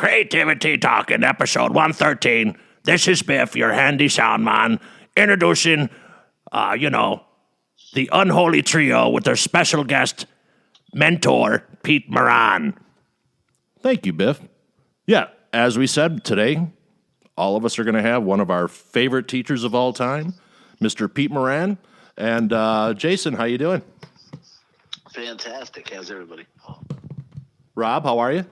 CreatiVity Talkin, episode 113. This is Biff, your handy sound man, introducing, the unholy trio with their special guest mentor, Pete Moran. Thank you, Biff. Yeah, as we said today, all of us are going to have one of our favorite teachers of all time, Mr. Pete Moran. And Jason, how you doing? Fantastic. How's everybody? Rob, how are you?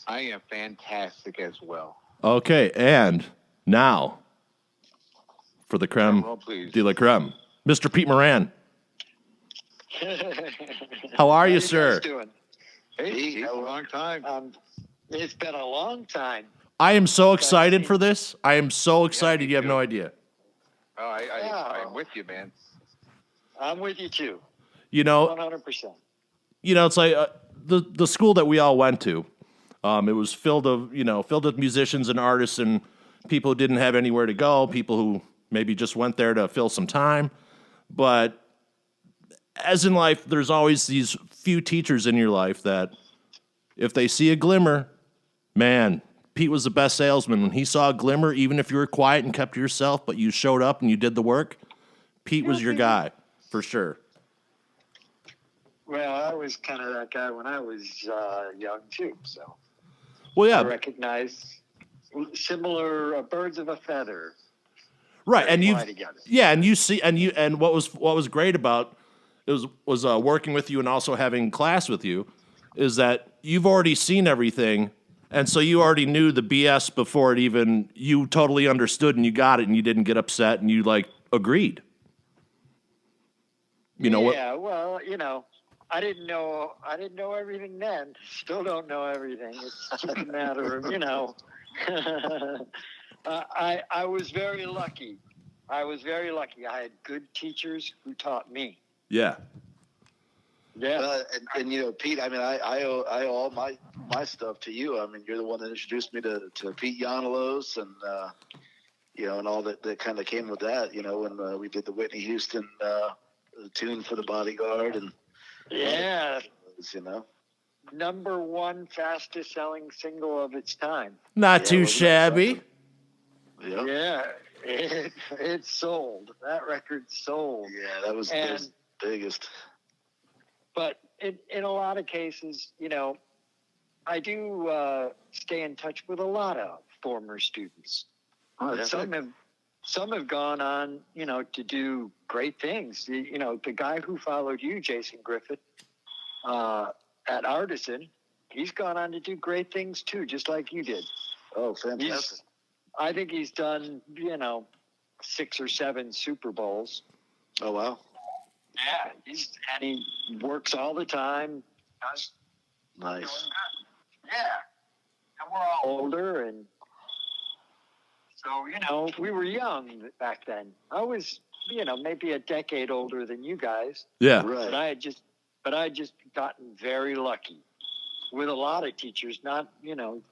I am fantastic as well. Okay, and now for the creme de la creme, Mr. Pete Moran. How are you, sir? Doing? Hey, Pete, a long time. It's been a long time. I am so excited for this. I am so excited. You have no idea. Oh, I'm with you, man. I'm with you too. 100%. It's like the school that we all went to. It was filled with musicians and artists and people who didn't have anywhere to go, people who maybe just went there to fill some time. But as in life, there's always these few teachers in your life that if they see a glimmer, man, Pete was the best salesman. When he saw a glimmer, even if you were quiet and kept to yourself, but you showed up and you did the work, Pete was your guy, for sure. Well, I was kind of that guy when I was young too, so. Well, yeah. I recognize similar birds of a feather. Right, and what was great about it was working with you and also having class with you is that you've already seen everything, and so you already knew the BS before it even you totally understood and you got it and you didn't get upset and you agreed. Well, I didn't know everything then. Still don't know everything. It's just a matter of, I was very lucky. I had good teachers who taught me. Yeah. Yeah. And Pete, I mean, I owe all my stuff to you. I mean, you're the one that introduced me to Pete Yonalos and, and all that kind of came with that, when we did the Whitney Houston tune for the Bodyguard and, yeah, Number one fastest selling single of its time. Not too shabby. Yeah, it sold. That record sold. Yeah, that was the biggest. But in a lot of cases, I do stay in touch with a lot of former students. Some have gone on, to do great things. The guy who followed you, Jason Griffith, at Artisan, he's gone on to do great things too, just like you did. Oh, fantastic. I think he's done, 6 or 7 Super Bowls. Oh, wow. Yeah, and he works all the time. Nice. Yeah. And we're all older, and so, we were young back then. I was, maybe a decade older than you guys. Yeah. Right. But I had just gotten very lucky with a lot of teachers, not,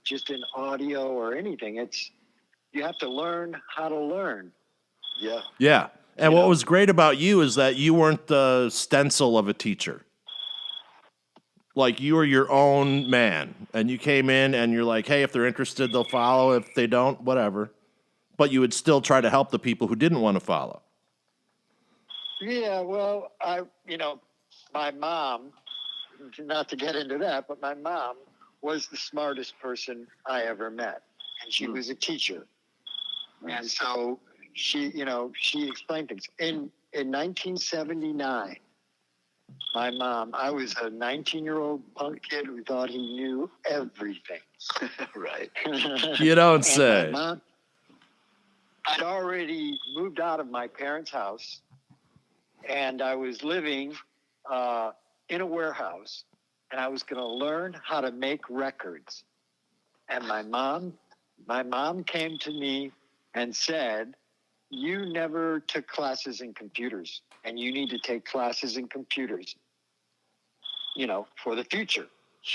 just in audio or anything. You have to learn how to learn. Yeah. Yeah. And what was great about you is that you weren't the stencil of a teacher. Like, you were your own man. And you came in and you're like, hey, if they're interested, they'll follow. If they don't, whatever. But you would still try to help the people who didn't want to follow. Yeah, well, my mom, not to get into that, but my mom was the smartest person I ever met. And she was a teacher. And so she explained things. In 1979, my mom, I was a 19-year-old punk kid who thought he knew everything. Right. You don't say. My mom, I'd already moved out of my parents' house, and I was living in a warehouse, and I was going to learn how to make records. And my mom came to me and said, you never took classes in computers, and you need to take classes in computers, for the future.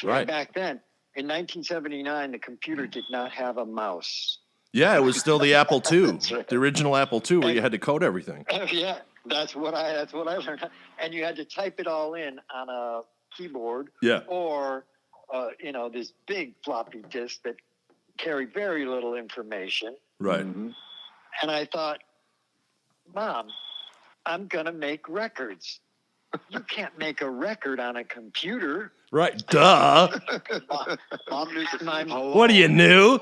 Right. And back then, in 1979, the computer did not have a mouse. Yeah, it was still the Apple II, right. The original Apple II, where you had to code everything. Yeah, that's what I learned. And you had to type it all in on a keyboard. Yeah. Or, this big floppy disk that carry very little information. Right. And I thought, Mom, I'm going to make records. You can't make a record on a computer. Right. Duh. Mom knew What are you new?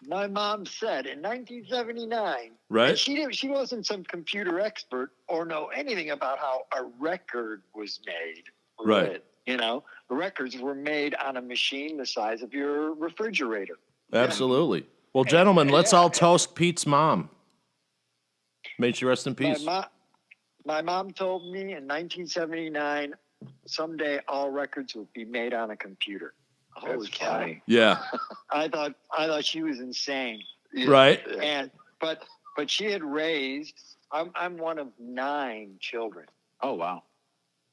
My mom said in 1979, Right. and she wasn't some computer expert or know anything about how a record was made. Right. You know, the records were made on a machine the size of your refrigerator. Absolutely. Well, gentlemen, let's all toast Pete's mom. May she rest in peace. My mom told me in 1979, someday all records will be made on a computer. Holy cow. Yeah. I thought she was insane. Right. And but she had raised. I'm one of 9 children. Oh, wow.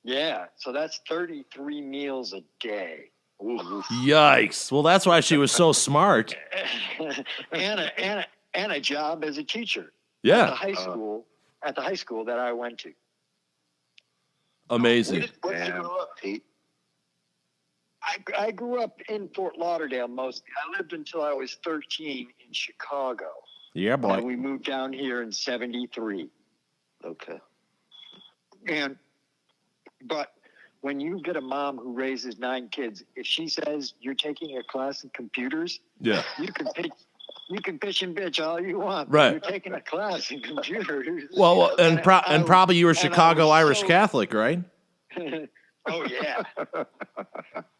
Yeah, so that's 33 meals a day. Yikes. Well, that's why she was so smart. and a job as a teacher. Yeah. At the high school that I went to. Amazing. Where did you grow up, Pete? I grew up in Fort Lauderdale mostly. I lived until I was 13 in Chicago. Yeah, boy. And we moved down here in 73. Okay. But when you get a mom who raises 9 kids, if she says you're taking a class in computers, Yeah. you can pitch and bitch all you want. Right. You're taking a class in computers. Well, and probably you were Chicago Irish Catholic, right? Oh, yeah.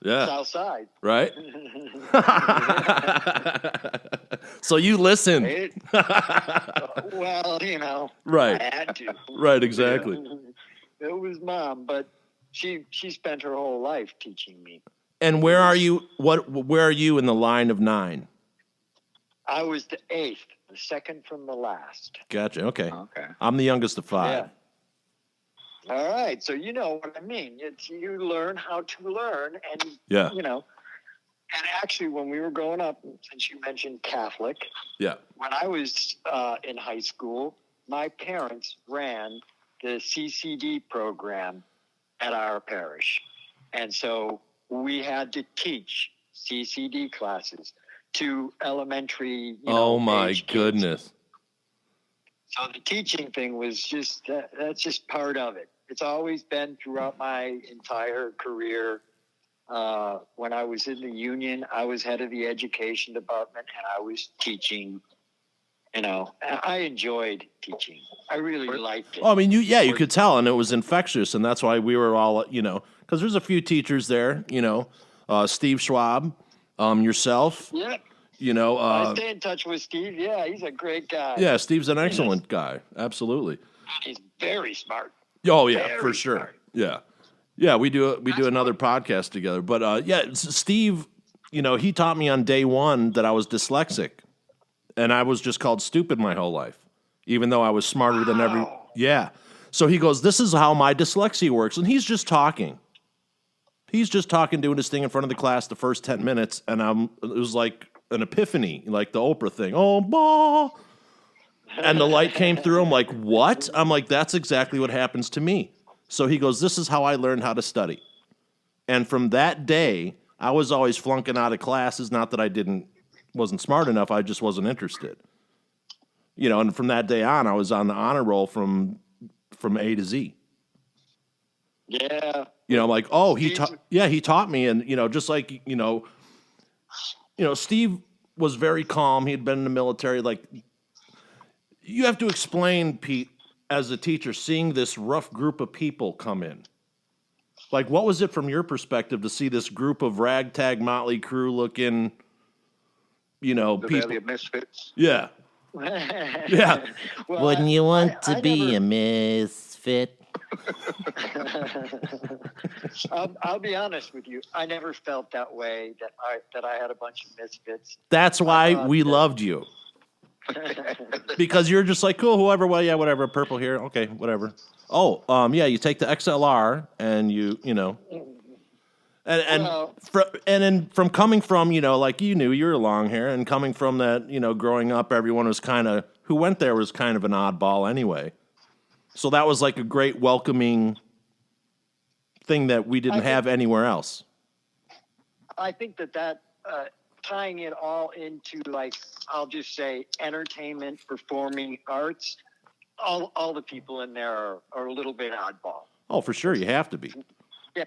Yeah. South Side. Right? So you listened. Well, you know. Right. I had to. Right, exactly. It was Mom, but she spent her whole life teaching me. And where are you? Where are you in the line of 9? I was the 8th, the second from the last. Gotcha. Okay. Okay. I'm the youngest of 5. Yeah. All right, so you know what I mean. You learn how to learn, and Yeah. you know. And actually, when we were growing up, since you mentioned Catholic, Yeah. when I was in high school, my parents ran the CCD program at our parish, and so we had to teach CCD classes to elementary. Oh my age kids. goodness. So the teaching thing was that's just part of it. It's always been throughout my entire career. When I was in the union, I was head of the education department, and I was teaching. You know, I enjoyed teaching. I really liked it. Oh, I mean, you could tell, and it was infectious, and that's why we were all, because there's a few teachers there, Steve Schwab, yourself. Yeah. I stay in touch with Steve. Yeah, he's a great guy. Yeah, Steve's an excellent guy. Absolutely. He's very smart. Oh yeah, Very for sure. smart. Yeah, yeah. We do another podcast together. But Steve, he taught me on day 1 that I was dyslexic, and I was just called stupid my whole life, even though I was smarter than every. Yeah. So he goes, "This is how my dyslexia works," and he's just talking. He's just talking, doing his thing in front of the class the first 10 minutes, and it was like an epiphany, like the Oprah thing. Oh, bah. And the light came through. I'm like, what? I'm like, that's exactly what happens to me. So he goes, this is how I learned how to study. And from that day, I was always flunking out of classes. Not that I wasn't smart enough. I just wasn't interested. And from that day on, I was on the honor roll from A to Z. Yeah. I'm like, oh, he taught me. And, just like, Steve was very calm. He had been in the military. Like, you have to explain, Pete, as a teacher, seeing this rough group of people come in. Like, what was it from your perspective to see this group of ragtag motley crew looking, The people? Valley of Misfits. Yeah. Yeah. Well, Wouldn't you want to I be never- a misfit? I'll be honest with you. I never felt that way. That I had a bunch of misfits. That's why thought we that- loved you. Because you're just like, cool, whoever, well, yeah, whatever, purple here, okay, whatever. Oh, yeah, you take the XLR and and from coming from, like you knew you were long hair, and coming from that, growing up, everyone was who went there was kind of an oddball anyway. So that was like a great welcoming thing that we didn't have anywhere else. I think that tying it all into, like, I'll just say entertainment, performing arts, all the people in there are a little bit oddball. Oh, for sure, you have to be. Yeah,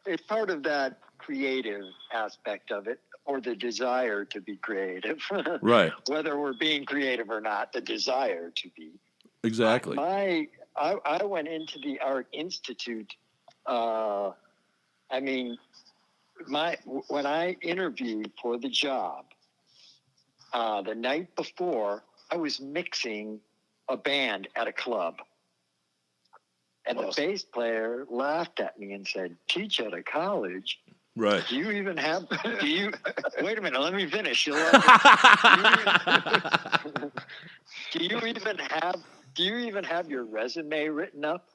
it's part of that creative aspect of it, or the desire to be creative. Right. Whether we're being creative or not, the desire to be. Exactly. I went into the Art Institute. When I interviewed for the job, the night before, I was mixing a band at a club. And the bass player laughed at me and said, "Teach at a college? Right. Do you even have, wait a minute, let me finish. Do you even have your resume written up?"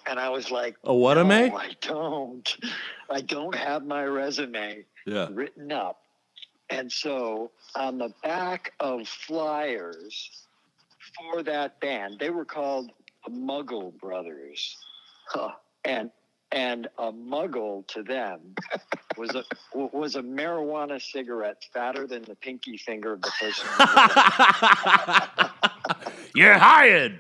And I was like, "A what, am I? I don't have my resume written up." And so on the back of flyers for that band, they were called the Muggle Brothers. And a muggle to them was a marijuana cigarette fatter than the pinky finger of the person. You're hired.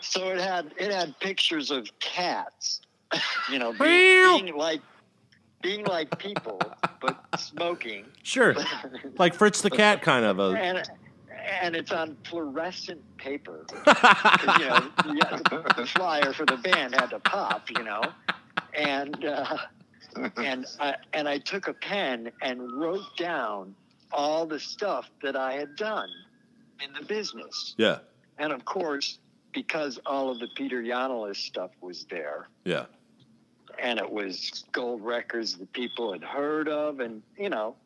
So it had pictures of cats, being like people, but smoking. Sure. Like Fritz the Cat, kind of a. And it's on fluorescent paper. 'Cause, the flyer for the band had to pop, And I took a pen and wrote down all the stuff that I had done in the business. Yeah. And of course, because all of the Peter Yonalis stuff was there. Yeah. And it was gold records that people had heard of. And,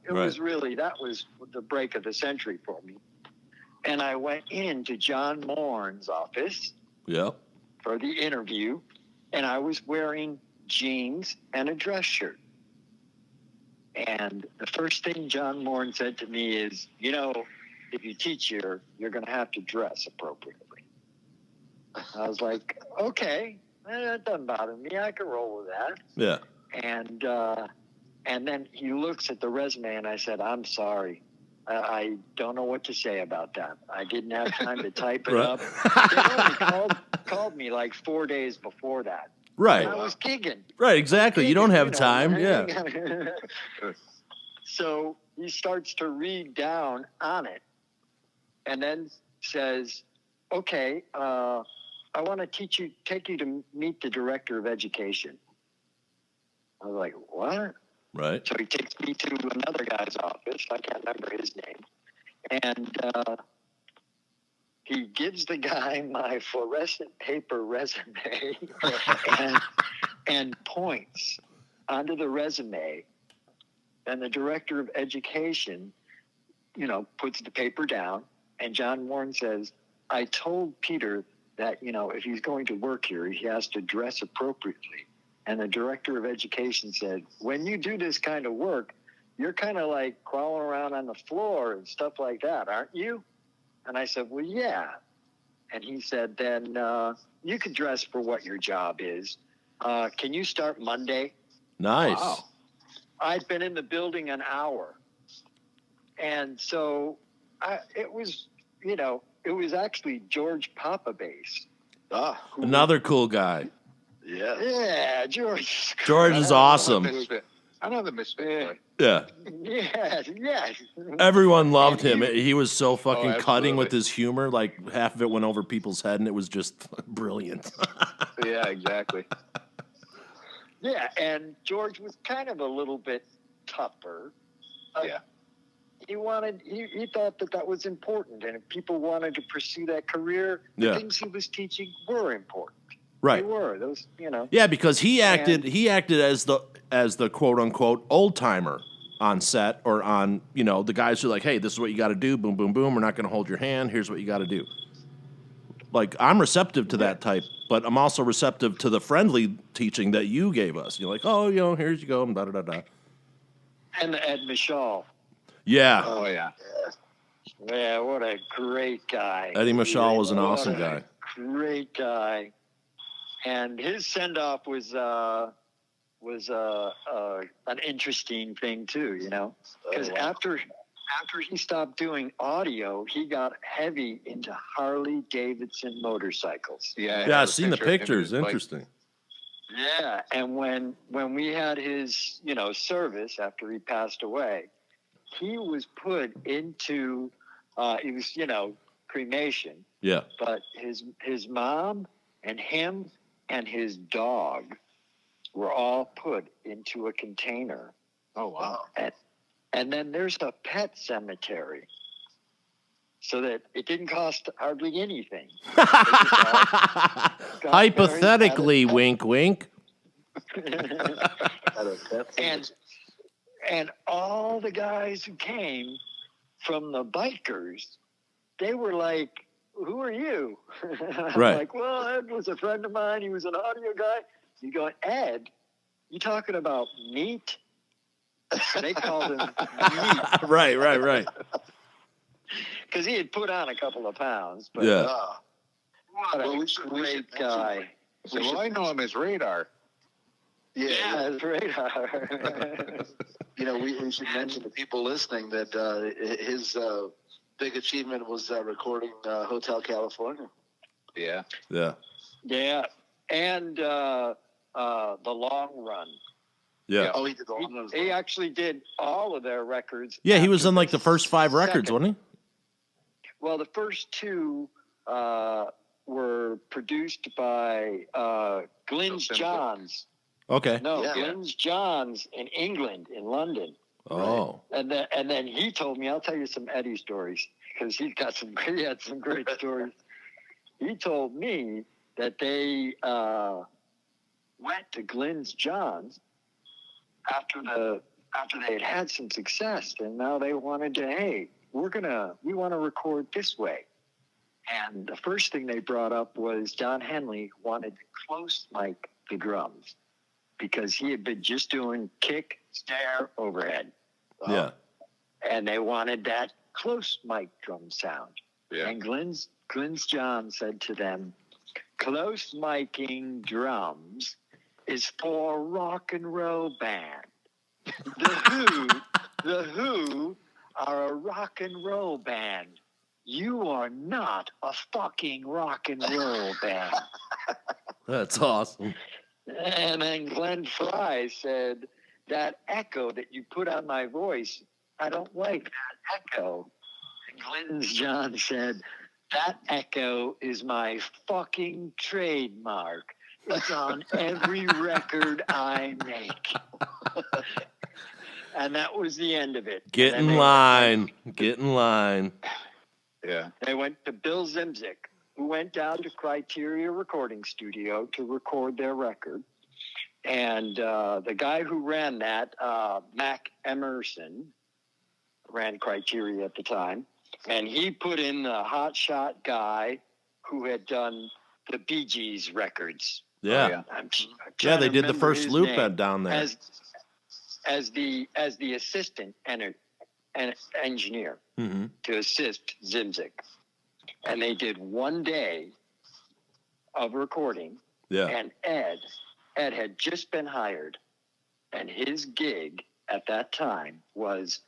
was really, that was the break of the century for me. And I went into John Moran's office for the interview, and I was wearing jeans and a dress shirt. And the first thing John Moran said to me is, if you teach here, you're going to have to dress appropriately. I was like, okay, that doesn't bother me. I can roll with that. Yeah. And then he looks at the resume, and I said, "I'm sorry. I don't know what to say about that. I didn't have time to type it up." They only called me like 4 days before that. Right. And I was gigging. Right, exactly. You don't have time. Yeah. So he starts to read down on it and then says, "Okay, I want to take you to meet the director of education." I was like, "What?" Right. So he takes me to another guy's office. I can't remember his name. And he gives the guy my fluorescent paper resume and points onto the resume. And the director of education, puts the paper down. And John Moran says, "I told Peter that, if he's going to work here, he has to dress appropriately." And the director of education said, "When you do this kind of work, you're kind of like crawling around on the floor and stuff like that, aren't you?" And I said, "Well, yeah." And he said, "Then you can dress for what your job is. Can you start Monday?" Nice. Wow. I'd been in the building an hour. And so it was actually George Papabass. Another cool guy. Yeah. Yeah, George. George is awesome. I know the Misfit. Yeah. Yes. Everyone loved him. He was so fucking Oh, cutting with absolutely. his humor. Like half of it went over people's head, and it was just brilliant. Yeah, exactly. Yeah, and George was kind of a little bit tougher. Yeah. He thought that was important, and if people wanted to pursue that career, the things he was teaching were important. Right. They were those, Yeah, because he acted as the quote unquote old timer on set, or on the guys who are like, "Hey, this is what you got to do. Boom, boom, boom. We're not going to hold your hand. Here's what you got to do." Like, I'm receptive to that type, but I'm also receptive to the friendly teaching that you gave us. You're like, "Oh, here you go," and da da da da. And Ed Michal. Yeah. Oh, yeah. Yeah, what a great guy. Eddie Michal was an What awesome a guy. Great guy. And his send-off was was an interesting thing too, you know, because after he stopped doing audio, he got heavy into Harley Davidson motorcycles. Yeah, I've seen the pictures. Like, Interesting. Yeah, and when we had his, you know, service after he passed away, he was put into he was, you know, cremation. Yeah. But his mom and him and his dog were all put into a container. Oh wow! And then there's a pet cemetery, so that it didn't cost hardly anything. Hypothetically, wink, wink. and all the guys who came from the bikers, they were like, "Who are you?" I'm Right. like, "Well, Ed was a friend of mine. He was an audio guy." You go, "Ed, you talking about meat?" They called him meat Right. because he had put on a couple of pounds. But Yeah. what a great guy. So I know him as Radar. Yeah, that's radar. You know, we should mention to people listening that his big achievement was recording Hotel California. Yeah. Yeah, and the long run. Yeah. Oh, he did the long ones. He actually did all of their records. Yeah, he was after on like the first 5 records, second. wasn't Well, the first 2 were produced by Glyn's Simple. Johns. he? Okay. No, Yeah. Glyn's Johns in England, in London. Oh. And then he told me, I'll tell you some Eddie stories because he had some great stories. He told me that they went to Glyn's Johns after they had some success, and now they wanted to, hey, we want to record this way. And the first thing they brought up was Don Henley wanted to close mic the drums because he had been just doing kick, snare, overhead. Yeah. And they wanted that close mic drum sound. Yeah. And Glyn's John said to them, close miking drums is for a rock and roll band. The Who are a rock and roll band. You are not a fucking rock and roll band. That's awesome. And then Glenn Fry said, that echo that you put on my voice, I don't like that echo. And Glyn's John said, that echo is my fucking trademark. It's on every record I make. And that was the end of it. Get And in then line. Get in line. Yeah. They went to Bill Zimzik, who went down to Criteria Recording Studio to record their record. And the guy who ran that, Mac Emerson, ran Criteria at the time. And he put in the hotshot guy who had done the Bee Gees records. Yeah. Oh, yeah. I'm Yeah, trying they to did the remember first his loop name. down there. As the assistant and engineer Mm-hmm. to assist Zimzik. And they did one day of recording. Yeah. And Ed had just been hired. And his gig at that time was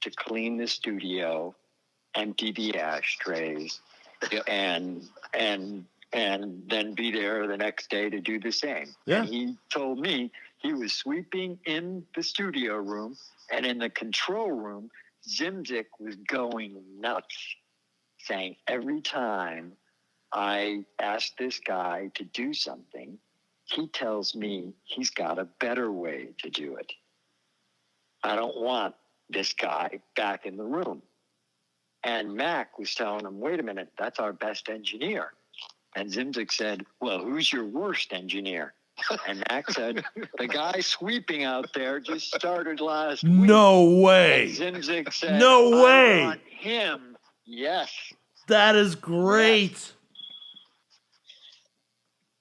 to clean the studio, empty the ashtrays, and then be there the next day to do the same. Yeah. And he told me he was sweeping in the studio room, and in the control room, Zimzik was going nuts, saying every time I ask this guy to do something, he tells me he's got a better way to do it. I don't want this guy back in the room. And Mac was telling him, wait a minute, that's our best engineer. And Zimzik said, well, who's your worst engineer? And Mac said, the guy sweeping out there just started last week. No way. And Zimzik said, No way. I want him. Yes. That is great.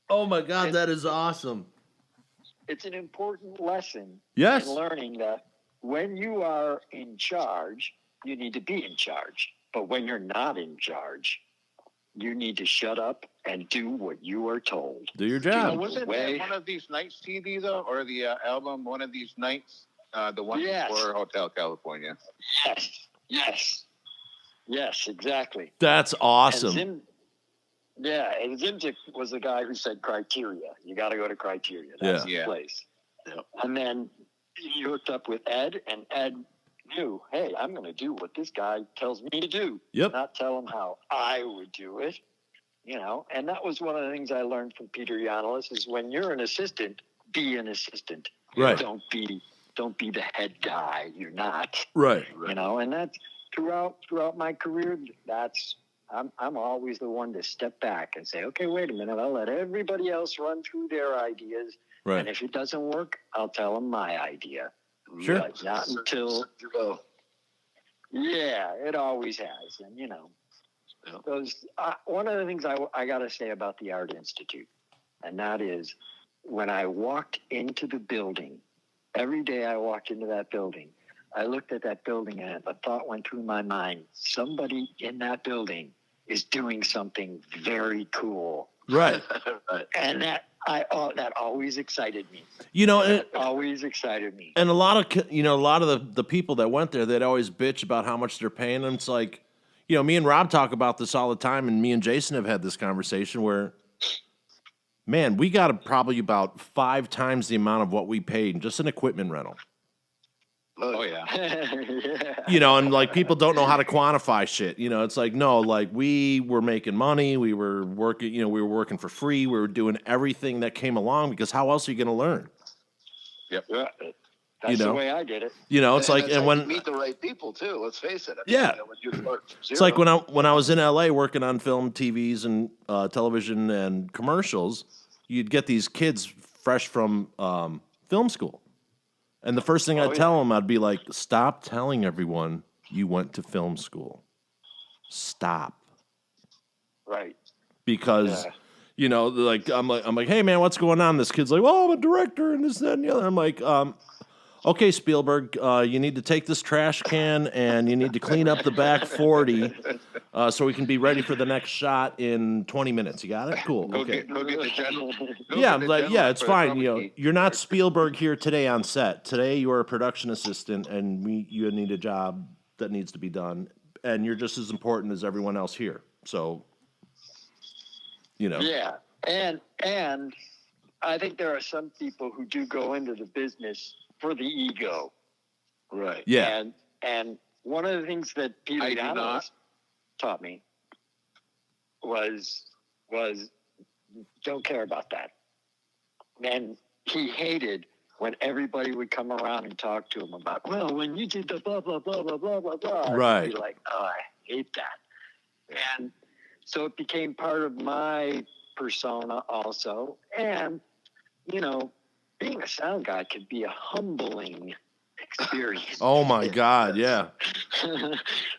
Oh my God, that is awesome. It's an important lesson Yes. in learning that when you are in charge, you need to be in charge. But when you're not in charge, You need to shut up and do what you are told. Do your Now, job. wasn't Way- that one of these nights CD though, or the album One of These Nights? The one Yes. for Hotel California. Yes, exactly. That's awesome. And Zimzik was the guy who said Criteria. You got to go to Criteria. That's the Yeah. place. And then he hooked up with Ed, and Ed knew, hey, I'm going to do what this guy tells me to do. Yep. Not tell him how I would do it. And that was one of the things I learned from Peter Yanolis is when you're an assistant, be an assistant. Right. Don't be the head guy. You're not. Right. And that's throughout my career. I'm always the one to step back and say, okay, wait a minute. I'll let everybody else run through their ideas. Right. And if it doesn't work, I'll tell them my idea. Sure. But not until. Yeah, it always has. And, those, one of the things I got to say about the Art Institute, and that is when I walked into the building, every day I walked into that building, I looked at that building and a thought went through my mind. Somebody in that building is doing something very cool. Right. And that always excited me. Always excited me. And a lot of the people that went there, they'd always bitch about how much they're paying. And it's like, me and Rob talk about this all the time, and me and Jason have had this conversation where, man, we got probably about 5 times the amount of what we paid in just an equipment rental. Oh yeah. Yeah. And like people don't know how to quantify shit. It's like, no, like we were making money, we were working, we were working for free, we were doing everything that came along because how else are you going to learn? Yep. That's the way I did it. It's like, and when you meet the right people too. Let's face it. Yeah. When you start from it's like zero, when I was in LA working on film, TVs, and television and commercials, you'd get these kids fresh from film school. And the first thing I'd tell them, I'd be like, stop telling everyone you went to film school. Stop. Right. Because, like I'm like, hey man, what's going on? This kid's like, well, I'm a director and this, that, and the other. I'm like, okay, Spielberg, you need to take this trash can and you need to clean up the back 40 so we can be ready for the next shot in 20 minutes. You got it? Cool. Go Okay. get the general. Yeah, it's fine. You're not Spielberg here today on set. Today you are a production assistant, and you need a job that needs to be done, and you're just as important as everyone else here. So, Yeah, and I think there are some people who do go into the business for the ego. right? Yeah, And one of the things that Peter I do Yanolis not. taught me was don't care about that. And he hated when everybody would come around and talk to him about, well, when you did the blah, blah, blah, blah, blah, blah, blah. Right. He'd be like, oh, I hate that. And so it became part of my persona also. And, being a sound guy could be a humbling experience. Oh my God, yeah.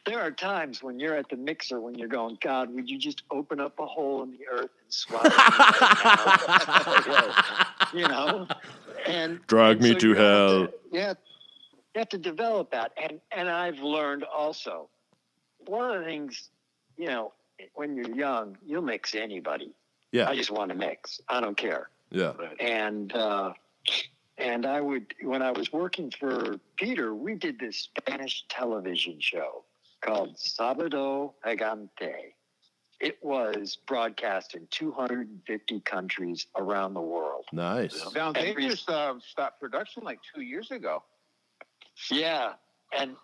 There are times when you're at the mixer when you're going, God, would you just open up a hole in the earth and swallow me right now? And Drag me so to you have hell. you have to develop that. And I've learned also, one of the things, when you're young, you'll mix anybody. Yeah, I just want to mix. I don't care. yeah. And I would, when I was working for Peter, we did this Spanish television show called Sábado Gigante. It was broadcast in 250 countries around the world. Nice. Now they just stopped production like 2 years ago. Yeah. And,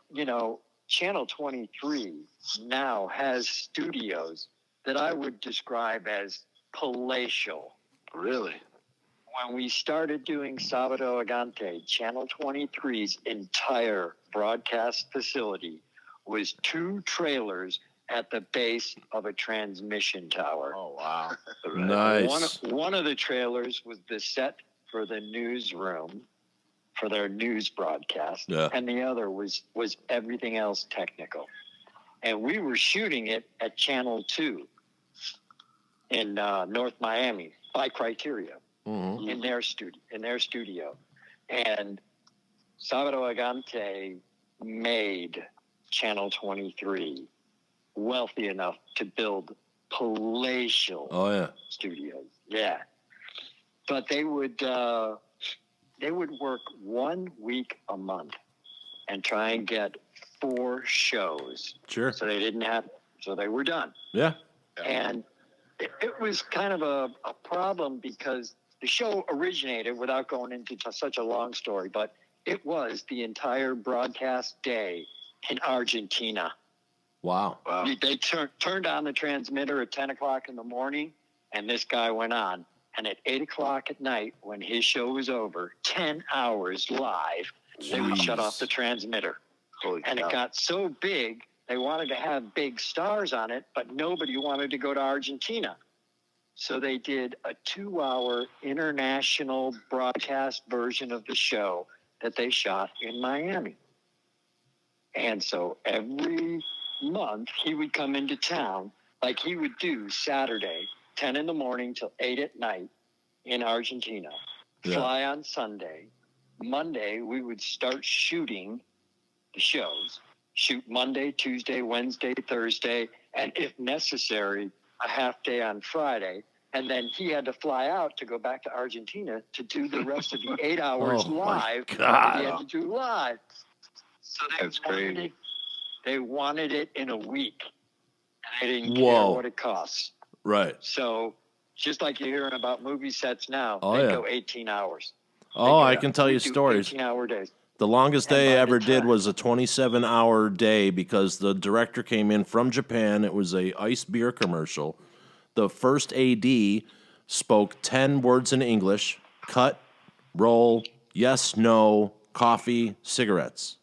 Channel 23 now has studios that I would describe as palatial. Really? When we started doing Sábado Gigante, Channel 23's entire broadcast facility was 2 trailers at the base of a transmission tower. Oh wow! Nice. One of the trailers was the set for the newsroom for their news broadcast, Yeah. and the other was everything else technical. And we were shooting it at Channel 2 in North Miami by Criteria. Mhm. In their studio, and Sábado Gigante made Channel 23 wealthy enough to build palatial Oh yeah. studios. Yeah. But they would work 1 week a month and try and get 4 shows. Sure. So they were done. Yeah. And it was kind of a problem because the show originated, without going into such a long story, but it was the entire broadcast day in Argentina. Wow. They turned on the transmitter at 10 o'clock in the morning, and this guy went on. And at 8 o'clock at night, when his show was over, 10 hours live, they would shut off the transmitter. And it got so big, they wanted to have big stars on it, but nobody wanted to go to Argentina. So they did a 2-hour international broadcast version of the show that they shot in Miami. And so every month he would come into town, like he would do Saturday, 10 in the morning till 8 at night in Argentina, fly on Sunday. Monday, we would start shooting the shows, shoot Monday, Tuesday, Wednesday, Thursday, and if necessary, a half day on Friday. And then he had to fly out to go back to Argentina to do the rest of the 8 hours live. God. He had to do live. So they wanted it in a week. And they didn't care what it costs. Right. So just like you're hearing about movie sets now, Oh, they yeah. go 18 hours. Oh, I can tell you do stories. 18-hour days. The longest And day I by ever the did time- was a 27-hour day because the director came in from Japan. It was a ice beer commercial. The first AD spoke 10 words in English: cut, roll, yes, no, coffee, cigarettes.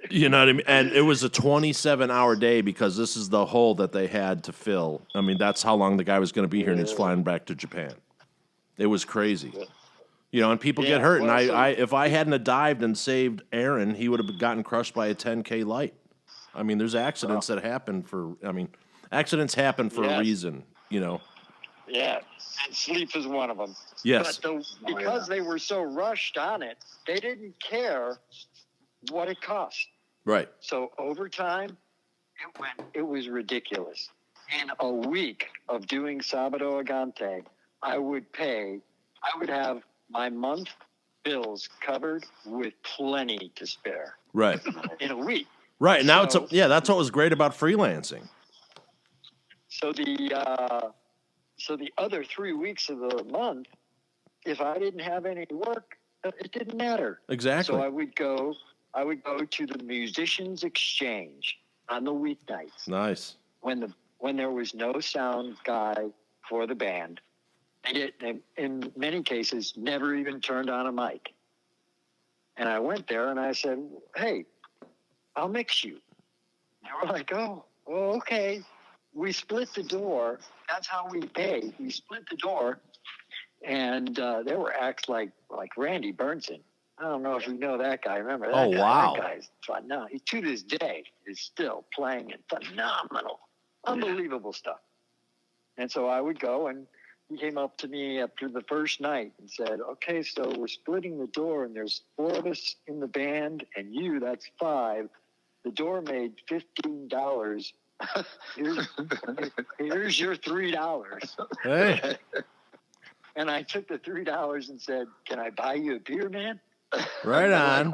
You know what I mean? And it was a 27-hour day because this is the hole that they had to fill. I mean, that's how long the guy was going to be here, and he's flying back to Japan. It was crazy. You know, and people get hurt. well, And so- if I hadn't have dived and saved Aaron, he would have gotten crushed by a 10K light. I mean, there's accidents that happen accidents happen for a Yes. reason, you know. Yeah, and sleep is one of them. Yes. But because they were so rushed on it, they didn't care what it cost. Right. So over time, it was ridiculous. In a week of doing Sabado Agante, I would have my month bills covered with plenty to spare Right. in a week. Right. Now So- that's what was great about freelancing. So the other 3 weeks of the month, if I didn't have any work, it didn't matter. Exactly. So I would go to the Musicians Exchange on the weeknights Nice. when there was no sound guy for the band. They in many cases never even turned on a mic. And I went there and I said, "Hey, I'll mix you." They were like, "Oh, well, okay." We split the door. That's how we pay. We split the door, and there were acts like Randy Bernson. I don't know if you know that guy. Remember that Oh, guy? wow. That guy's fun. No, he to this day is still playing and phenomenal, unbelievable stuff. And so I would go, and he came up to me after the first night and said, "Okay, so we're splitting the door, and there's 4 of us in the band, and that's 5. The door made $15. Here's your $3. Hey. And I took the $3 and said, "Can I buy you a beer, man?" Right on.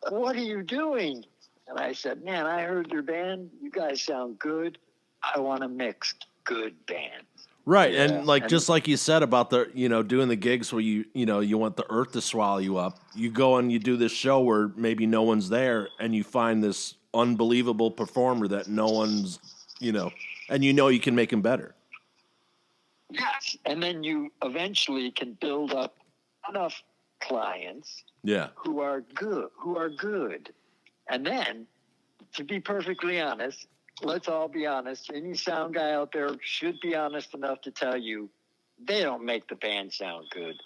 What are you doing? And I said, "Man, I heard your band. You guys sound good. I want to mix good bands." Right, Yeah. and just like you said about doing the gigs where you want the earth to swallow you up. You go and you do this show where maybe no one's there, and you find this unbelievable performer that no one's, and you can make him better. Yes. And then you eventually can build up enough clients Yeah, who are good. And then, to be perfectly honest, let's all be honest. Any sound guy out there should be honest enough to tell you they don't make the band sound good.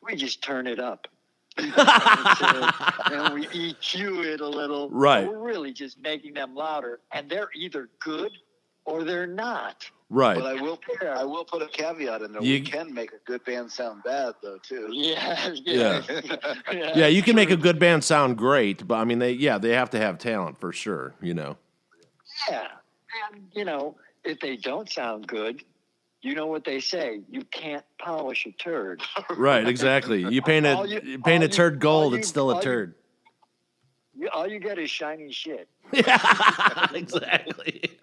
We just turn it up. And we EQ it a little. Right. We're really just making them louder. And they're either good or they're not. right. But I will put a caveat in there. You- We can make a good band sound bad, though, too. Yeah. Yeah, you can make a good band sound great, but I mean, they have to have talent for sure. Yeah. And, you know, if they don't sound good, you know what they say. You can't polish a turd. Right, exactly. You paint All a turd gold, it's still a turd. All you get is shiny shit. Yeah, exactly.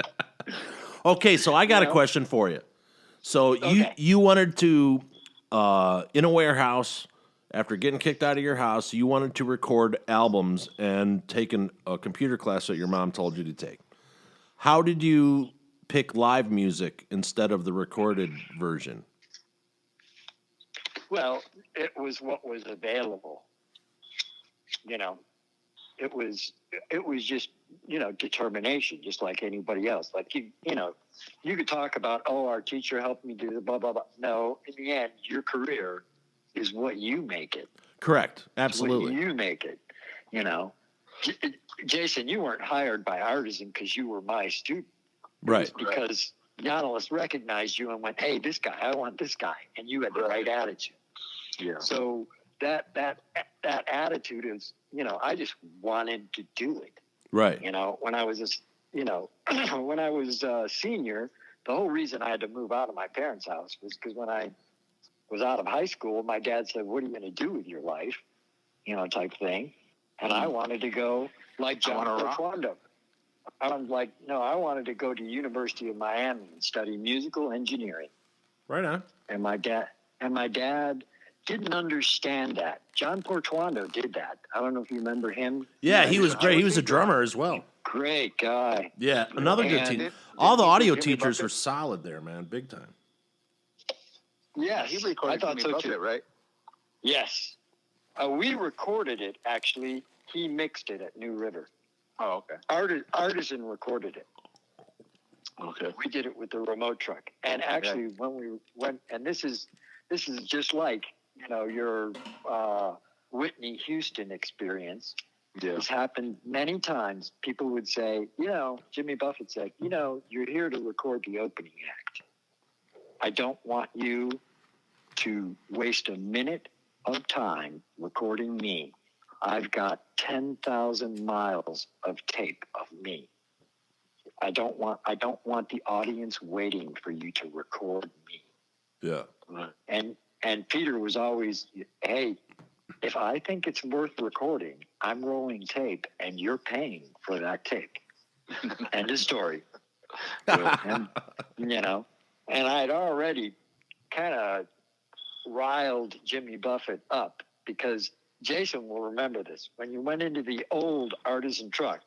Okay, so I got a question for you. So you wanted to, in a warehouse, after getting kicked out of your house, you wanted to record albums and take a computer class that your mom told you to take. How did you pick live music instead of the recorded version? Well, it was what was available. You know, it was just, you know, determination, just like anybody else. Like, you know, you could talk about, oh, our teacher helped me do the blah, blah, blah. No, in the end, your career is what you make it. Correct. Absolutely. What you make it, you know. Jason, you weren't hired by Artisan because you were my student. Right. Because Giannis recognized you and went, hey, this guy, I want this guy. And you had the right attitude. Yeah. So that attitude is, you know, I just wanted to do it. Right. You know, when I was a senior, the whole reason I had to move out of my parents' house was because when I was out of high school, my dad said, what are you going to do with your life? You know, type thing. And I wanted to go like John Portuando. I wanted to go to University of Miami and study musical engineering. Right on. And my dad didn't understand that. John Portuando did that. I don't know if you remember him. Yeah, he was great. He was a drummer as well. Great guy. Yeah, another good team. Did All the he audio do Jimmy teachers Buffett? were solid there, man, big time. Yes, He recorded I thought Jimmy so Buffett, too. right? Yes. We recorded it, actually. He mixed it at New River. Oh, okay. Artisan recorded it. Okay. We did it with the remote truck. And actually, when we went, and this is just like, you know, your Whitney Houston experience. Yeah. It's happened many times. People would say, you know, Jimmy Buffett said, you know, you're here to record the opening act. I don't want you to waste a minute of time recording me. I've got 10,000 miles of tape of me. I don't want the audience waiting for you to record me. Yeah. And Peter was always, hey, if I think it's worth recording, I'm rolling tape and you're paying for that tape. End of story. And, you know, and I'd already kind of riled Jimmy Buffett up because Jason will remember this. When you went into the old Artisan truck,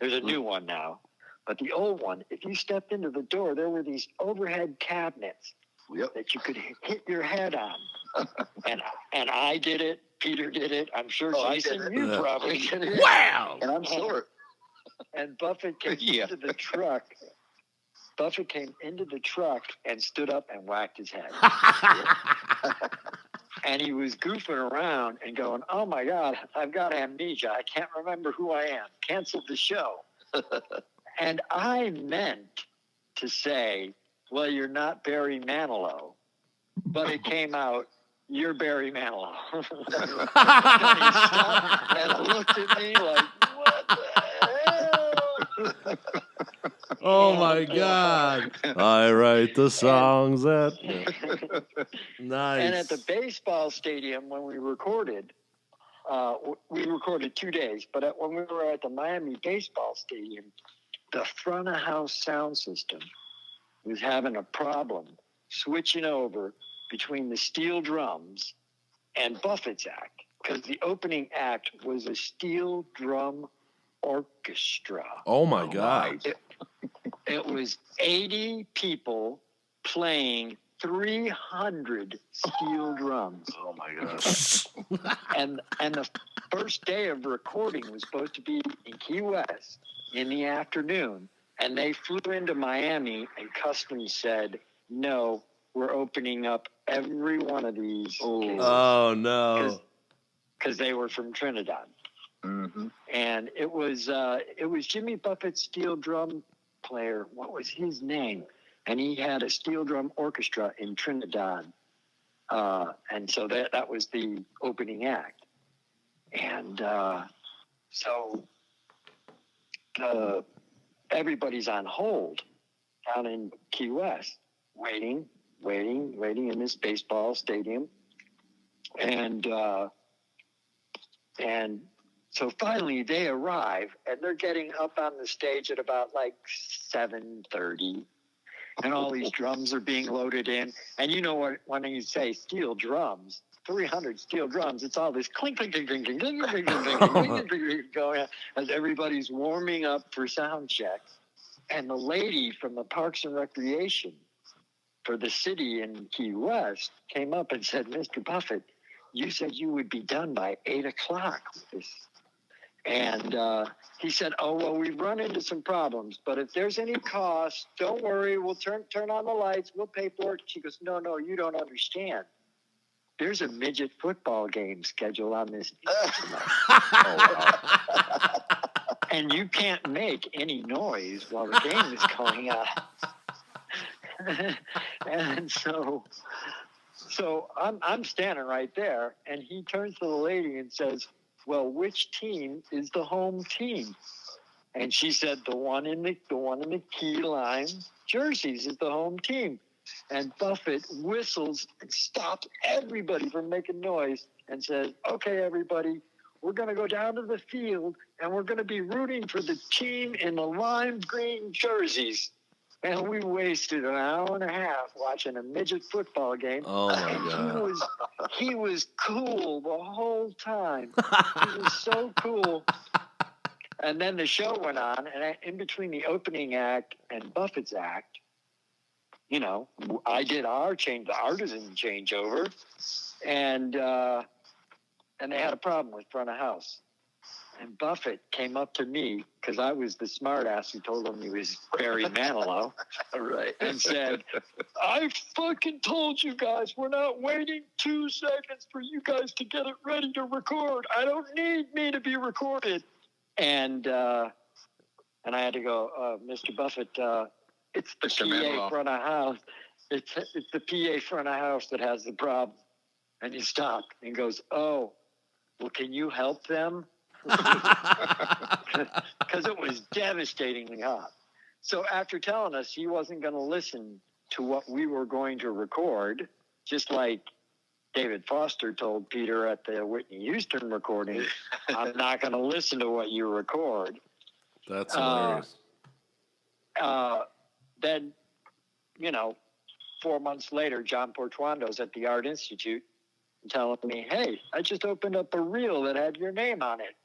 there's a new one now, but the old one, if you stepped into the door, there were these overhead cabinets that you could hit your head on. and I did it. Peter did it. I'm sure Jason, you probably did it. Wow. And I'm sure. And Buffett came into the truck. Buffett came into the truck and stood up and whacked his head. And he was goofing around and going, oh, my God, I've got amnesia. I can't remember who I am. Canceled the show. And I meant to say, well, you're not Barry Manilow. But it came out, you're Barry Manilow. And he stopped and looked at me like, what the hell? Oh my God! I write the songs that. Nice. And at the baseball stadium, when we recorded 2 days. But when we were at the Miami baseball stadium, the front of house sound system was having a problem switching over between the steel drums and Buffett's act, because the opening act was a steel drum orchestra. Oh my God! It was 80 people playing 300 steel drums. Oh my gosh. And the first day of recording was supposed to be in Key West in the afternoon, and they flew into Miami, and Customs said, no, we're opening up every one of these cases. Oh no! Because they were from Trinidad. Mm-hmm. And it was Jimmy Buffett's steel drum player. What was his name? And he had a steel drum orchestra in Trinidad. And so that was the opening act. And so everybody's on hold down in Key West, waiting in this baseball stadium. And so finally they arrive, and they're getting up on the stage at about like 7:30, and all these drums are being loaded in. And you know what, when you say steel drums, 300 steel drums, it's all this clink, clink, clink, clink, clink, clink, clink, clink, clink, clink, clink, going as everybody's warming up for sound check. And the lady from the Parks and Recreation for the city in Key West came up and said, Mr. Buffett, you said you would be done by 8 o'clock with this. And he said, oh, well, we've run into some problems, but if there's any cost, don't worry, we'll turn on the lights, we'll pay for it. She goes, no, you don't understand. There's a midget football game scheduled on this and you can't make any noise while the game is going on. And so I'm standing right there, and he turns to the lady and says, well, which team is the home team? And she said, the one in the key line jerseys is the home team. And Buffett whistles and stops everybody from making noise and says, okay, everybody, we're going to go down to the field, and we're going to be rooting for the team in the lime green jerseys. And we wasted an hour and a half watching a midget football game. Oh, my God. He was cool the whole time. He was so cool. And then the show went on, and in between the opening act and Buffett's act, you know, I did the artisan changeover, and they had a problem with front of house. And Buffett came up to me, because I was the smart ass who told him he was Barry Manilow, right, and said, I fucking told you guys, we're not waiting 2 seconds for you guys to get it ready to record. I don't need me to be recorded. And I had to go, Mr. Buffett, it's the PA front of house. It's the PA front of house that has the problem. And he stopped and goes, oh, well, can you help them? Because it was devastatingly hot. So after telling us he wasn't going to listen to what we were going to record, just like David Foster told Peter at the Whitney Houston recording, I'm not going to listen to what you record. That's hilarious. Then, 4 months later, John Portuando's at the Art Institute telling me, hey, I just opened up a reel that had your name on it.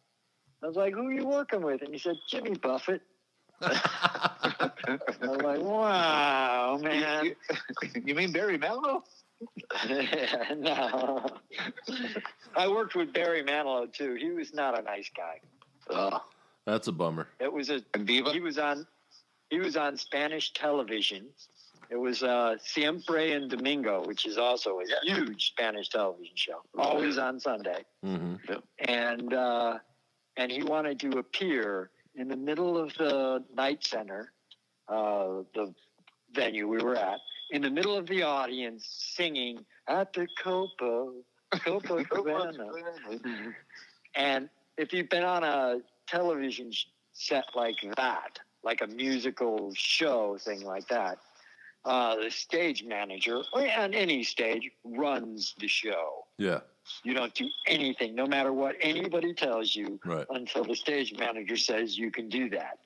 I was like, who are you working with? And he said, Jimmy Buffett. I was like, wow, man. You mean Barry Manilow? No. I worked with Barry Manilow, too. He was not a nice guy. That's a bummer. It was he was on Spanish television. It was Siempre en Domingo, which is also a huge Spanish television show, always on Sunday. Mm-hmm. And he wanted to appear in the middle of the night center, the venue we were at, in the middle of the audience singing at the Copacabana. And if you've been on a television set like that, like a musical show thing like that, the stage manager, on any stage, runs the show. Yeah. You don't do anything, no matter what anybody tells you, right, until the stage manager says you can do that.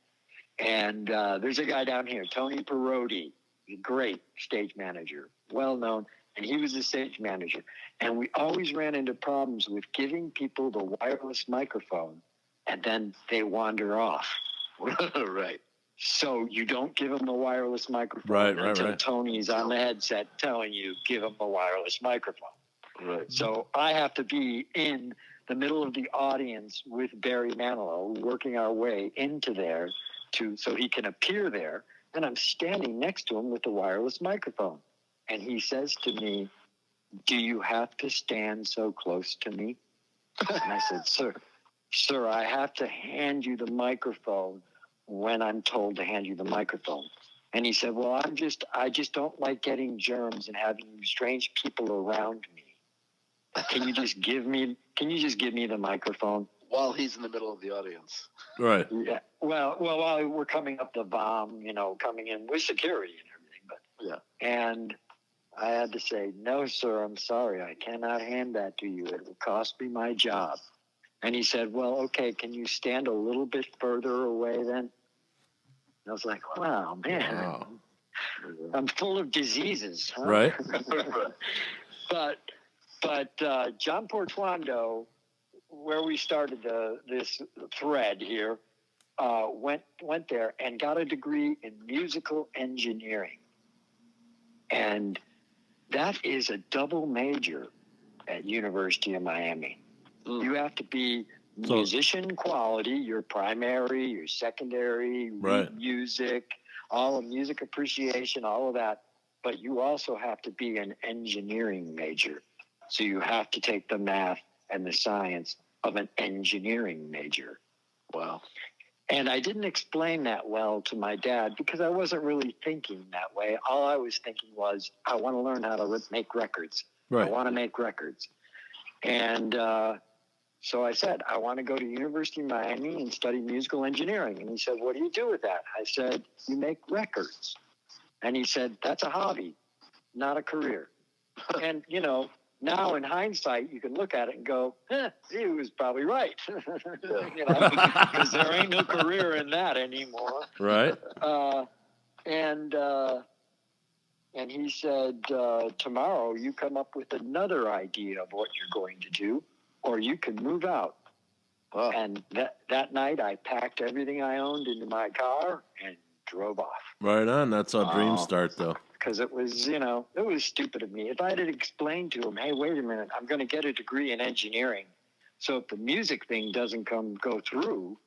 And there's a guy down here, Tony Perotti, a great stage manager, well known, and he was the stage manager. And we always ran into problems with giving people the wireless microphone, and then they wander off. Right. So you don't give them the wireless microphone until Tony's on the headset telling you, give them the wireless microphone. Right. So I have to be in the middle of the audience with Barry Manilow, working our way into there so he can appear there. And I'm standing next to him with the wireless microphone. And he says to me, do you have to stand so close to me? And I said, sir, I have to hand you the microphone when I'm told to hand you the microphone. And he said, well, I just don't like getting germs and having strange people around me. Can you just give me the microphone? while he's in the middle of the audience. Right. Yeah. Well, while we're coming up the bomb, coming in with security and everything, but Yeah. and I had to say, no, sir, I'm sorry, I cannot hand that to you. It will cost me my job. And he said, well, okay, can you stand a little bit further away then? And I was like, wow, man, Wow. I'm full of diseases, huh? Right. But John Portuando, where we started this thread here, went there and got a degree in musical engineering. And that is a double major at University of Miami. You have to be musician quality, your primary, your secondary, Right. music, all of music appreciation, all of that. But you also have to be an engineering major. So you have to take the math and the science of an engineering major. Wow. And I didn't explain that well to my dad because I wasn't really thinking that way. All I was thinking was, I want to learn how to make records. Right. I want to make records. And so I said, I want to go to University of Miami and study musical engineering. And he said, what do you do with that? I said, you make records. And he said, that's a hobby, not a career. And, now in hindsight, you can look at it and go, he was probably right. Because there ain't no career in that anymore. Right. And he said, tomorrow you come up with another idea of what you're going to do, or you can move out. Wow. And that night I packed everything I owned into my car and drove off. Right on. That's how dreams start, though. Because it was, it was stupid of me. If I had explained to him, hey, wait a minute, I'm going to get a degree in engineering. So if the music thing doesn't go through,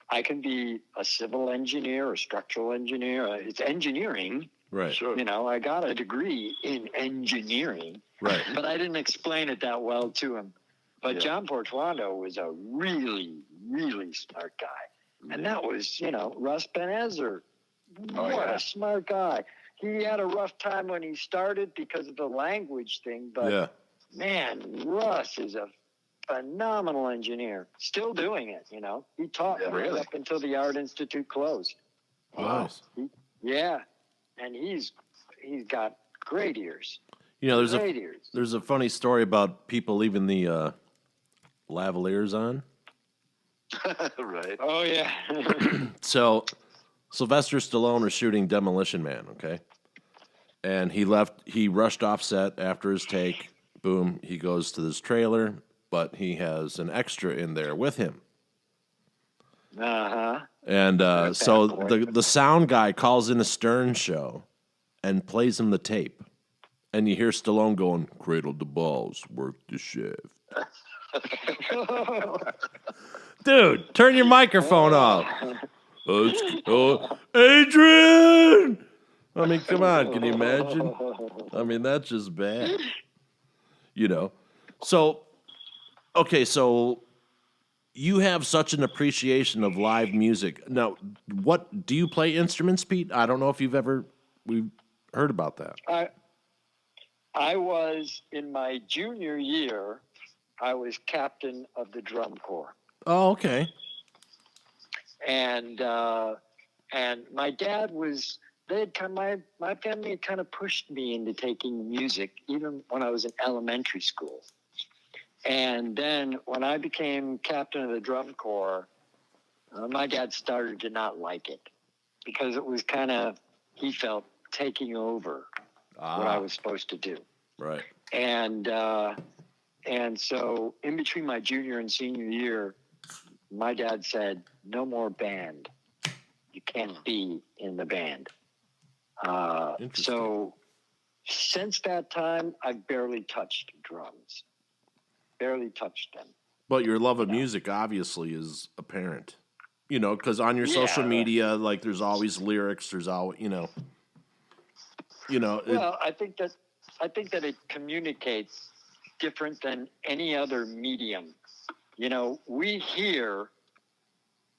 I can be a civil engineer, a structural engineer. It's engineering. Right. Sure. I got a degree in engineering. Right. But I didn't explain it that well to him. But Yeah. John Portuando was a really, really smart guy. And that was, Russ Ben-Ezer. What a smart guy. He had a rough time when he started because of the language thing. But, Yeah. man, Russ is a phenomenal engineer. Still doing it, He taught right really? up until the Art Institute closed. Nice. Yeah. And he's got great ears. There's Great ears. there's a funny story about people leaving the lavaliers on. Right. Oh, yeah. So Sylvester Stallone was shooting Demolition Man, okay? And he rushed off set after his take. Boom, he goes to this trailer, but he has an extra in there with him. Uh-huh. And so the sound guy calls in a Stern show and plays him the tape. And you hear Stallone going, cradle the balls, work the shift. Dude, turn your microphone off. Adrian! I mean, come on, can you imagine? I mean, that's just bad. So, okay, so you have such an appreciation of live music. Now, what do you play instruments, Pete? I don't know if we've heard about that. I was, in my junior year, I was captain of the drum corps. Oh, okay. And my dad was, my family had kind of pushed me into taking music, even when I was in elementary school. And then when I became captain of the drum corps, my dad started to not like it because it was kind of, he felt, taking over what I was supposed to do. Right. And so in between my junior and senior year, my dad said, no more band. You can't be in the band. So since that time, I've barely touched drums. Barely touched them. But your love of music obviously is apparent. Because on your social media, like there's always lyrics, there's always, Well, I think that it communicates different than any other medium. We hear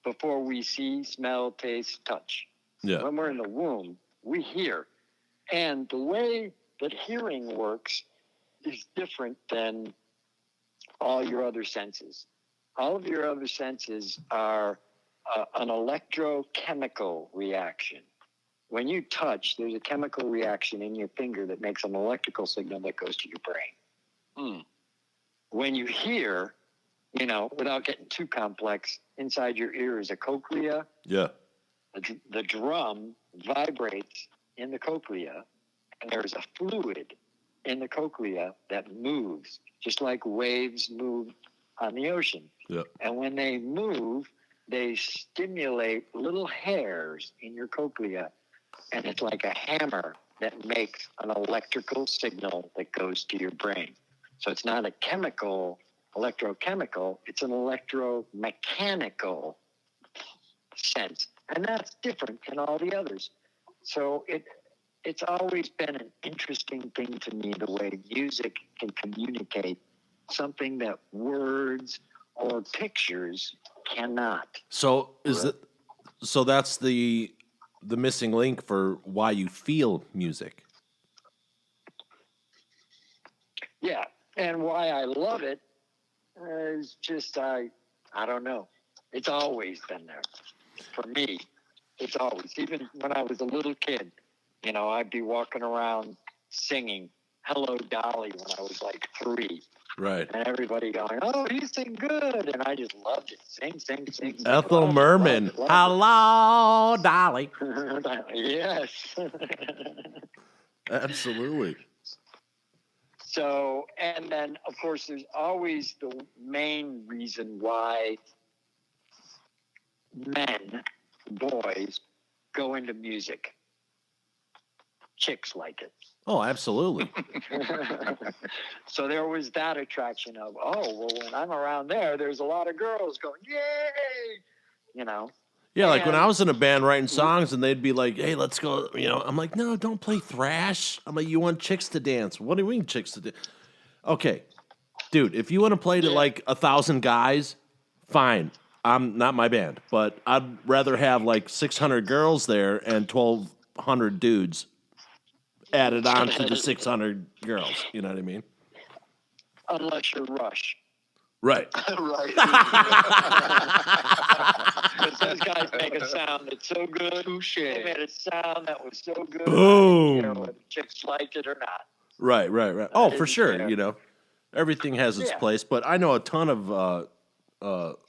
before we see, smell, taste, touch. Yeah. When we're in the womb, we hear. And the way that hearing works is different than all your other senses. All of your other senses are an electrochemical reaction. When you touch, there's a chemical reaction in your finger that makes an electrical signal that goes to your brain. When you hear, without getting too complex, inside your ear is a cochlea. Yeah. The drum vibrates in the cochlea, and there's a fluid in the cochlea that moves, just like waves move on the ocean. Yeah. And when they move, they stimulate little hairs in your cochlea, and it's like a hammer that makes an electrical signal that goes to your brain. So it's not a electrochemical, it's an electromechanical sense. And that's different than all the others. So it's always been an interesting thing to me, the way music can communicate something that words or pictures cannot. So so that's the missing link for why you feel music. Yeah, and why I love it is just I don't know. It's always been there for me. It's always, even when I was a little kid, I'd be walking around singing "Hello, Dolly" when I was like 3. Right. And everybody going, "Oh, you sing good," and I just loved it. Sing. Ethel Merman. Hello, Dolly. Yes. Absolutely. So, and then, of course, there's always the main reason why boys, go into music. Chicks like it. Oh, absolutely. So there was that attraction of, when I'm around there's a lot of girls going, yay! Yeah, like when I was in a band writing songs and they'd be like, hey, let's go, I'm like, no, don't play thrash. I'm like, you want chicks to dance. What do you mean chicks to dance? Okay, dude, if you want to play to like 1,000 guys, fine. I'm not my band, but I'd rather have like 600 girls there and 1,200 dudes added on to the 600 girls. You know what I mean? Unless you're Rush. Right. Right. Because those guys make a sound that's so good. Touche. They made a sound that was so good. Boom. I didn't care whether chicks liked it or not. Right. Oh, for didn't sure. care. Everything has its Yeah. place, but I know a ton of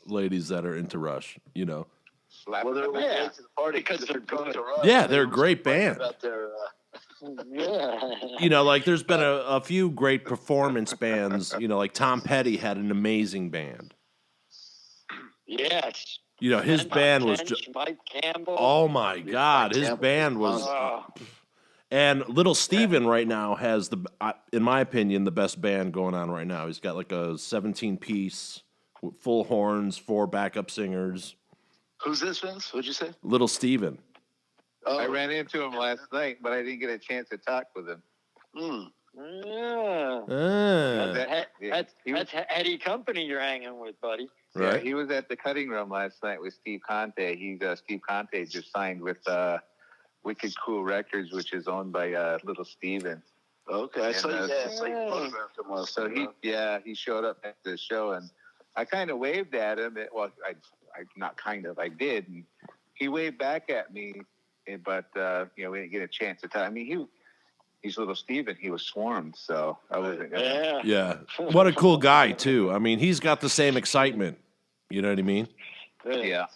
ladies that are into Rush. Slap Well, they're the back. late to the party Because they're good. Yeah, they're a great band. About their, Yeah. Like there's been a few great performance bands. Like Tom Petty had an amazing band. Yes. His band was Tench, Mike Campbell. oh my God, his Campbell. band was. And Little Steven right now has in my opinion, the best band going on right now. He's got like a 17-piece with full horns, 4 backup singers. who's this, Vince? What'd you say? Little Steven. Oh, I ran into him last night, but I didn't get a chance to talk with him. Yeah. That- yeah, he was- That's heady company you're hanging with, buddy. Yeah, Right. he was at the cutting room last night with Steve Conte. Steve Conte just signed with Wicked Cool Records, which is owned by Little Steven. okay. I saw you. And, Yeah, I saw you photographed him last So night. he showed up at the show, and I kind of waved at him. I did. And he waved back at me, but we didn't get a chance to talk. I mean, he's Little Steven. He was swarmed, so I wasn't. Yeah. Yeah. What a cool guy too. I mean, he's got the same excitement. You know what I mean? Yeah.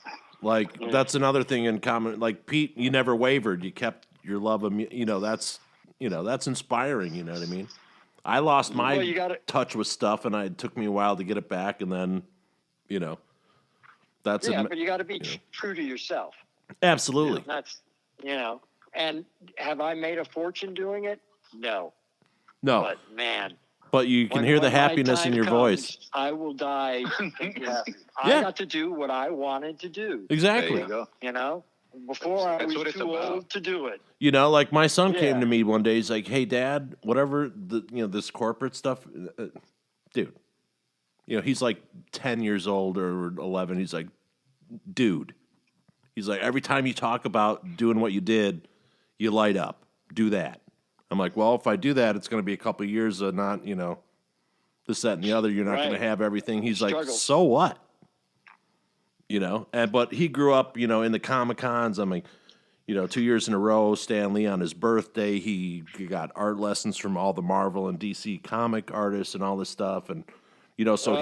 Like that's another thing in common. Like Pete, you never wavered. You kept your love of that's inspiring. You know what I mean? I lost my Well, you gotta- touch with stuff, and it took me a while to get it back. And then, that's Yeah, but you got to be true to yourself. absolutely That's, and have I made a fortine doing it? No. no. But man, But you can when- hear the when my happiness in time your comes, voice. I will die. Yeah. I got to do what I wanted to do. Exactly. There you go. Before I That's was what it's too about. old to do it. Like my son came Yeah. to me one day. He's like, "Hey, Dad, whatever this corporate stuff, dude." He's like 10 years old or 11. He's like, "Dude," he's like, "Every time you talk about doing what you did, you light up. Do that." I'm like, "Well, if I do that, it's going to be a couple of years of not, this, that, and the other. You're not going Right. to have everything." He's like, Struggle. "So what?" you know. But he grew up, you know, in the Comic Cons. I mean, you know, 2 years in a row, Stan Lee on his birthday, he got art lessons from all the Marvel and DC comic artists and all this stuff. And, you know, so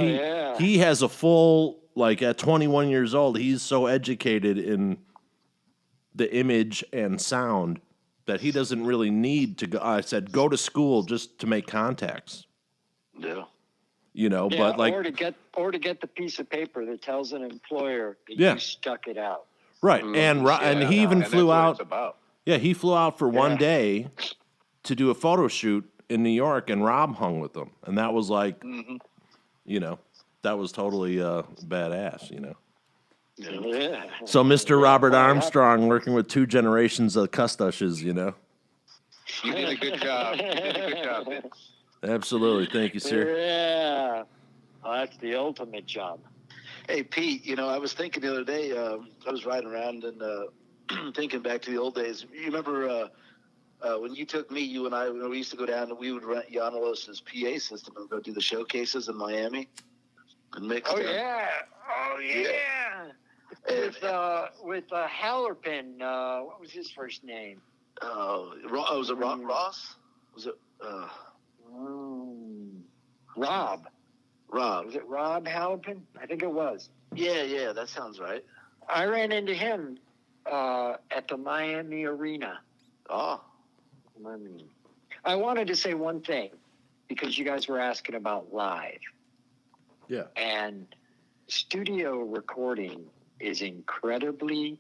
he has a full, like at 21 years old, he's so educated in the image and sound that he doesn't really need to go. I said, go to school just to make contacts. Yeah. You know, Yeah, but like, or to get the piece of paper that tells an employer that Yeah. you stuck it out. right. And he even and flew that's what out. it's about. Yeah, he flew out for one day to do a photo shoot in New York, and Rob hung with them. And that was like, you know, that was totally badass, you know. Yeah. So Mr. Robert Armstrong working with 2 generations of Custushes, you know. You did a good job. You did a good job, Vince. Absolutely. Thank you, sir. Yeah. Well, that's the ultimate job. Hey, Pete, you know, I was thinking the other day, I was riding around and thinking back to the old days. You remember when you took me, you and I, when we used to go down and we would rent Yanalos's PA system and go do the showcases in Miami and mix Oh, them. yeah. Oh, yeah. With Hallerpin, what was his first name? Was it Ross? Was it Rob. Rob? Was it Rob Hallerpin? I think it was. Yeah, that sounds right. I ran into him at the Miami Arena. Oh, I wanted to say one thing because you guys were asking about live. Yeah. And studio recording is incredibly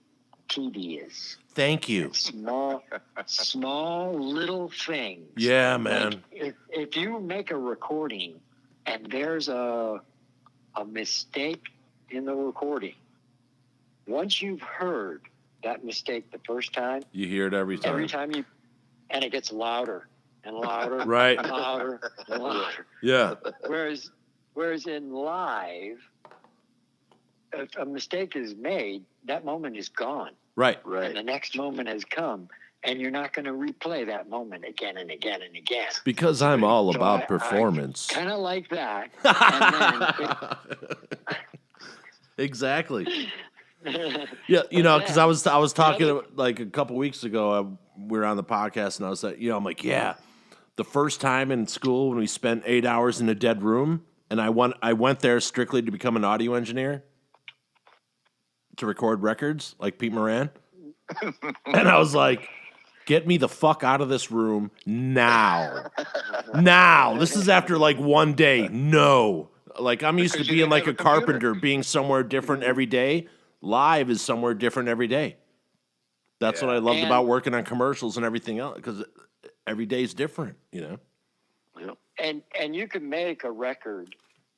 tedious. Thank you. Small little things. Yeah, man. Like if you make a recording and there's a mistake in the recording, once you've heard that mistake the first time, You hear it every time. And it gets louder and louder, Right. and louder and louder. Yeah. Whereas in live, if a mistake is made, that moment is gone. Right. And the next moment has come, and you're not going to replay that moment again and again and again. Because I'm all So about I performance. kind of like that. And then Exactly. Yeah, you know, because I was talking like a couple weeks ago. We were on the podcast, and I was like, you know, I'm like, yeah, the first time in school when we spent 8 hours in a dead room, and I went there strictly to become an audio engineer to record records like Pete Moran, and I was like, get me the fuck out of this room now. Now, this is after like one day. No, like I'm used to Because you being didn't like have a a computer. carpenter, being somewhere different every day. Live is somewhere different every day. That's what I loved And- about working on commercials and everything else, because every day is different, you know? and you can make a record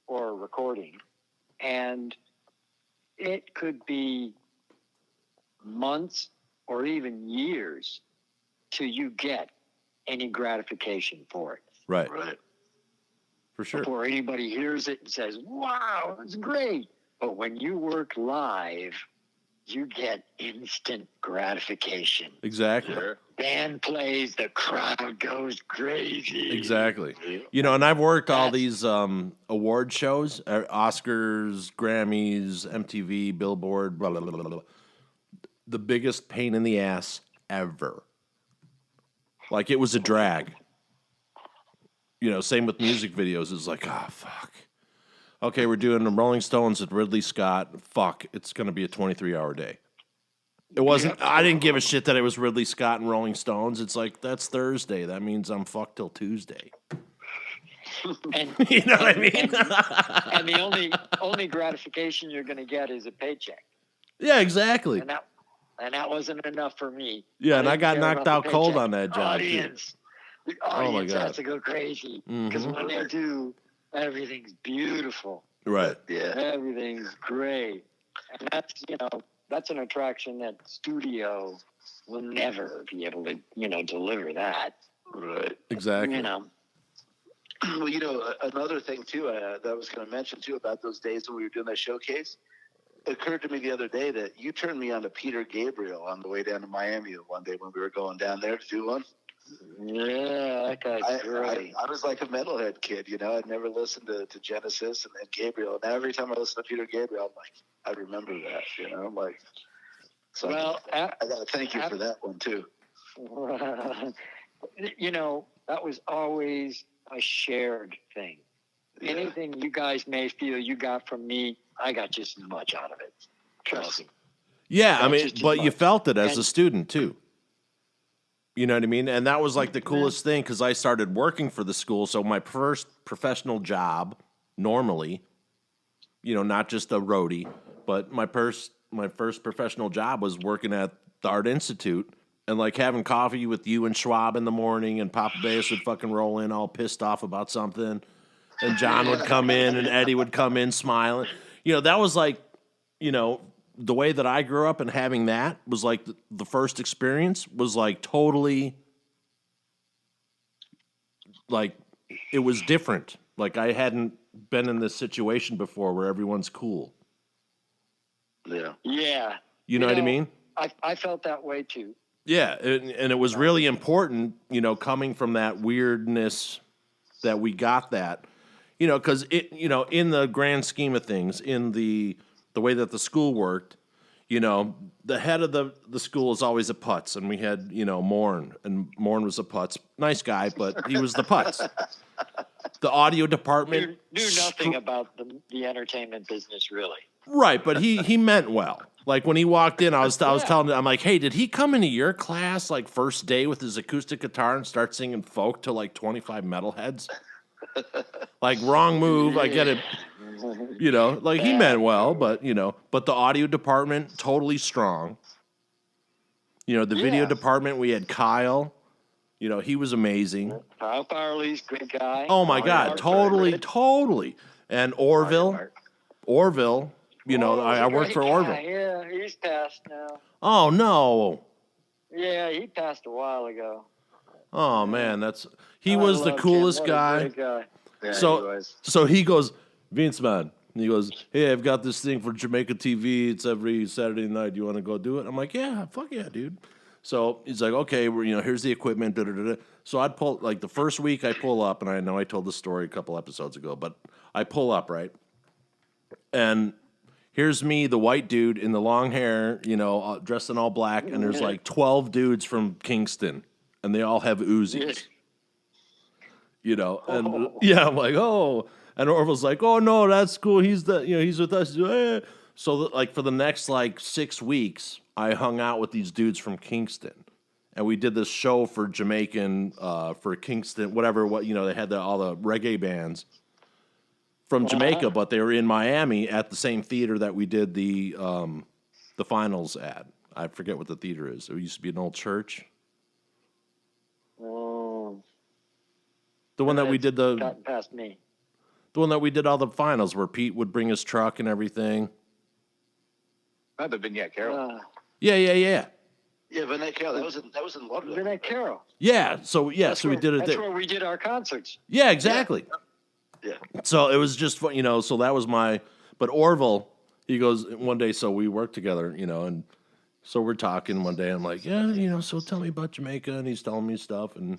or a recording, and it could be months or even years till you get any gratification for it. Right. right. For sure. Before anybody hears it and says, wow, that's great. But when you work live, you get instant gratification. Exactly. Sure. Band plays, the crowd goes crazy. Exactly. You know, and I've worked all these award shows, Oscars, Grammys, MTV, Billboard, blah, blah, blah, blah, blah. The biggest pain in the ass ever. Like, it was a drag. You know, same with music videos. It's like, oh, fuck. Okay, we're doing the Rolling Stones with Ridley Scott. Fuck, it's going to be a 23-hour day. It wasn't, I didn't give a shit that it was Ridley Scott and Rolling Stones. It's like, that's Thursday. That means I'm fucked till Tuesday. And, You know what I mean? and the only gratification you're going to get is a paycheck. Yeah, exactly. And that wasn't enough for me. Yeah, and I didn't got care knocked about the out cold paycheck. on that job, too. The Oh, my audience God. has to go crazy because when they do, everything's beautiful. Right. Yeah. Everything's great. And that's an attraction that studio will never be able to, deliver that. Right. Exactly. Well, another thing too that I was going to mention too about those days when we were doing that showcase, it occurred to me the other day that you turned me on to Peter Gabriel on the way down to Miami one day when we were going down there to do one. Yeah, that guy's great. I was like a metalhead kid, you know. I'd never listened to Genesis and Gabriel. Now every time I listen to Peter Gabriel, I'm like, I remember that, you know. I'm like, so Well, I got to thank you for that one too. You know, that was always a shared thing. Yeah. Anything you guys may feel you got from me, I got just as much out of it. Trust me. Yeah, I Not mean, just as but you much. felt it as And- a student too. You know what I mean? And that was like the coolest thing because I started working for the school. So my first professional job, normally, you know, not just a roadie, but my first professional job was working at the Art Institute and like having coffee with you and Schwab in the morning, and Papa Bass would fucking roll in all pissed off about something, and John would come in and Eddie would come in smiling. You know, that was like, you know, the way that I grew up, and having that was like the first experience was like totally like it was different. Like I hadn't been in this situation before where everyone's cool. Yeah. Yeah. You know what I mean? I felt that way too. Yeah, and it was really important, you know, coming from that weirdness that we got that, you know, because it, you know, in the grand scheme of things, in the way that the school worked, you know, the head of the school is always a putz, and we had, you know, Moran, and Moran was a putz, nice guy, but he was the putz. The audio department Knew nothing about the entertainment business, really. right, but he meant well. Like when he walked in, I was telling him, I'm like, hey, did he come into your class like first day with his acoustic guitar and start singing folk to like 25 metalheads? Like wrong move. I get it. You know, like he meant well, but you know, but the audio department totally strong. You know, the video department, we had Kyle. You know, he was amazing. Kyle Farley's good guy. Oh my God, totally. And Orville, you know, I worked for Orville. Yeah, he's passed now. Oh no. Yeah, he passed a while ago. Oh man, he I was the loved him. coolest What a guy. great guy. Yeah, he So was. so he goes, Vince man. And he goes, hey, I've got this thing for Jamaica TV. It's every Saturday night. You want to go do it? I'm like, yeah, fuck yeah, dude. So he's like, okay, well, you know, here's the equipment. Da, da, da, da. So I'd pull, like the first week I pull up, and I know I told this story a couple episodes ago, but I pull up, right? And here's me, the white dude in the long hair, you know, dressed in all black, and there's like 12 dudes from Kingston, and they all have Uzis. You know, and yeah, I'm like, oh. And Orville's like, oh no, that's cool. He's with us. So like for the next like 6 weeks, I hung out with these dudes from Kingston, and we did this show for Jamaican, for Kingston, you know, they had all the reggae bands from Jamaica, but they were in Miami at the same theater that we did the finals at. I forget what the theater is. It used to be an old church. Oh, The one that we did gotten past me. the one that we did all the finals, where Pete would bring his truck and everything. Not the Vignette Carol. Yeah. Yeah, Vinette Carroll. That was in Lauderdale. Vinette Carroll. Yeah, so we did it That's there. where we did our concerts. Yeah, exactly. Yeah. So it was just fun, you know, so that was but Orville, he goes one day, so we worked together, you know, and so we're talking one day. I'm like, yeah, you know, so tell me about Jamaica. And he's telling me stuff. And,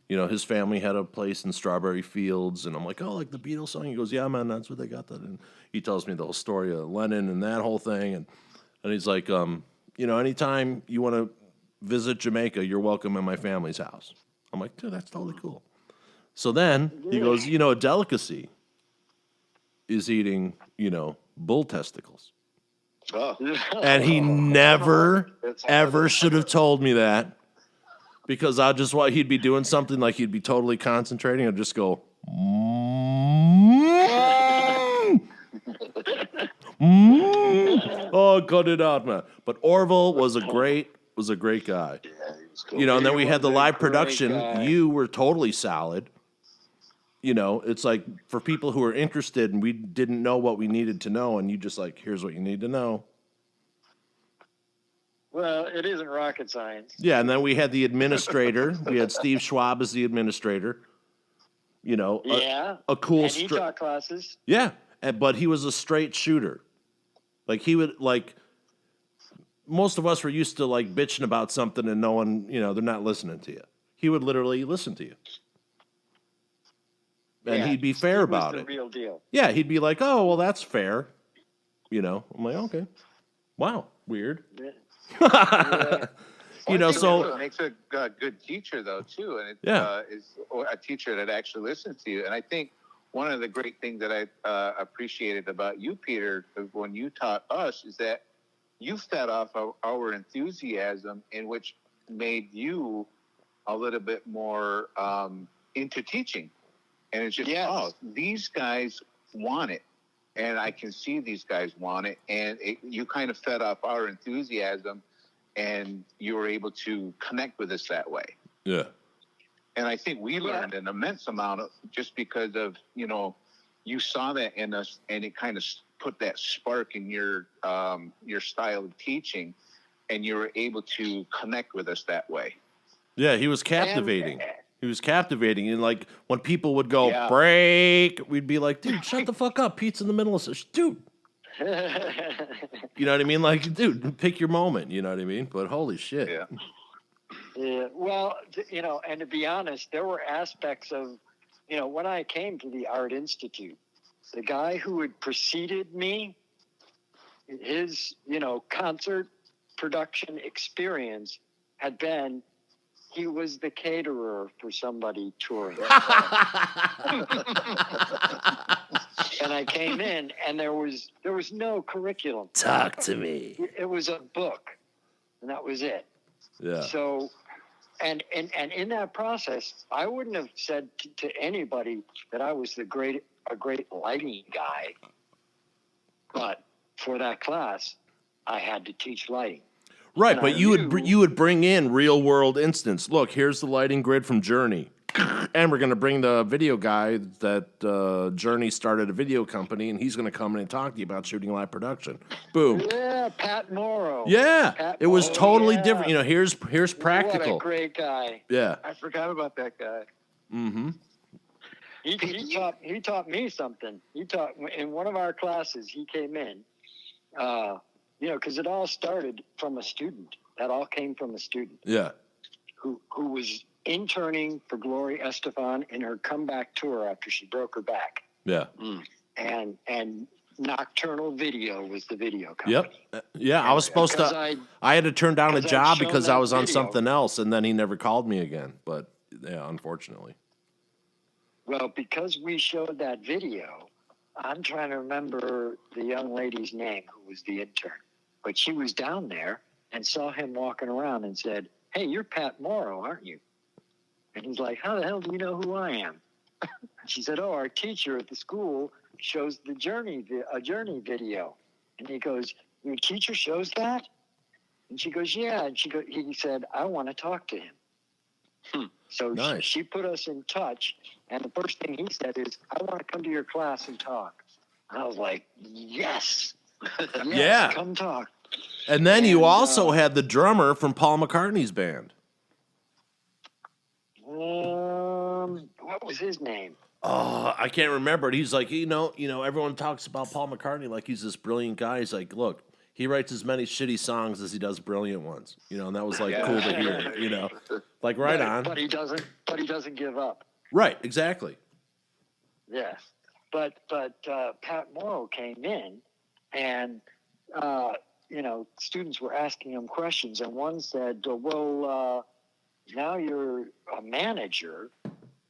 you know, his family had a place in Strawberry Fields. And I'm like, oh, like the Beatles song? He goes, yeah, man, that's where they got that. And he tells me the whole story of Lennon and that whole thing. And he's like, you know, anytime you want to visit Jamaica, you're welcome in my family's house. I'm like, dude, that's totally cool. So then he goes, you know, a delicacy is eating, you know, bull testicles. Oh. And he never, ever should have told me that, because he'd be doing something, like he'd be totally concentrating and just go, oh, cut it out, man. But Orville was a great guy. Yeah, he was cool. You know, and then we had the live great production. guy. You were totally solid. You know, it's like for people who are interested and we didn't know what we needed to know, and you just like, here's what you need to know. Well, it isn't rocket science. Yeah, and then we had the administrator. We had Steve Schwab as the administrator. You know, a cool And he taught classes. Yeah, but he was a straight shooter. Like he would most of us were used to like bitching about something and no one, you know, they're not listening to you. he would literally listen to you. And Yeah, he'd be fair Steve was about the it. real deal. Yeah, he'd be like, "Oh, well, that's fair." You know, I'm like, "Okay, wow, weird." Yeah. You know, I think that's so what makes a good teacher, though, too, and it Yeah. is a teacher that actually listens to you. And I think one of the great things that I appreciated about you, Peter, when you taught us, is that you fed off our enthusiasm, in which made you a little bit more into teaching. And it's just, oh, these guys want it. And I can see these guys want it. And you kind of fed off our enthusiasm, and you were able to connect with us that way. yeah, And I think we learned an immense amount of, just because of, you saw that in us, and it kind of put that spark in your style of teaching, and you were able to connect with us that way. yeah, he was captivating. He was captivating, and like when people would go break, we'd be like, "Dude, shut the fuck up!" Pete's in the middle of this, dude. You know what I mean? Like, dude, pick your moment. You know what I mean? But holy shit, Yeah. Yeah, well, and to be honest, there were aspects of, when I came to the Art Institute, the guy who had preceded me, his, concert production experience had been, he was the caterer for somebody touring. And I came in, and there was no curriculum. Talk to me. It was a book, and that was it. yeah, So, and in that process, I wouldn't have said to anybody that I was a great lighting guy. But for that class, I had to teach lighting. right. And But I you would bring in real world instance. Look, here's the lighting grid from Journey. And we're going to bring the video guy that Journey started a video company, and he's going to come in and talk to you about shooting live production. Boom. Yeah, Pat Morrow. Yeah, Pat it was Morrow, totally yeah. different. Here's practical. What a great guy. Yeah. I forgot about that guy. Mm-hmm. He taught me something. He taught in one of our classes. He came in, because it all started from a student. That all came from a student. Yeah. Who was interning for Gloria Estefan in her comeback tour after she broke her back. Yeah. And Nocturnal Video was the video company. Yep. Yeah, I was supposed to. I had to turn down a job because I was on something else, and then he never called me again. But yeah, unfortunately. Well, because we showed that video, I'm trying to remember the young lady's name who was the intern, but she was down there and saw him walking around and said, "Hey, you're Pat Morrow, aren't you?" And he's like, "How the hell do you know who I am?" She said, "Oh, our teacher at the school shows a Journey video." And he goes, "Your teacher shows that?" And she goes, "Yeah." And he said, "I want to talk to him." So Nice. she put us in touch. And the first thing he said is, "I want to come to your class and talk." And I was like, yes, Yeah. come talk. And then you also had the drummer from Paul McCartney's band. What was his name? Oh, I can't remember it. He's like, everyone talks about Paul McCartney like he's this brilliant guy. He's like, look, he writes as many shitty songs as he does brilliant ones. And that was like cool to hear. Like on. But he doesn't give up. Right, exactly. Yeah. But Pat Morrow came in, and students were asking him questions, and one said, "Well, now you're a manager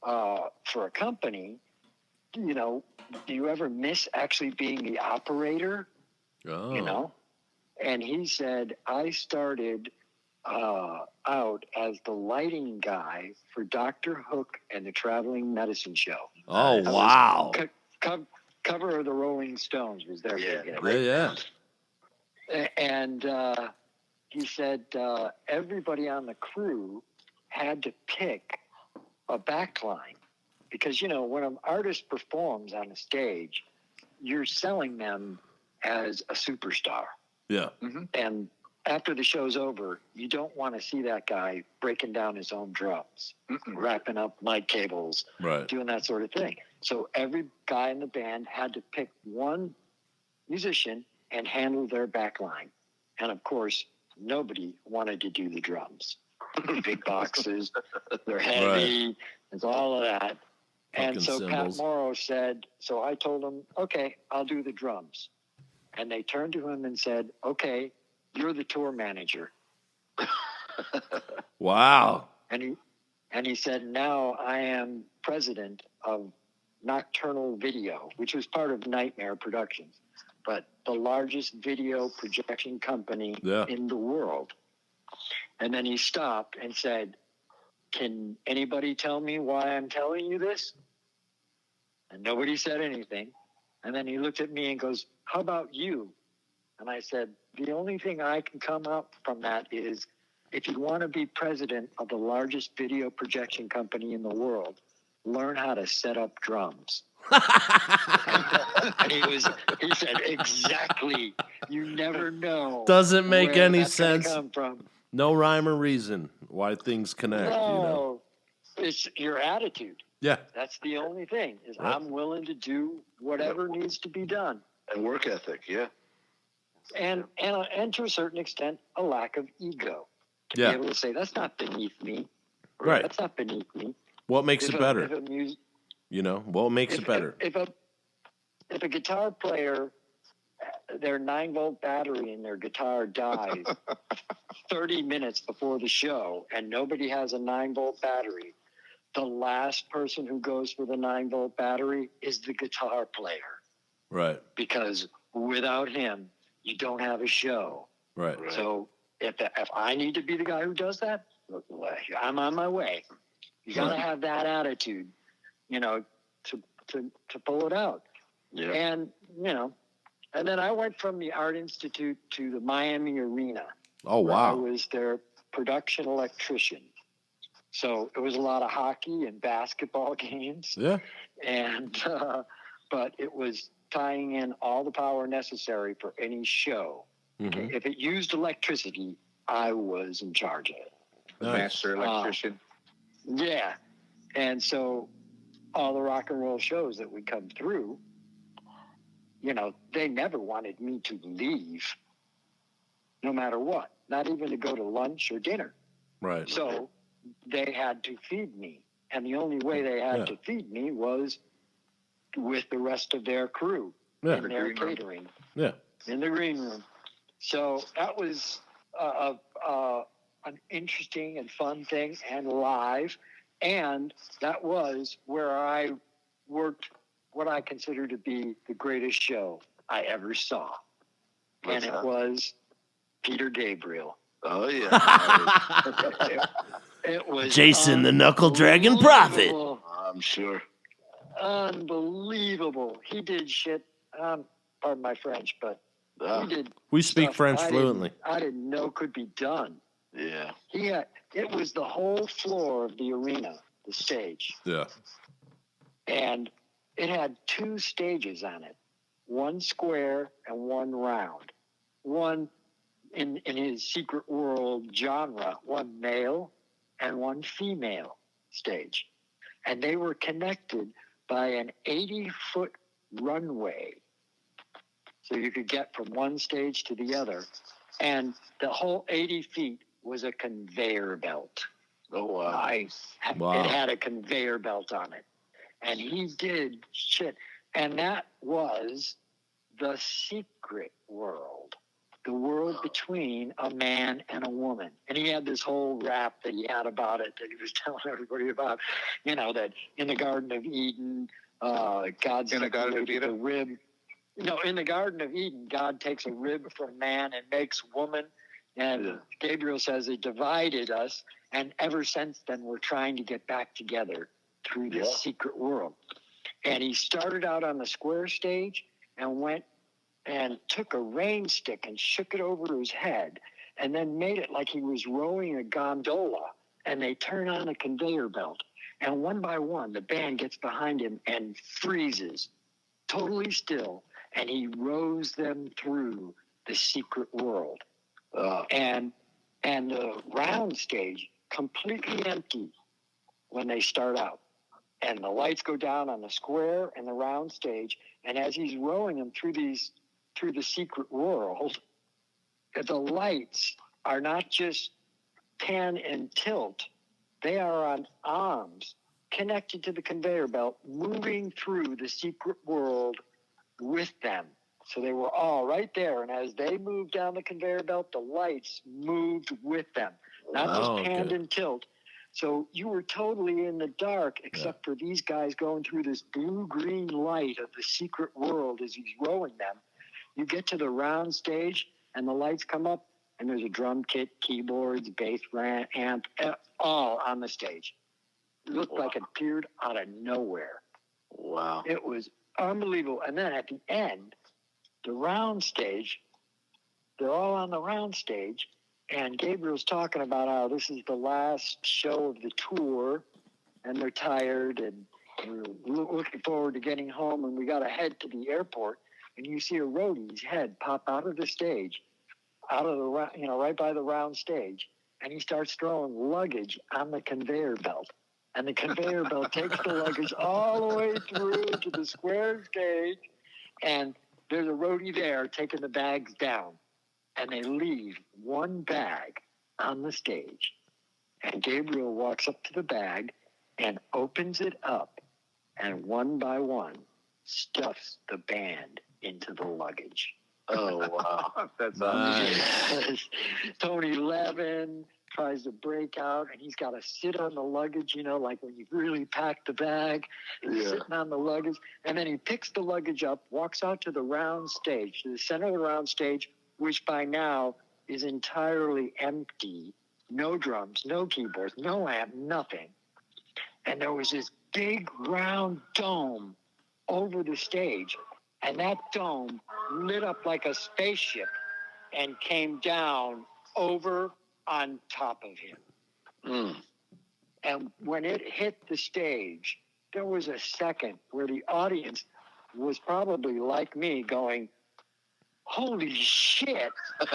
for a company. Do you ever miss actually being the operator?" Oh. And he said, "I started out as the lighting guy for Dr. Hook and the Traveling Medicine Show." Oh, wow. Cover of the Rolling Stones was their big hit. Yeah. And he said everybody on the crew had to pick a backline because, when an artist performs on a stage, you're selling them as a superstar. Yeah. Mm-hmm. And after the show's over, you don't want to see that guy breaking down his own drums, wrapping up mic cables, Right. doing that sort of thing. So every guy in the band had to pick one musician and handle their back line. And of course, nobody wanted to do the drums. big boxes. They're heavy. It's all of that. And Fucking so cymbals. Pat Morrow said, so I told him, okay, I'll do the drums. And they turned to him and said, okay, you're the tour manager. Wow. And he said, now I am president of Nocturnal Video, which was part of Nightmare Productions, but the largest video projection company in the world. And then he stopped and said, can anybody tell me why I'm telling you this? And nobody said anything. And then he looked at me and goes, how about you? And I said, the only thing I can come up from that is, if you want to be president of the largest video projection company in the world, learn how to set up drums. And he said, exactly. You never know. Doesn't make where any that's gonna sense. come from. No rhyme or reason why things connect, No, it's your attitude. Yeah. That's the only thing, is Yep. I'm willing to do whatever needs to be done. And work ethic, yeah. And to a certain extent, a lack of ego. To Yeah. be able to say, that's not beneath me. Right. That's not beneath me. What makes it better? If What makes it better? If a guitar player, their 9-volt battery in their guitar dies 30 minutes before the show, and nobody has a 9-volt battery, the last person who goes for the 9-volt battery is the guitar player. Right. Because without him, you don't have a show. Right. So if I need to be the guy who does that, I'm on my way. You got to have that attitude, to pull it out. Yeah. And, and then I went from the Art Institute to the Miami Arena. Oh, where I wow. was their production electrician. So it was a lot of hockey and basketball games. Yeah. And, but it was tying in all the power necessary for any show. Mm-hmm. If it used electricity, I was in charge of it. The Nice. master electrician. Yeah. And so all the rock and roll shows that would come through, they never wanted me to leave, no matter what, not even to go to lunch or dinner. Right. So they had to feed me. And the only way they had to feed me was with the rest of their crew in their catering. Yeah. In the green room. So that was an interesting and fun thing, and live. And that was where I worked what I consider to be the greatest show I ever saw. What's and that? It was Peter Gabriel. Oh, yeah. It was Jason the Knuckle Dragon Prophet. unbelievable. I'm sure. Unbelievable. He did shit. Pardon my French, but he did. We speak stuff French fluently. I didn't know could be done. Yeah. It was the whole floor of the arena, the stage, Yeah. and it had 2 stages on it, one square and one round. One in his secret world genre, one male and one female stage, and they were connected by an 80-foot runway, so you could get from one stage to the other, and the whole 80 feet was a conveyor belt. Oh, wow. Nice. Wow. It had a conveyor belt on it. And he did shit. And that was the secret world, the world between a man and a woman. And he had this whole rap that he had about it that he was telling everybody about, that in the Garden of Eden, God In the Garden of separated Eden? the rib. In the Garden of Eden, God takes a rib from man and makes woman. And Gabriel says it divided us. And ever since then, we're trying to get back together through this secret world. And he started out on the square stage and went and took a rain stick and shook it over his head and then made it like he was rowing a gondola. And they turn on a conveyor belt. And one by one, the band gets behind him and freezes, totally still. And he rows them through the secret world. And the round stage, completely empty when they start out. And the lights go down on the square and the round stage. And as he's rowing them through the secret world, the lights are not just pan and tilt, they are on arms connected to the conveyor belt, moving through the secret world with them. So they were all right there. And as they moved down the conveyor belt, the lights moved with them, not just panned and tilt. So you were totally in the dark, except for these guys going through this blue-green light of the secret world as he's rowing them. You get to the round stage, and the lights come up, and there's a drum kit, keyboards, bass amp, all on the stage. It looked like it appeared out of nowhere. Wow. It was unbelievable. And then at the end, the round stage, they're all on the round stage, and Gabriel's talking about how this is the last show of the tour, and they're tired, and we're looking forward to getting home, and we got to head to the airport. And you see a roadie's head pop out of the stage, out of the right by the round stage, and he starts throwing luggage on the conveyor belt. And the conveyor belt takes the luggage all the way through to the square stage, and there's a roadie there taking the bags down. And they leave one bag on the stage. And Gabriel walks up to the bag and opens it up, and one by one stuffs the band into the luggage. Oh, wow. That's Tony Levin tries to break out, and he's got to sit on the luggage, like when you really pack the bag, he's sitting on the luggage, and then he picks the luggage up, walks out to the round stage, to the center of the round stage, which by now is entirely empty. No drums, no keyboards, no amp, nothing. And there was this big round dome over the stage, and that dome lit up like a spaceship and came down over on top of him. And when it hit the stage, there was a second where the audience was probably like me going, holy shit.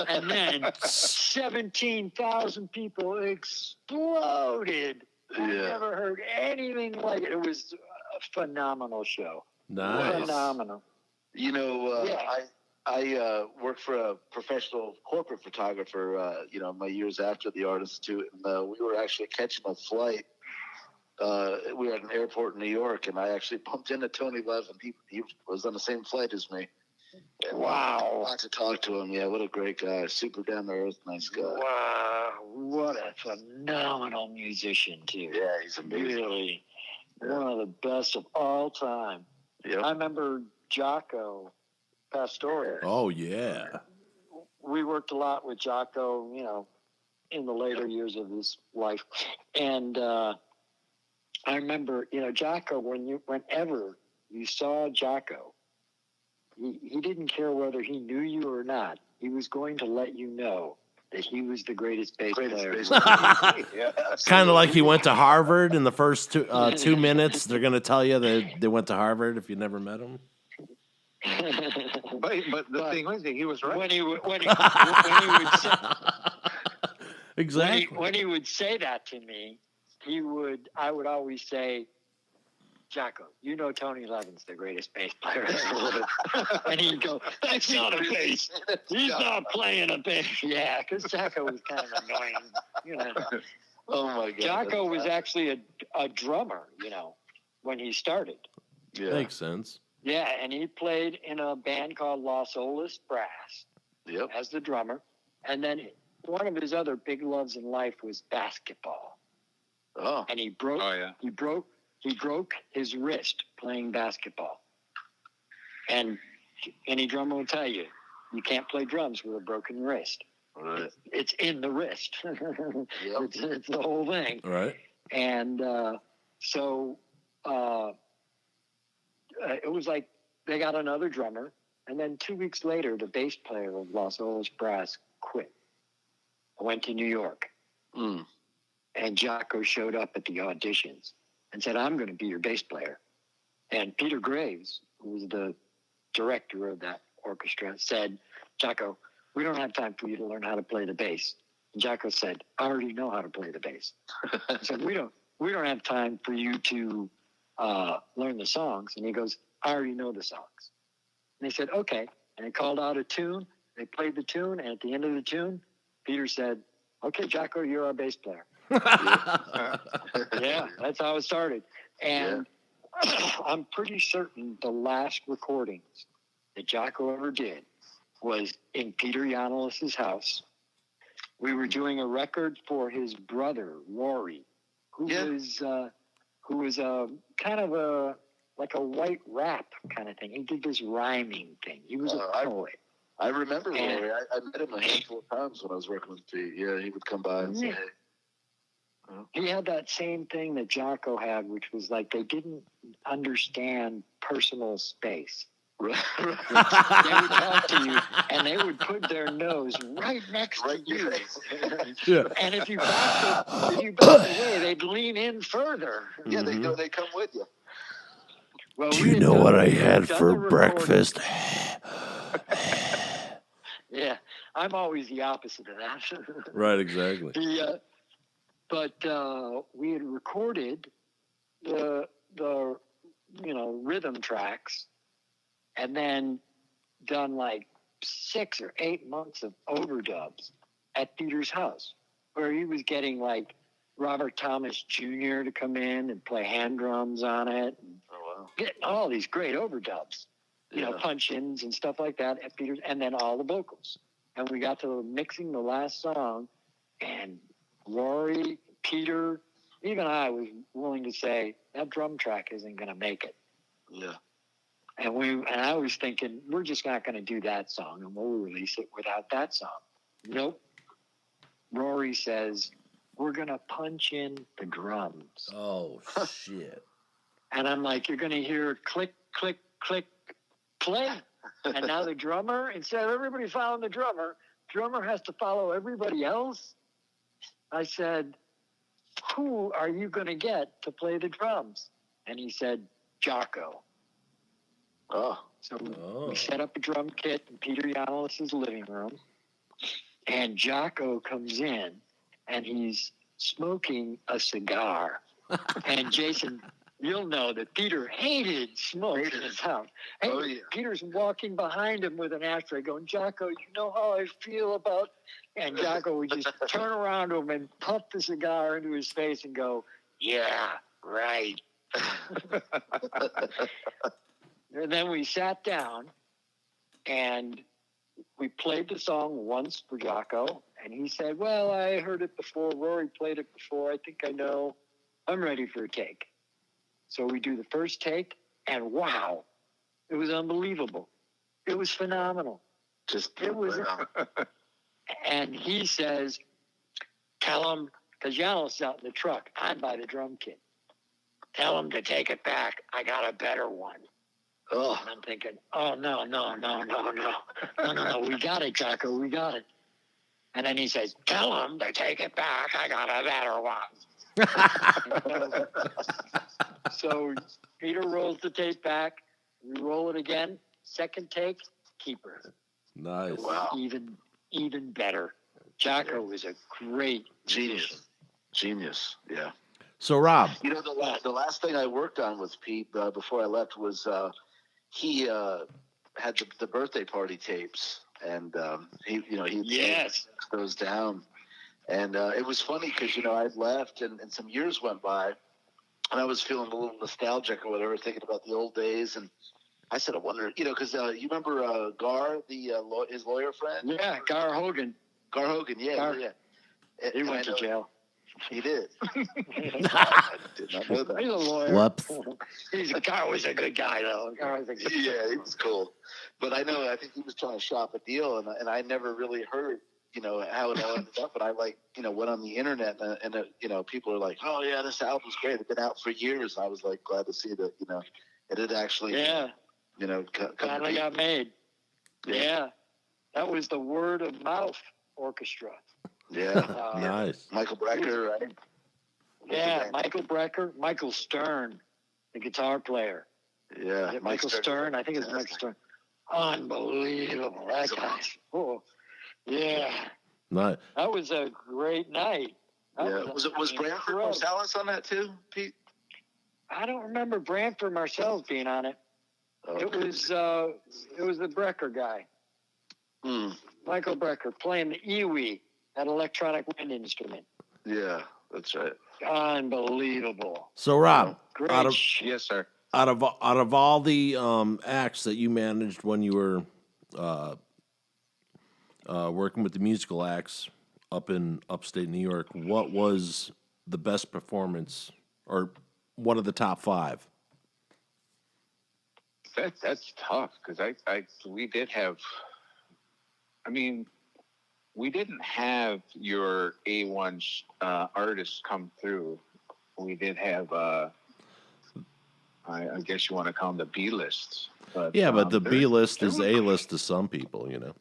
And then 17,000 people exploded. I never heard anything like it. It was a phenomenal show. Nice. Phenomenal. I worked for a professional corporate photographer, my years after the Art Institute, and we were actually catching a flight. We were at an airport in New York, and I actually bumped into Tony Levin. He was on the same flight as me. And Wow. I got to talk to him. Yeah, what a great guy. Super down to earth, nice guy. Wow. What a phenomenal musician, too. Yeah, he's amazing. Really. One of the best of all time. Yep. I remember Jocko Pastorius. Oh, yeah. We worked a lot with Jocko, in the later years of his life. And I remember, Jocko, whenever you saw Jocko, he didn't care whether he knew you or not. He was going to let you know that he was the greatest bass player. Kind of like he went to Harvard in the first 2 minutes. They're going to tell you that they went to Harvard if you never met him. But the thing was, he was right. When he would say, Exactly. when he would say that to me, I would always say, Jocko, Tony Levin's the greatest bass player ever lived. And he'd go, that's not a bass. He's not playing a bass. Yeah, because Jocko was kind of annoying, Oh, my God. Jocko was actually a drummer, when he started. Yeah. Makes sense. Yeah, and he played in a band called Los Olas Brass as the drummer. And then one of his other big loves in life was basketball. Oh. And he broke he broke his wrist playing basketball. And any drummer will tell you can't play drums with a broken wrist. Right. It's in the wrist. It's the whole thing. Right. And it was like they got another drummer, and then 2 weeks later, the bass player of Los Olas Brass quit. I went to New York, and Jocko showed up at the auditions and said, I'm going to be your bass player. And Peter Graves, who was the director of that orchestra, said, Jocko, we don't have time for you to learn how to play the bass. And Jocko said, I already know how to play the bass. He said, we don't have time for you to learn the songs. And he goes, I already know the songs. And they said, okay. And they called out a tune. They played the tune. And at the end of the tune, Peter said, okay, Jocko, you're our bass player. Yeah, that's how it started. And I'm pretty certain the last recordings that Jocko ever did was in Peter Yanolis's house. We were doing a record for his brother, Rory, who was a kind of like a white rap kind of thing. He did this rhyming thing. He was a poet. I remember Rory. I met him a handful of times when I was working with Pete. Yeah, he would come by and say, hey. He had that same thing that Jocko had, which was like they didn't understand personal space. Right. They would talk to you, and they would put their nose right next to you. And if you backed away, they'd lean in further. Yeah, they come with you. Well, Do you know what I had for breakfast? Yeah, I'm always the opposite of that. Right, exactly. But we had recorded the rhythm tracks, and then done like 6 or 8 months of overdubs at Peter's house, where he was getting like Robert Thomas Jr. to come in and play hand drums on it. And getting all these great overdubs, punch-ins and stuff like that at Peter's, and then all the vocals. And we got to mixing the last song, and Rory, Peter, even I was willing to say that drum track isn't going to make it. Yeah. And I was thinking, we're just not going to do that song, and we'll release it without that song. Nope. Rory says, we're going to punch in the drums. Oh, shit. And I'm like, you're going to hear click, click, click, play. And now the drummer, instead of everybody following the drummer has to follow everybody else. I said, who are you going to get to play the drums? And he said, Jocko. So we set up a drum kit in Peter Yanolis's living room, and Jocko comes in, and he's smoking a cigar. And Jason, you'll know that Peter hated smoke in his house. Hey, Peter's walking behind him with an ashtray going, Jocko, you know how I feel about... And Jocko would just turn around to him and puff the cigar into his face and go, yeah, right. And then we sat down and we played the song once for Jocko. And he said, well, I heard it before. Rory played it before. I think I know. I'm ready for a take. So we do the first take, and wow, it was unbelievable. It was phenomenal. And he says, tell him, because Yano's out in the truck, I'm by the drum kit. Tell him to take it back. I got a better one. Oh, and I'm thinking, oh, no. We got it, Jocko. We got it. And then he says, tell him to take it back. I got a better one. So Peter rolls the tape back. We roll it again. Second take, keeper. Nice. Wow. Even better. Jocko was a great Genius. Yeah. So, Rob. You know, the last thing I worked on with Pete before I left was he had the birthday party tapes, and he those down. And it was funny because, I'd left and some years went by, and I was feeling a little nostalgic or whatever, thinking about the old days. And I said, I wonder, because you remember Gar, his lawyer friend? Yeah, Gar Hogan. Gar Hogan, yeah. He went to jail. He did. I did not know that. He's a lawyer. Whoops. Gar was a good guy, though. Yeah, he was cool. But I think he was trying to shop a deal, and I never really heard, how it all ended up. But I went on the internet, and people are like, oh, yeah, this album's great. It's been out for years. And I was like, glad to see that, it had actually, finally got made. Yeah. That was the word of mouth orchestra. Yeah. Nice. Michael Brecker, right? Yeah, Michael Brecker, Michael Stern, the guitar player. Yeah. Is it Michael Stern? I think it's Michael Stern. Unbelievable. That guy. Oh, yeah. Nice. That was a great night. Was Branford Marsalis on that too, Pete? I don't remember Branford Marsalis being on it. Okay. It was the Brecker guy. Michael Brecker playing the Iwi. that electronic wind instrument. Yeah, that's right. Unbelievable. So Rob, Great. Yes, sir. out of all the acts that you managed when you were working with the musical acts up in upstate New York, what was the best performance, or one of the top 5? That's tough because we did have. I mean, we didn't have your A1 artists come through. We did have. I guess you want to call them the B lists. But, Yeah, but the B list there is were- A list to some people, you know.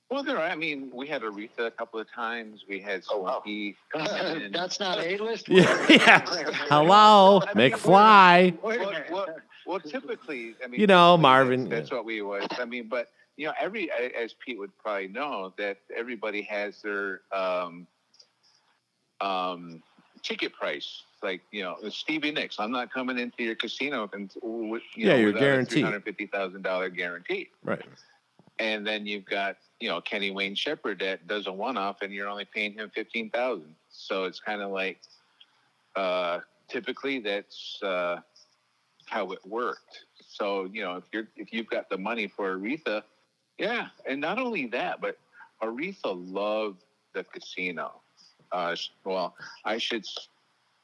Well, I mean, we had Aretha a couple of times. We had Smokey. That's not A-list? Yeah. Hello, McFly. Well, typically, I mean, You know, typically Marvin, That's what we was. I mean, but you know, as Pete would probably know, that everybody has their ticket price. Like, you know, Stevie Nicks. I'm not coming into your casino and You're without guaranteed. a $350,000 guarantee. Right. And then you've got, Kenny Wayne Shepherd that does a one-off, and you're only paying him $15,000. So it's kind of like, typically that's how it worked. So if you've got the money for Aretha, yeah, and not only that, but Aretha loved the casino. Well, I should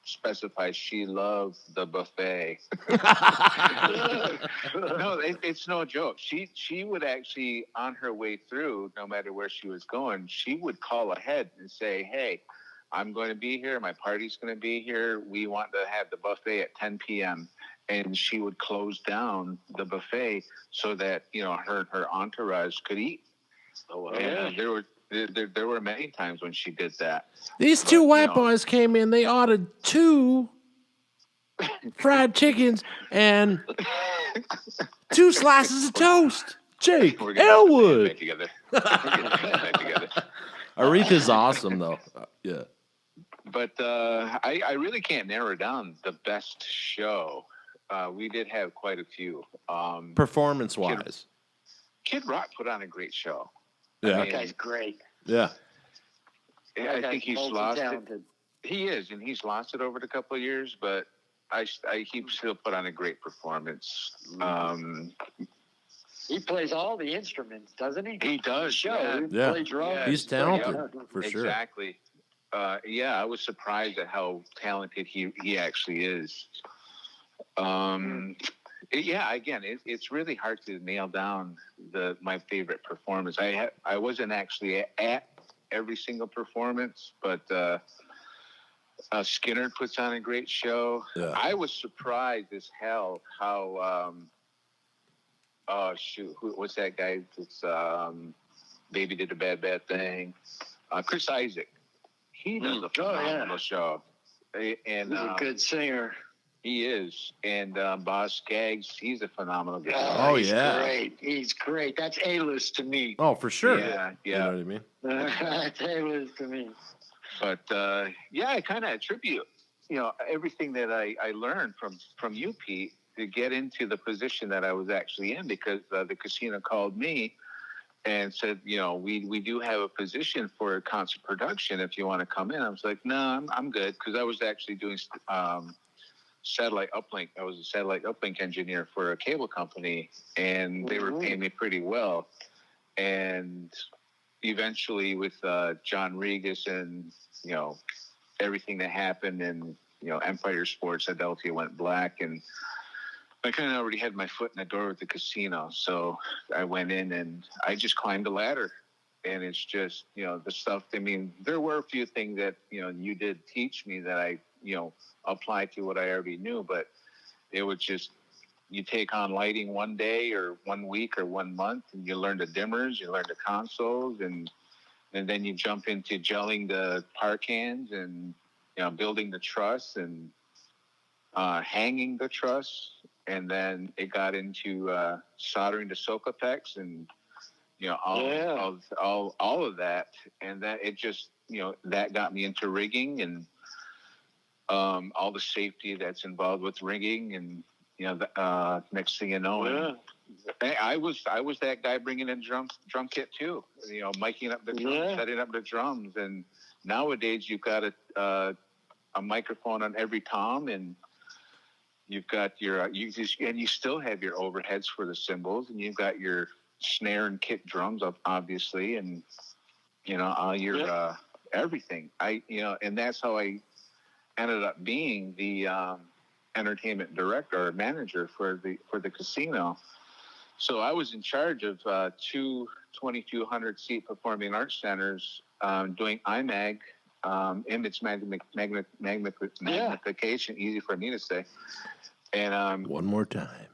specify she loved the buffet. No, it's no joke. She would actually, on her way through, no matter where she was going, she would call ahead and say, "Hey, I'm going to be here. My party's going to be here. We want to have the buffet at 10 p.m." And she would close down the buffet so that her entourage could eat. Oh, wow. And there were many times when she did that. These two white boys came in. They ordered 2 fried chickens and 2 slices of toast. Jake We're gonna Elwood. get together. We're gonna get back together. Aretha's awesome, though. Yeah. But I really can't narrow down the best show. We did have quite a few. Performance-wise. Kid Rock put on a great show. Yeah. That guy's great. Yeah. I think he's lost it. Multi-talented. He is, and he's lost it over the couple of years, but he still put on a great performance. He plays all the instruments, doesn't he? He does. Show. He Yeah. plays drums. Yeah. He's talented, for sure. Exactly. Yeah, I was surprised at how talented he actually is. Again, it's really hard to nail down my favorite performance. I wasn't actually at every single performance, but Skinner puts on a great show. Yeah. I was surprised as hell how what's that guy that's Baby Did a Bad Thing? Chris Isaac. He does a phenomenal show. And He's a good singer. he is. And Boss Skaggs, he's a phenomenal guy. Oh, he's yeah. great. He's great. That's A-list to me. Oh, for sure. Yeah. You know what I mean? That's A-list to me. But I kind of attribute, everything that I learned from you, Pete, to get into the position that I was actually in, because the casino called me and said, we do have a position for a concert production if you want to come in. I was like, no, I'm good, because I was actually doing satellite uplink. I was a satellite uplink engineer for a cable company, and they were paying me pretty well. And eventually, with John Regas and everything that happened, and Empire Sports Adelphia went black, and I kind of already had my foot in the door with the casino. So I went in and I just climbed the ladder. And it's just, the stuff. I mean, there were a few things that, you did teach me that I, applied to what I already knew. But it was just, you take on lighting one day or 1 week or 1 month, and you learn the dimmers, you learn the consoles, and then you jump into gelling the park hands and, building the truss and hanging the truss. And then it got into soldering the Socapex and all of that, and that it just that got me into rigging and all the safety that's involved with rigging, and the next thing you know, I was that guy bringing in drum kit too. You know, miking up the drums, setting up the drums, and nowadays you've got a microphone on every tom, and you've got your you still have your overheads for the cymbals, and you've got your snare and kick drums obviously, and you know all your everything. And that's how I ended up being the entertainment director or manager for the casino. So I was in charge of two 2,200 seat performing arts centers, doing IMAG, image magnification, easy for me to say, and One more time.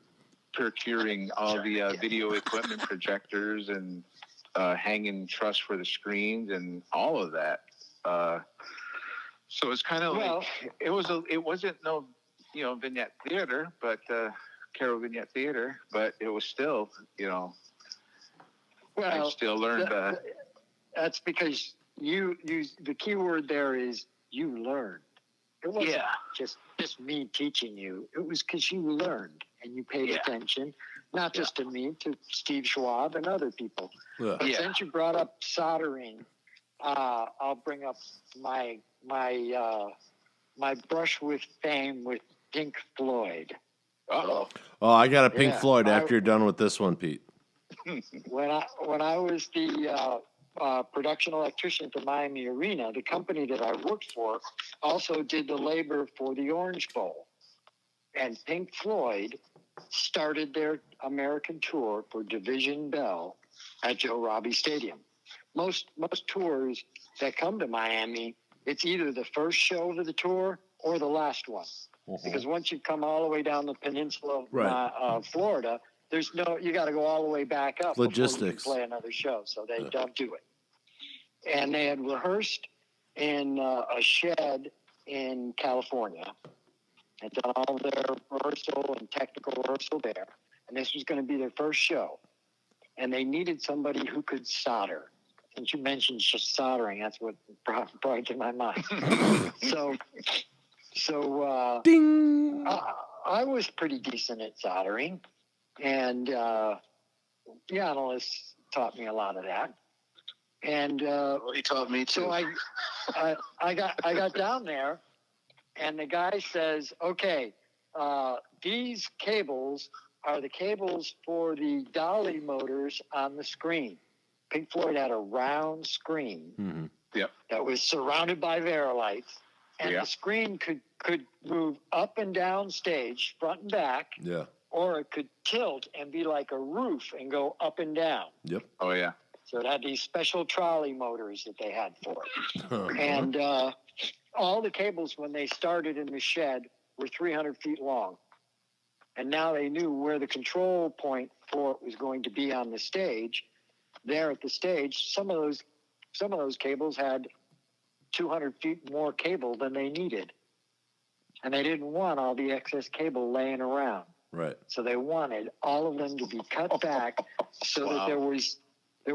procuring all the video equipment, projectors, and hanging truss for the screens and all of that. So it's kind of like it wasn't no vignette theater, but Carol Vignette Theater, but it was still I still learned. That's because you the key word there is you learned. It wasn't just me teaching you. It was because you learned and you paid attention, not just to me, to Steve Schwab and other people. Yeah. But since you brought up soldering, I'll bring up my brush with fame with Pink Floyd. Oh, I got a Pink Yeah, Floyd after you're done with this one, Pete. When I was the production electrician at the Miami Arena, the company that I worked for also did the labor for the Orange Bowl. And Pink Floyd started their American tour for Division Bell at Joe Robbie Stadium. Most tours that come to Miami, it's either the first show of the tour or the last one. Because once you come all the way down the peninsula of Florida, you got to go all the way back up Logistics. before you can play another show. So they don't do it. And they had rehearsed in a shed in California and done all their rehearsal and technical rehearsal there. And this was going to be their first show. And they needed somebody who could solder. Since you mentioned just soldering, that's what brought it to my mind. So Ding! I was pretty decent at soldering, and the analyst taught me a lot of that. And he taught me too. So I got down there, and the guy says, "Okay, these cables are the cables for the dolly motors on the screen." Pink Floyd had a round screen that was surrounded by Verilights. And the screen could move up and down stage, front and back. Yeah. Or it could tilt and be like a roof and go up and down. Yep. Oh, yeah. So it had these special trolley motors that they had for it. And all the cables, when they started in the shed, were 300 feet long. And now they knew where the control point for it was going to be on the stage. There at the stage, some of those cables had 200 feet more cable than they needed. And they didn't want all the excess cable laying around. Right. So they wanted all of them to be cut back so that there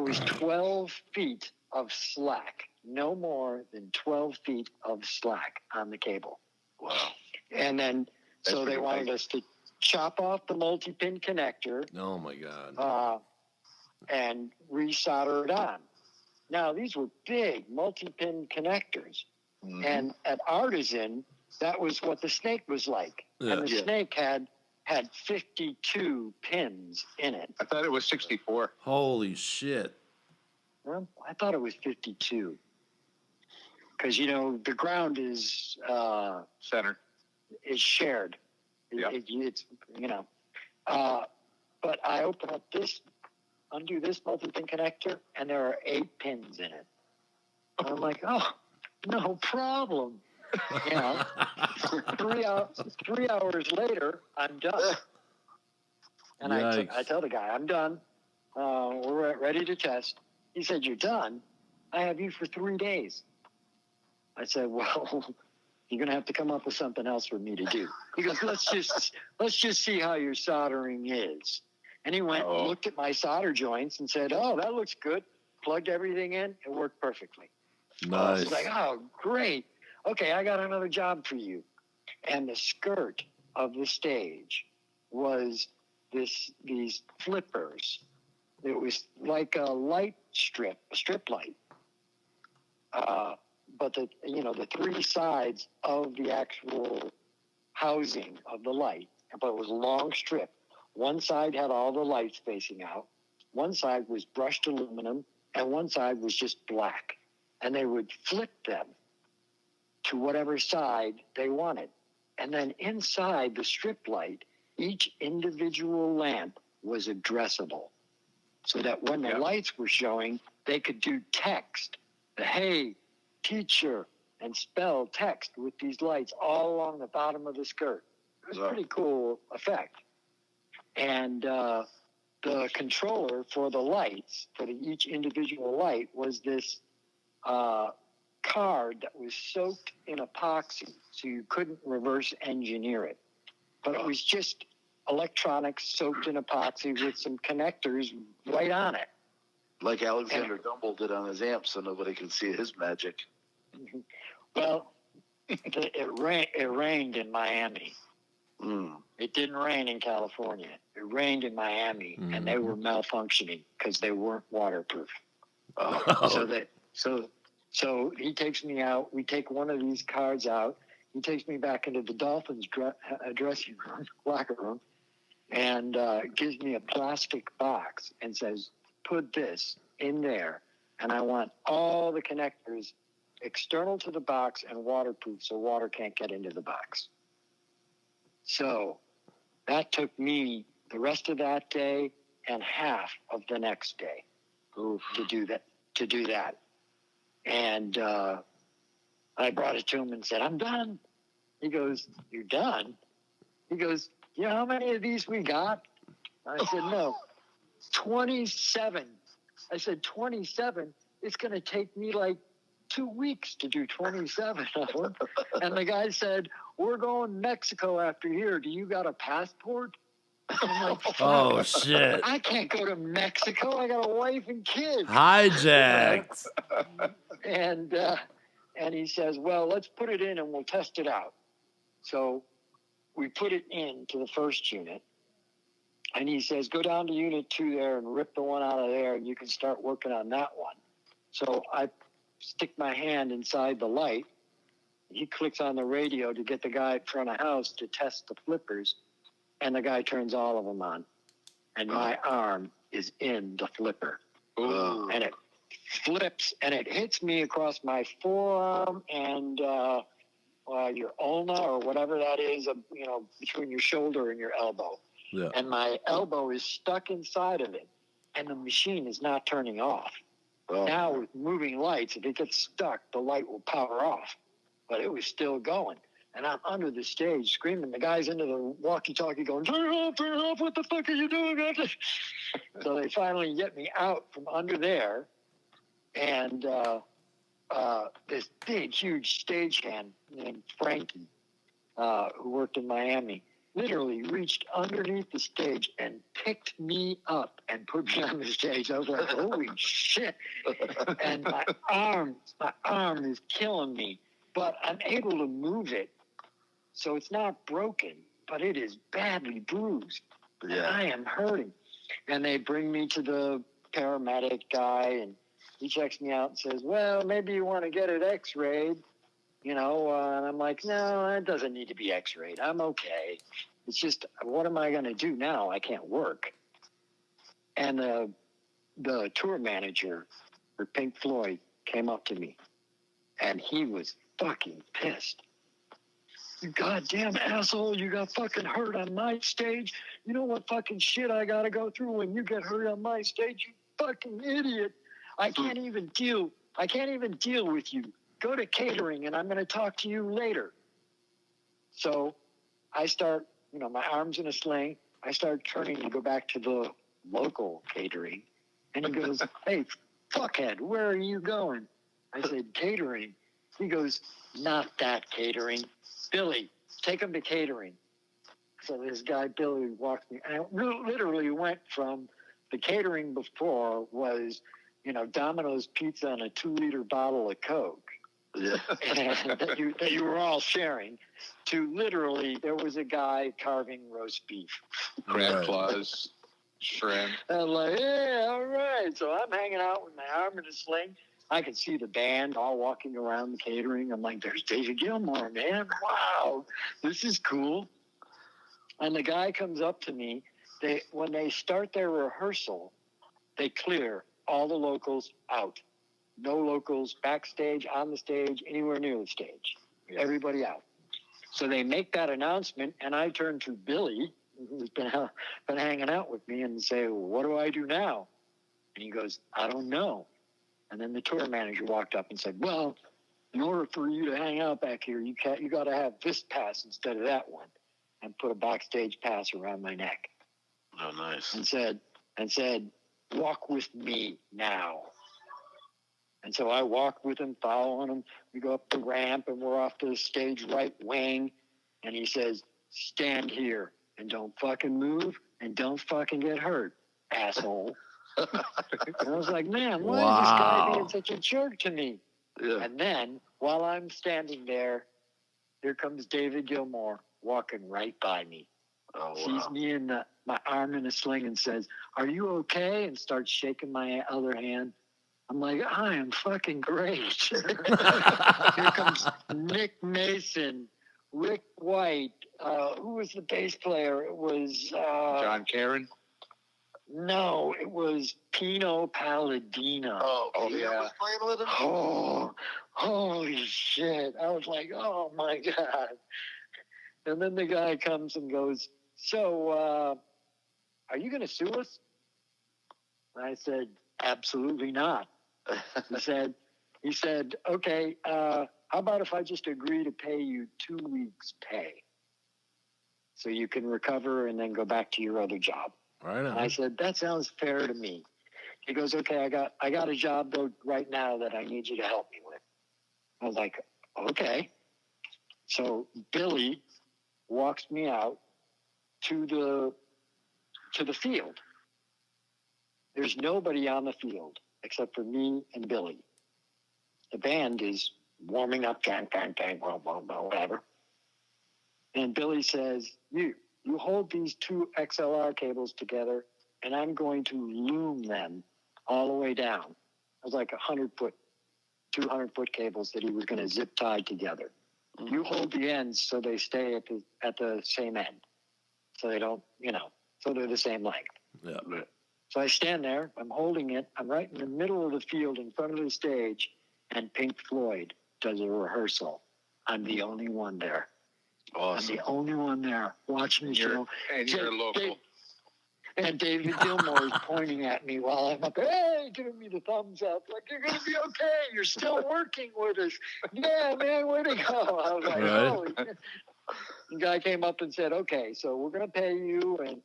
was 12 feet of slack, no more than 12 feet of slack on the cable. Wow. And then, so they wanted us to chop off the multi-pin connector. Oh, my God. And resolder it on. Now, these were big multi-pin connectors. Mm-hmm. And at Artisan, that was what the snake was like. Yeah. And the snake had 52 pins in it. I thought it was 64. Holy shit. Well, I thought it was 52. Because, the ground is... center. Is shared. Yeah. It's. But I open up undo this multi-pin connector, and there are 8 pins in it. And I'm like, oh, no problem. 3 hours later, I'm done. And I tell the guy, I'm done. We're ready to test. He said, you're done? I have you for 3 days. I said, well, you're going to have to come up with something else for me to do. He goes, let's just see how your soldering is. And he went and looked at my solder joints and said, oh, that looks good. Plugged everything in. It worked perfectly. Nice. I was like, oh, great. Okay, I got another job for you. And the skirt of the stage was these flippers. It was like a strip light. But the three sides of the actual housing of the light, but it was a long strip. One side had all the lights facing out. One side was brushed aluminum, and one side was just black. And they would flip them to whatever side they wanted. And then inside the strip light, each individual lamp was addressable. So that when the lights were showing, they could do text. Hey, teacher, and spell text with these lights all along the bottom of the skirt. It was a pretty cool effect. And the controller for the lights, for each individual light, was this card that was soaked in epoxy, so you couldn't reverse engineer it. But it was just electronics soaked in epoxy with some connectors right on it. Like Alexander Gumbel did on his amp, so nobody could see his magic. Well, it rained in Miami. It didn't rain in California. It rained in Miami, and they were malfunctioning because they weren't waterproof. So he takes me out. We take one of these cards out. He takes me back into the Dolphins dressing room, locker room, and gives me a plastic box and says, "Put this in there, and I want all the connectors external to the box and waterproof, so water can't get into the box." So that took me the rest of that day and half of the next day to do that. And I brought it to him and said, "I'm done." He goes, "You're done?" He goes, "You know how many of these we got?" I said, "No, 27. I said, 27? It's going to take me like 2 weeks to do 27 of them. And the guy said, "We're going to Mexico after here. Do you got a passport?" I'm like, "Fuck, Oh, shit. I can't go to Mexico. I got a wife and kids." Hijacked. And he says, "Well, let's put it in and we'll test it out." So we put it into the first unit. And he says, "Go down to unit 2 there and rip the one out of there, and you can start working on that one." So I stick my hand inside the light. He clicks on the radio to get the guy in front of house to test the flippers, and the guy turns all of them on. And my arm is in the flipper. Ooh. And it flips, and it hits me across my forearm and your ulna or whatever that is, between your shoulder and your elbow. Yeah. And my elbow is stuck inside of it, and the machine is not turning off. Now with moving lights, if it gets stuck, the light will power off. But it was still going. And I'm under the stage screaming. The guy's into the walkie-talkie going, turn it off, what the fuck are you doing?" So they finally get me out from under there. And this big, huge stagehand named Frankie, who worked in Miami, literally reached underneath the stage and picked me up and put me on the stage. I was like, "Holy shit." And my arm is killing me, but I'm able to move it. So it's not broken, but it is badly bruised. And I am hurting. And they bring me to the paramedic guy, and he checks me out and says, "Well, maybe you want to get it x-rayed. And I'm like, "No, it doesn't need to be x-rayed. I'm okay. It's just, what am I going to do now? I can't work." And the tour manager for Pink Floyd came up to me, and he was fucking pissed. "You goddamn asshole, you got fucking hurt on my stage. You know what fucking shit I got to go through when you get hurt on my stage, you fucking idiot. I can't even deal with you. Go to catering, and I'm going to talk to you later." So I start, my arm's in a sling. I start turning to go back to the local catering. And he goes, "Hey, fuckhead, where are you going?" I said, "Catering." He goes, "Not that catering. Billy, take him to catering." So this guy, Billy, walks me. And I literally went from the catering before was, Domino's pizza and a 2-liter bottle of Coke. Yeah. that you were all sharing, to literally there was a guy carving roast beef. Crab claws, shrimp. And I'm like, yeah, all right. So I'm hanging out with my arm in a sling. I could see the band all walking around the catering. I'm like, there's David Gilmour, man. Wow, this is cool. And the guy comes up to me. When they start their rehearsal, they clear all the locals out. No locals backstage, on the stage, anywhere near the stage. Everybody out. So they make that announcement, and I turn to Billy, who's been hanging out with me, and say, well, what do I do now? And he goes, I don't know. And then the tour manager walked up and said, well, in order for you to hang out back here, you got to have this pass instead of that one, and put a backstage pass around my neck. Oh, nice. And said, walk with me now. And so I walked with him, following him. We go up the ramp, and we're off to the stage right wing. And he says, stand here and don't fucking move and don't fucking get hurt, asshole. And I was like, man, why is this guy being such a jerk to me? Yeah. And then, while I'm standing there, here comes David Gilmour walking right by me. Oh, wow. Sees me in my arm in a sling and says, are you okay? And starts shaking my other hand. I'm like, I am fucking great. Here comes Nick Mason, Rick White. Who was the bass player? It was... John Karen? No, it was Pino Palladino. Oh, yeah. was playing with him? Oh, holy shit. I was like, oh, my God. And then the guy comes and goes, so, are you going to sue us? And I said, absolutely not. He said, okay, how about if I just agree to pay you 2 weeks' pay so you can recover and then go back to your other job? Right on. And I said, that sounds fair to me. He goes, okay, I got a job though right now that I need you to help me with. I was like, okay. So Billy walks me out to the field. There's nobody on the field except for me and Billy. The band is warming up, bang, bang, bang, blah, blah, blah, whatever. And Billy says, you hold these 2 XLR cables together, and I'm going to loom them all the way down. It was like 100-foot, 200-foot cables that he was going to zip tie together. Mm-hmm. You hold the ends so they stay at the same end, so they don't, so they're the same length. Yeah. So I stand there, I'm holding it, I'm right in the middle of the field in front of the stage, and Pink Floyd does a rehearsal. I'm the only one there. Awesome. I'm the only one there watching the show. And you're local. And David Gilmour is pointing at me while I'm up there, hey, giving me the thumbs up, like, you're going to be okay. You're still working with us. Yeah, man, way to go. I was like, holy shit. The guy came up and said, okay, so we're going to pay you, and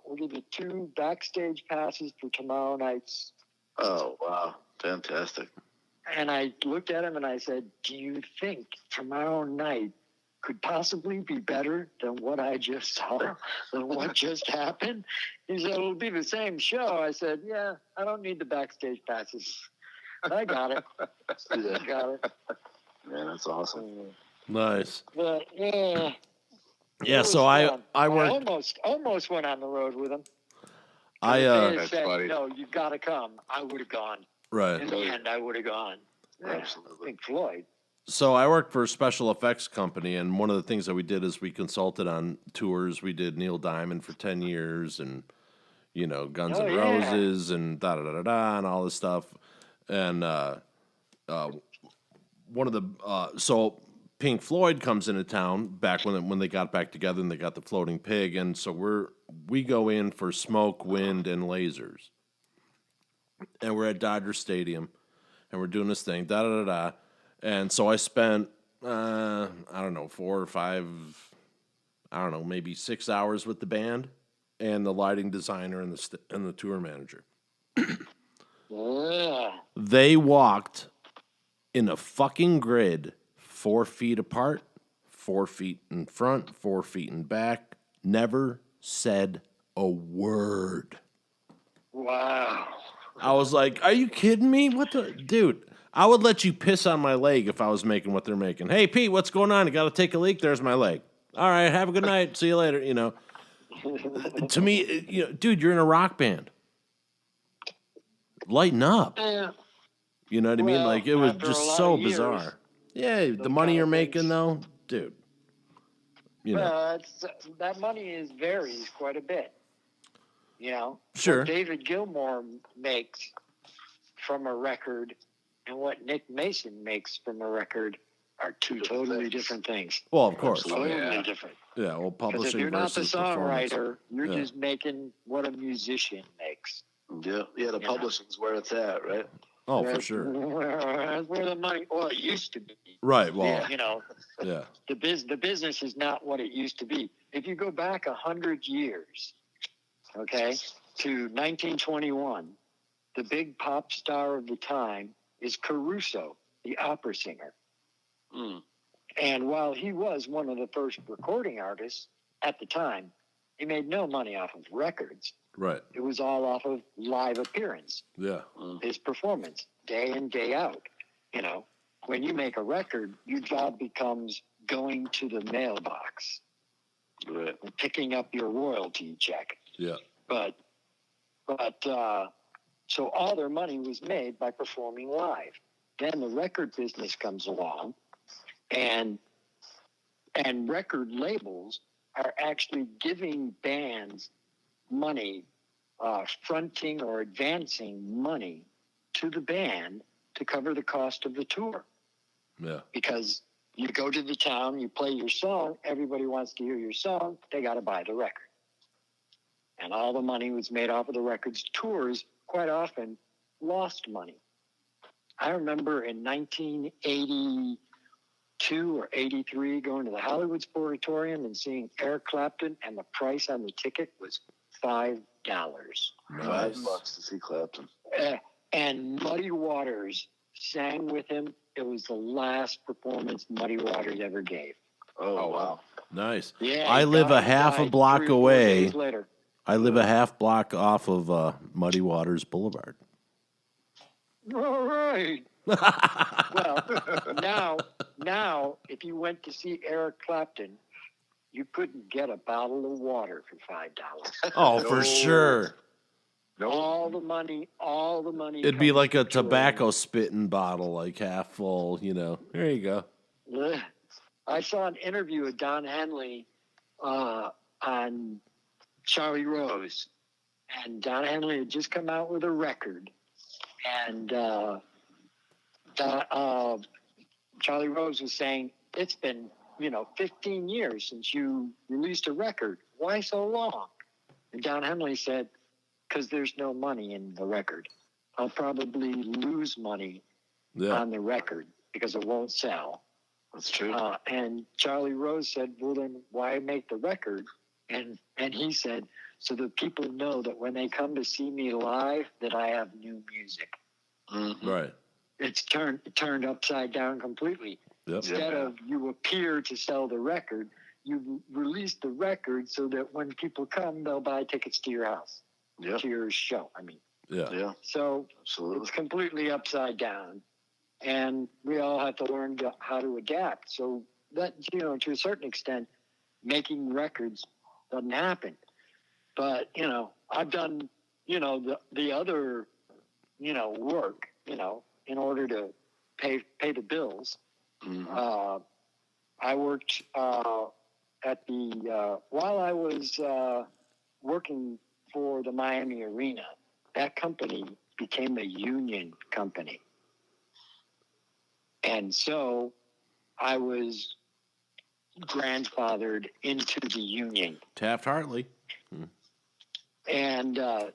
we'll give you 2 backstage passes for tomorrow night's. Oh, wow. Fantastic. And I looked at him and I said, do you think tomorrow night could possibly be better than what I just saw, than what just happened? He said, it'll be the same show. I said, yeah, I don't need the backstage passes. I got it. I got it. Man, that's awesome. Nice. But, yeah. Yeah, so I worked. almost went on the road with him. I That's said, funny. no, you've got to come. I would have gone. right. In the end, I would have gone. Yeah, Absolutely. Pink Floyd. So I worked for a special effects company, and one of the things that we did is we consulted on tours. We did Neil Diamond for 10 years, and Guns N' Roses, and da da da da da, and all this stuff. And one of the so Pink Floyd comes into town back when they got back together, and they got the Floating Pig, and so we go in for Smoke, Wind, and Lasers, and we're at Dodger Stadium, and we're doing this thing, da da da da. And so I spent, I don't know, 4 or 5, I don't know, maybe 6 hours with the band and the lighting designer and the tour manager. Yeah. They walked in a fucking grid 4 feet apart, 4 feet in front, 4 feet in back, never said a word. Wow. I was like, are you kidding me? What the, dude? I would let you piss on my leg if I was making what they're making. Hey, Pete, what's going on? You got to take a leak? There's my leg. All right, have a good night. See you later, you know. To me, you know, dude, you're in a rock band. Lighten up. Yeah. You know what I mean? Like, it was after a just lot so of years, bizarre. Yeah, the money kind you're of making, things. though, dude. You know. Well, that money varies quite a bit. You know, Sure. what David Gilmour makes from a record and what Nick Mason makes from a record are two totally different things. Well, of course. Totally different. Yeah, well, Because if publishing you're not the versus performance. songwriter, you're Yeah. just making what a musician makes. Yeah, the publishing's where it's at, right? Oh, for sure. That's where the money. Well, it used to be. Right, well, You know, yeah. the business is not what it used to be. If you go back 100 years, okay, to 1921, the big pop star of the time is Caruso, the opera singer. Mm. And while he was one of the first recording artists at the time, he made no money off of records. Right, It was all off of live appearance, yeah. his performance, day in, day out. You know, when you make a record, your job becomes going to the mailbox Right. and picking up your royalty check. Yeah. But so all their money was made by performing live. Then the record business comes along, and record labels are actually giving bands money, fronting or advancing money to the band to cover the cost of the tour. Yeah. Because you go to the town, you play your song, everybody wants to hear your song, they got to buy the record. And all the money was made off of the records. Tours quite often lost money. I remember in 1982 or 83 going to the Hollywood Sportatorium and seeing Eric Clapton, and the price on the ticket was $5. $5 to see Clapton. And Muddy Waters sang with him. It was the last performance Muddy Waters ever gave. Oh, wow. Nice. Yeah, I he live a died half a 3 block or 4 away. days later. I live a half block off of Muddy Waters Boulevard. All right. Well, now, if you went to see Eric Clapton, you couldn't get a bottle of water for $5. Oh, for sure. All the money. It'd be comes like a from touring. tobacco spitting bottle, like half full, you know. There you go. Ugh. I saw an interview with Don Henley on Charlie Rose, and Don Henley had just come out with a record, and Charlie Rose was saying, it's been 15 years since you released a record. Why so long? And Don Henley said, because there's no money in the record. I'll probably lose money on the record because it won't sell. That's true. And Charlie Rose said, well, then why make the record? And he said, so that people know that when they come to see me live, that I have new music. Mm-hmm. Right. It's turned upside down completely. Yep. Instead of you appear to sell the record, you release the record so that when people come, they'll buy tickets to your house, to your show. I mean, Yeah. so Absolutely. it's completely upside down, and we all have to learn how to adapt. So that, to a certain extent, making records doesn't happen. But, I've done, the other, work, in order to pay the bills. Mm-hmm. I worked at while I was working for the Miami Arena, that company became a union company. And so I was grandfathered into the union. Taft-Hartley. And the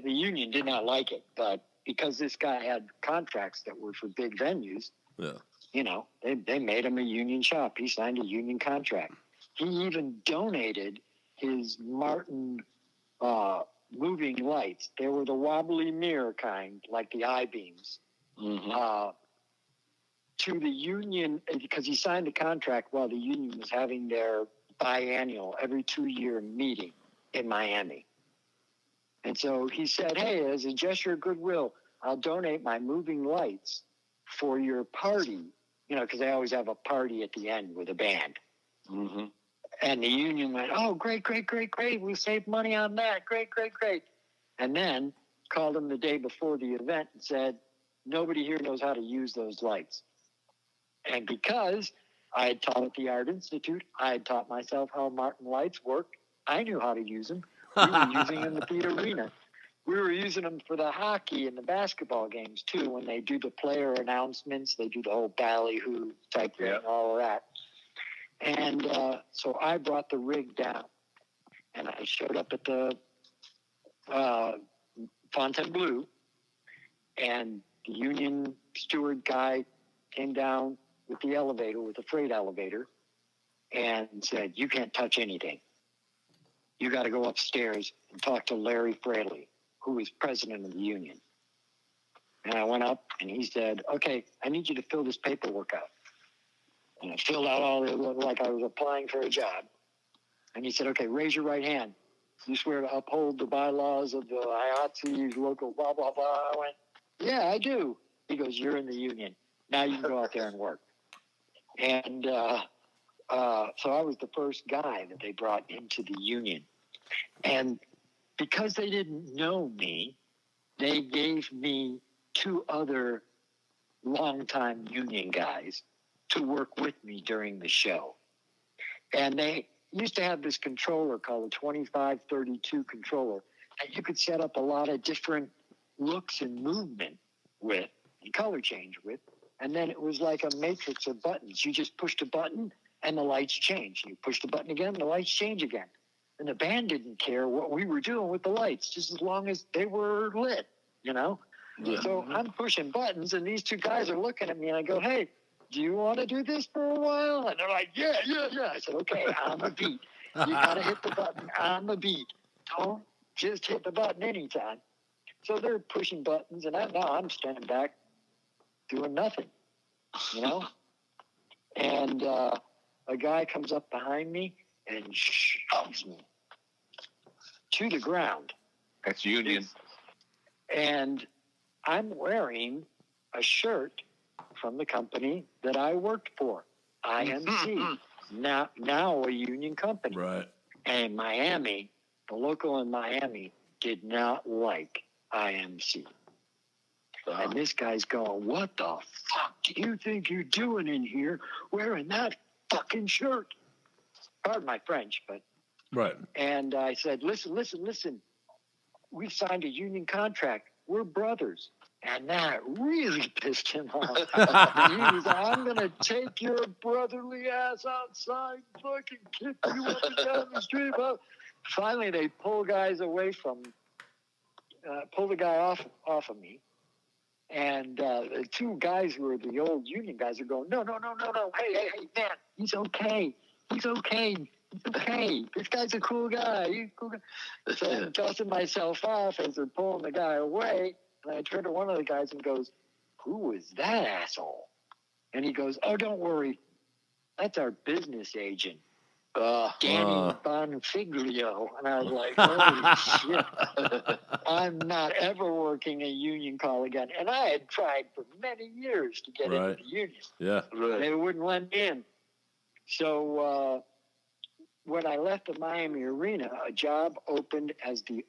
union did not like it, but because this guy had contracts that were for big venues, they made him a union shop. He signed a union contract. He even donated his Martin moving lights. They were the wobbly mirror kind, like the I-beams, to the union, because he signed a contract while the union was having their biannual, every 2-year meeting in Miami. And so he said, hey, as a gesture of goodwill, I'll donate my moving lights for your party, because they always have a party at the end with a band. Mm-hmm. And the union went, oh, great, great, great, great. We saved money on that. Great, great, great. And then called them the day before the event and said, nobody here knows how to use those lights. And because I had taught at the Art Institute, I had taught myself how Martin lights worked. I knew how to use them. We were using them at the arena. We were using them for the hockey and the basketball games, too. When they do the player announcements, they do the whole ballyhoo type thing, all of that. And so I brought the rig down. And I showed up at the Fontainebleau. And the union steward guy came down with the elevator, with the freight elevator, and said, you can't touch anything. You got to go upstairs and talk to Larry Fraley, who is president of the union. And I went up, and he said, okay, I need you to fill this paperwork out. And I filled out all it looked like I was applying for a job. And he said, okay, raise your right hand. You swear to uphold the bylaws of the IATSE local blah, blah, blah. I went, yeah, I do. He goes, you're in the union. Now you can go out there and work. And so I was the first guy that they brought into the union. And because they didn't know me, they gave me 2 other longtime union guys to work with me during the show. And they used to have this controller called a 2532 controller, and you could set up a lot of different looks and movement with and color change with. And then it was like a matrix of buttons. You just pushed a button and the lights change. You push the button again, the lights change again. And the band didn't care what we were doing with the lights, just as long as they were lit, Yeah. So I'm pushing buttons, and these 2 guys are looking at me, and I go, hey, do you want to do this for a while? And they're like, yeah. I said, okay, on the beat. You got to hit the button on the beat. Don't just hit the button anytime. So they're pushing buttons, and I'm standing back doing nothing, And a guy comes up behind me and shoves me to the ground. That's union. And I'm wearing a shirt from the company that I worked for, IMC, now a union company. Right. And Miami, the local in Miami, did not like IMC. And this guy's going, what the fuck do you think you're doing in here wearing that fucking shirt? Pardon my French, but. Right. And I said, listen. We've signed a union contract. We're brothers. And that really pissed him off. And he was like, I'm going to take your brotherly ass outside, fucking kick you up and down the street. Well, finally, they pull guys away from, pull the guy off of me. And the 2 guys who are the old union guys are going, no. Hey, man, he's okay. This guy's a cool guy. He's a cool guy. So I'm dusting myself off as they're pulling the guy away. And I turn to one of the guys and goes, who is that asshole? And he goes, oh, don't worry. That's our business agent, Danny Bonfiglio. And I was like, holy shit. I'm not ever working a union call again. And I had tried for many years to get into the union. Yeah. Right. They wouldn't let me in. So when I left the Miami Arena, a job opened as the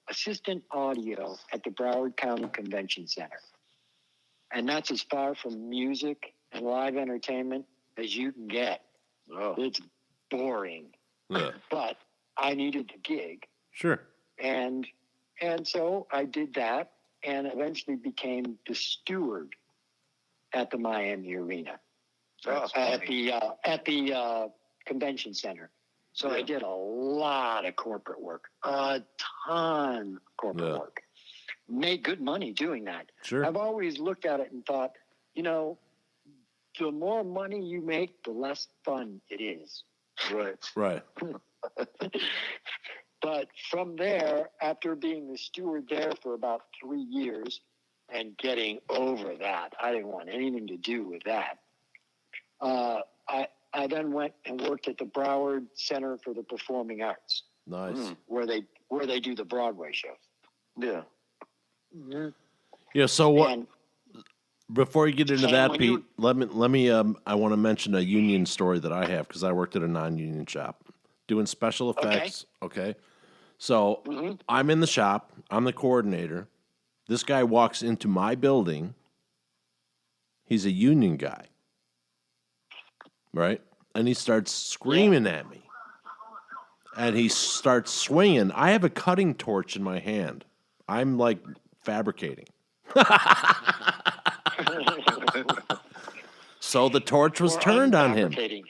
assistant audio at the Broward County Convention Center. And that's as far from music and live entertainment as you can get. Oh. It's boring. Yeah. But I needed the gig. Sure. And so I did that and eventually became the steward at the Miami Arena. At the convention center. So I did a lot of corporate work, a ton of corporate work. Made good money doing that. Sure. I've always looked at it and thought, the more money you make, the less fun it is. Right. But from there, after being the steward there for about 3 years and getting over that, I didn't want anything to do with that. I then went and worked at the Broward Center for the Performing Arts. Nice. Where they do the Broadway shows. Yeah. Mm-hmm. Yeah. So what? And Before you get into And that, when Pete, you- let me. I want to mention a union story that I have because I worked at a non-union shop doing special effects. Okay. So I'm in the shop. I'm the coordinator. This guy walks into my building. He's a union guy, right? And he starts screaming at me. And he starts swinging. I have a cutting torch in my hand. I'm like fabricating. So the torch was or turned on him. unfabricating.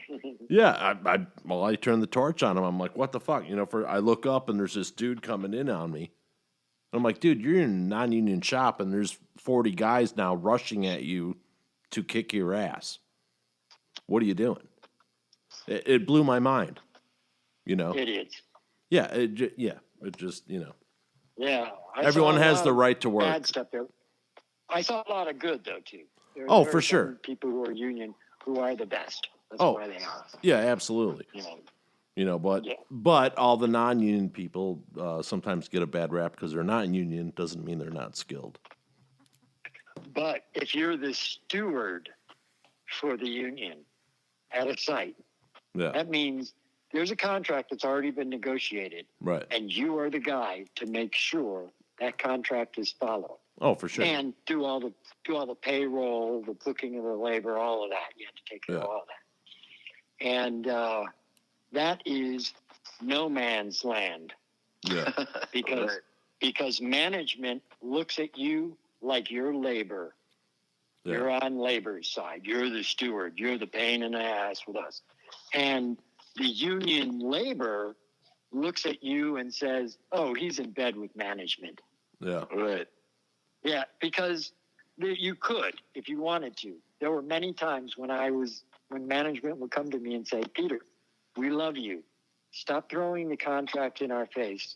Yeah, I turned the torch on him. I'm like, what the fuck? You know, I look up and there's this dude coming in on me. I'm like, dude, you're in a non-union shop and there's 40 guys now rushing at you to kick your ass. What are you doing? It blew my mind. You know? Idiots. Yeah, it just, you know. Yeah. I Everyone saw a has lot the of right to work. Bad stuff there. I saw a lot of good though too. Oh, there for are sure. some people who are union who are the best. That's Oh. why they are. Yeah, absolutely. You know. You know, but Yeah. but all the non-union people sometimes get a bad rap because they're not in union. Doesn't mean they're not skilled. But if you're the steward for the union at a site, Yeah, that means there's a contract that's already been negotiated, right. and you are the guy to make sure that contract is followed. Oh, for sure. And do all the payroll, the booking of the labor, all of that. You have to take care of all that. And that is no man's land Yeah, because management looks at you like you're labor. yeah, You're on labor's side. You're the steward. You're the pain in the ass with us. And the union labor looks at you and says, "Oh, he's in bed with management." yeah, Right. Yeah, because you could if you wanted to. There were many times when management would come to me and say, "Peter, we love you. Stop throwing the contract in our face,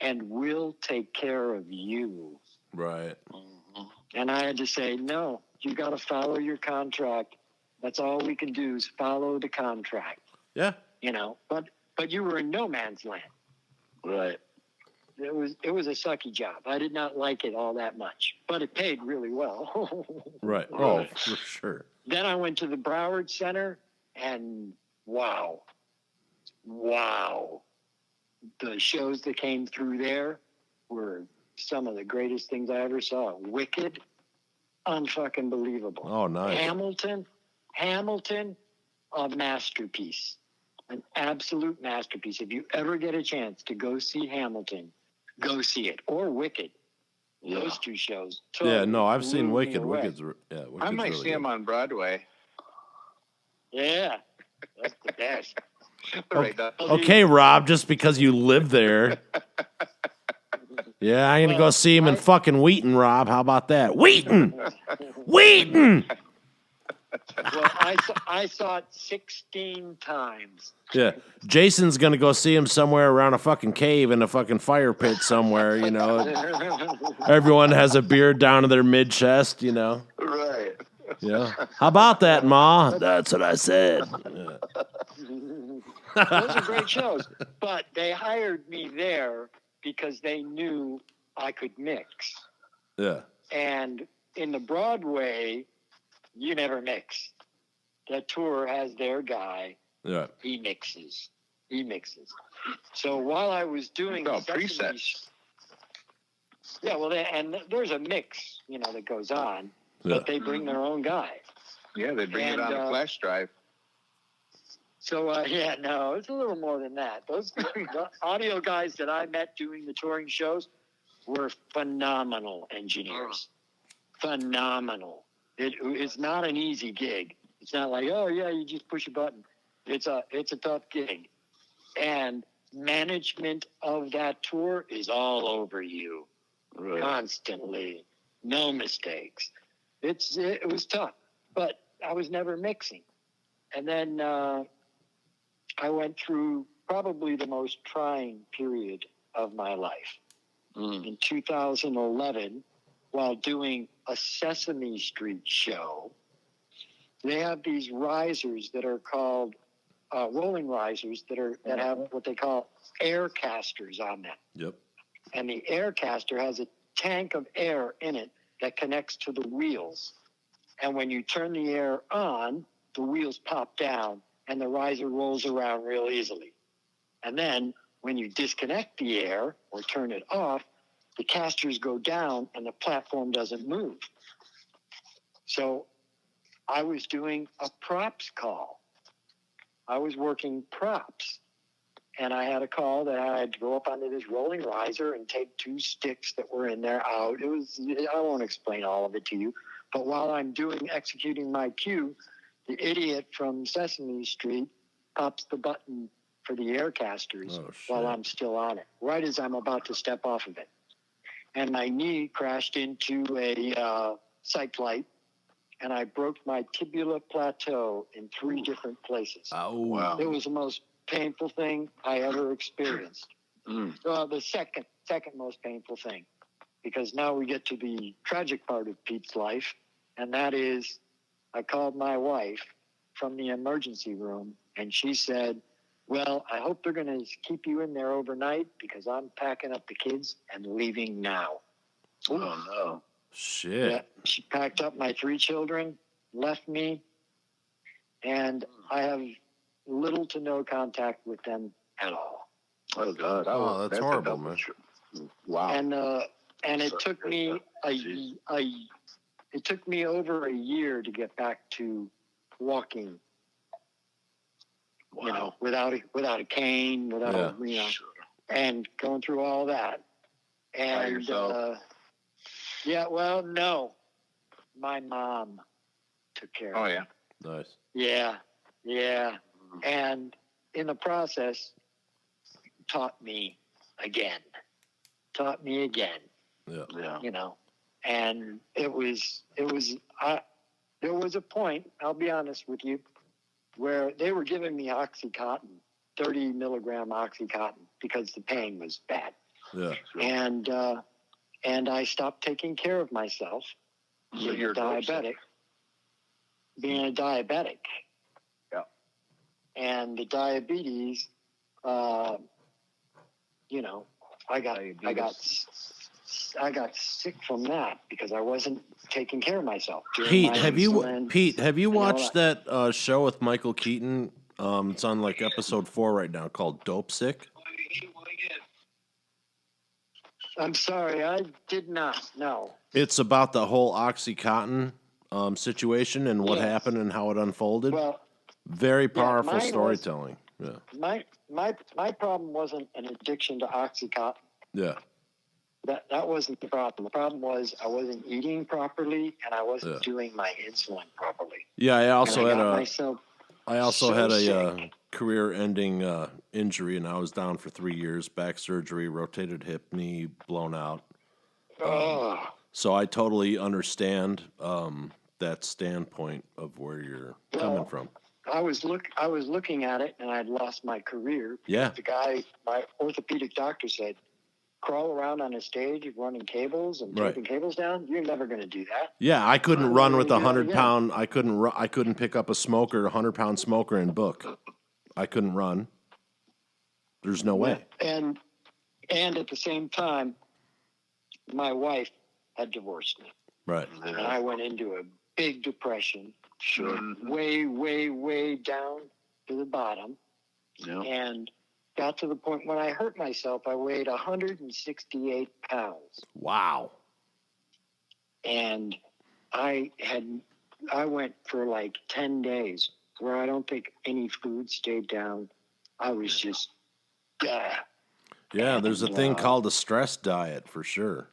and we'll take care of you." right. And I had to say, "No, you got to follow your contract. That's all we can do is follow the contract." Yeah, You know, but you were in no man's land. Right. It was a sucky job. I did not like it all that much, but it paid really well. right. Oh, for sure. Then I went to the Broward Center, and wow, the shows that came through there were some of the greatest things I ever saw. Wicked, unfucking believable. Oh, nice. Hamilton, a masterpiece, an absolute masterpiece. If you ever get a chance to go see Hamilton, go see it, or Wicked. Yeah. Those two shows. Yeah, no, I've blew seen me Wicked. away. Wicked's I might really see him good. on Broadway. Yeah, that's the best. Right, Doc? Okay, Rob, just because you live there. Yeah, I'm going to go see him in fucking Wheaton, Rob. How about that? Wheaton! Wheaton! Well, I saw it 16 times. Yeah, Jason's going to go see him somewhere around a fucking cave in a fucking fire pit somewhere, you know. Everyone has a beard down to their mid-chest, you know. Right. Yeah. How about that, Ma? That's what I said. Those are great shows. But they hired me there because they knew I could mix. Yeah. And in the Broadway, you never mix. That tour has their guy. Yeah. He mixes. So while I was doing Oh, Sesame presets. Yeah, well, and there's a mix, you know, that goes on, Yeah. but they bring their own guy. Yeah, they bring it And, on a flash drive. So, no, it's a little more than that. The audio guys that I met doing the touring shows were phenomenal engineers. Phenomenal. It's not an easy gig. It's not like, oh, yeah, you just push a button. It's a tough gig. And management of that tour is all over you. Right. Constantly. No mistakes. It was tough, but I was never mixing. And then I went through probably the most trying period of my life. In 2011, while doing a Sesame Street show, they have these risers that are called rolling risers that have what they call air casters on them. Yep. And the air caster has a tank of air in it that connects to the wheels. And when you turn the air on, the wheels pop down and the riser rolls around real easily. And then when you disconnect the air or turn it off, the casters go down and the platform doesn't move. So I was doing a props call. I was working props. And I had a call that I had to go up onto this rolling riser and take 2 sticks that were in there out. I won't explain all of it to you. But while I'm executing my cue, the idiot from Sesame Street pops the button for the air casters while I'm still on it, right as I'm about to step off of it. And my knee crashed into a sight light, and I broke my tibula plateau in 3 different places. Oh, Wow. It was the most painful thing I ever experienced. The second most painful thing, because now we get to the tragic part of Pete's life, and that is I called my wife from the emergency room, and she said, well, I hope they're going to keep you in there overnight because I'm packing up the kids and leaving now. Oh, no. Shit. Yeah, she packed up my 3 children, left me, and I have little to no contact with them at all. Oh, God. Oh, that's horrible, a man. Wow. And it took me it took me over a year to get back to walking. Wow. You know, without a cane, and going through all that. And yourself? No, my mom took care of Oh, it. yeah. Nice. Yeah. And in the process, taught me again. Yeah. You know, and there was a point, I'll be honest with you, where they were giving me Oxycontin, 30 milligram Oxycontin, because the pain was bad. Yeah. And I stopped taking care of myself, being a diabetic. Yeah. And the diabetes, I got sick from that because I wasn't taking care of myself. Pete, have you watched that show with Michael Keaton? It's on like episode 4 right now called Dope Sick. I'm sorry, I did not know. It's about the whole OxyContin situation and what happened and how it unfolded. Well, very powerful mine storytelling. My problem wasn't an addiction to Oxycontin. Yeah. That wasn't the problem. The problem was I wasn't eating properly and I wasn't doing my insulin properly. Yeah, I also had a sick. career-ending injury, and I was down for 3 years. Back surgery, rotated hip, knee blown out. So I totally understand that standpoint of where you're coming from. I was looking at it, and I'd lost my career. Yeah. The guy, my orthopedic doctor said, crawl around on a stage running cables and taking cables down. You're never going to do that. Yeah, I couldn't run with 100-pound. I couldn't pick up a 100-pound smoker and book. I couldn't run. There's no way. And at the same time, my wife had divorced me. Right. And I went into a big depression. Sure. Way, way, way down to the bottom. Yeah. And got to the point when I hurt myself, I weighed 168 pounds. Wow. And I went for like 10 days where I don't think any food stayed down. I was just, Yeah, there's a thing called a stress diet for sure.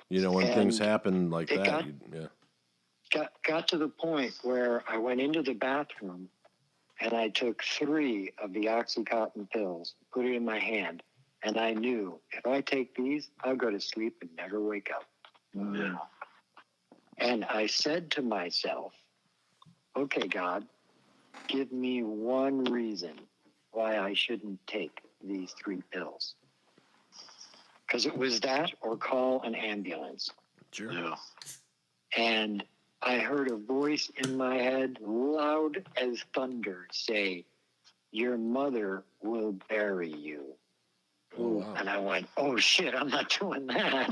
You know, when things happen like that. Got to the point where I went into the bathroom and I took 3 of the Oxycontin pills, put it in my hand, and I knew if I take these, I'll go to sleep and never wake up. Yeah. And I said to myself, okay, God, give me one reason why I shouldn't take these 3 pills. Because it was that or call an ambulance. Sure. Yeah. And I heard a voice in my head, loud as thunder, say, your mother will bury you. wow. And I went, oh shit, I'm not doing that.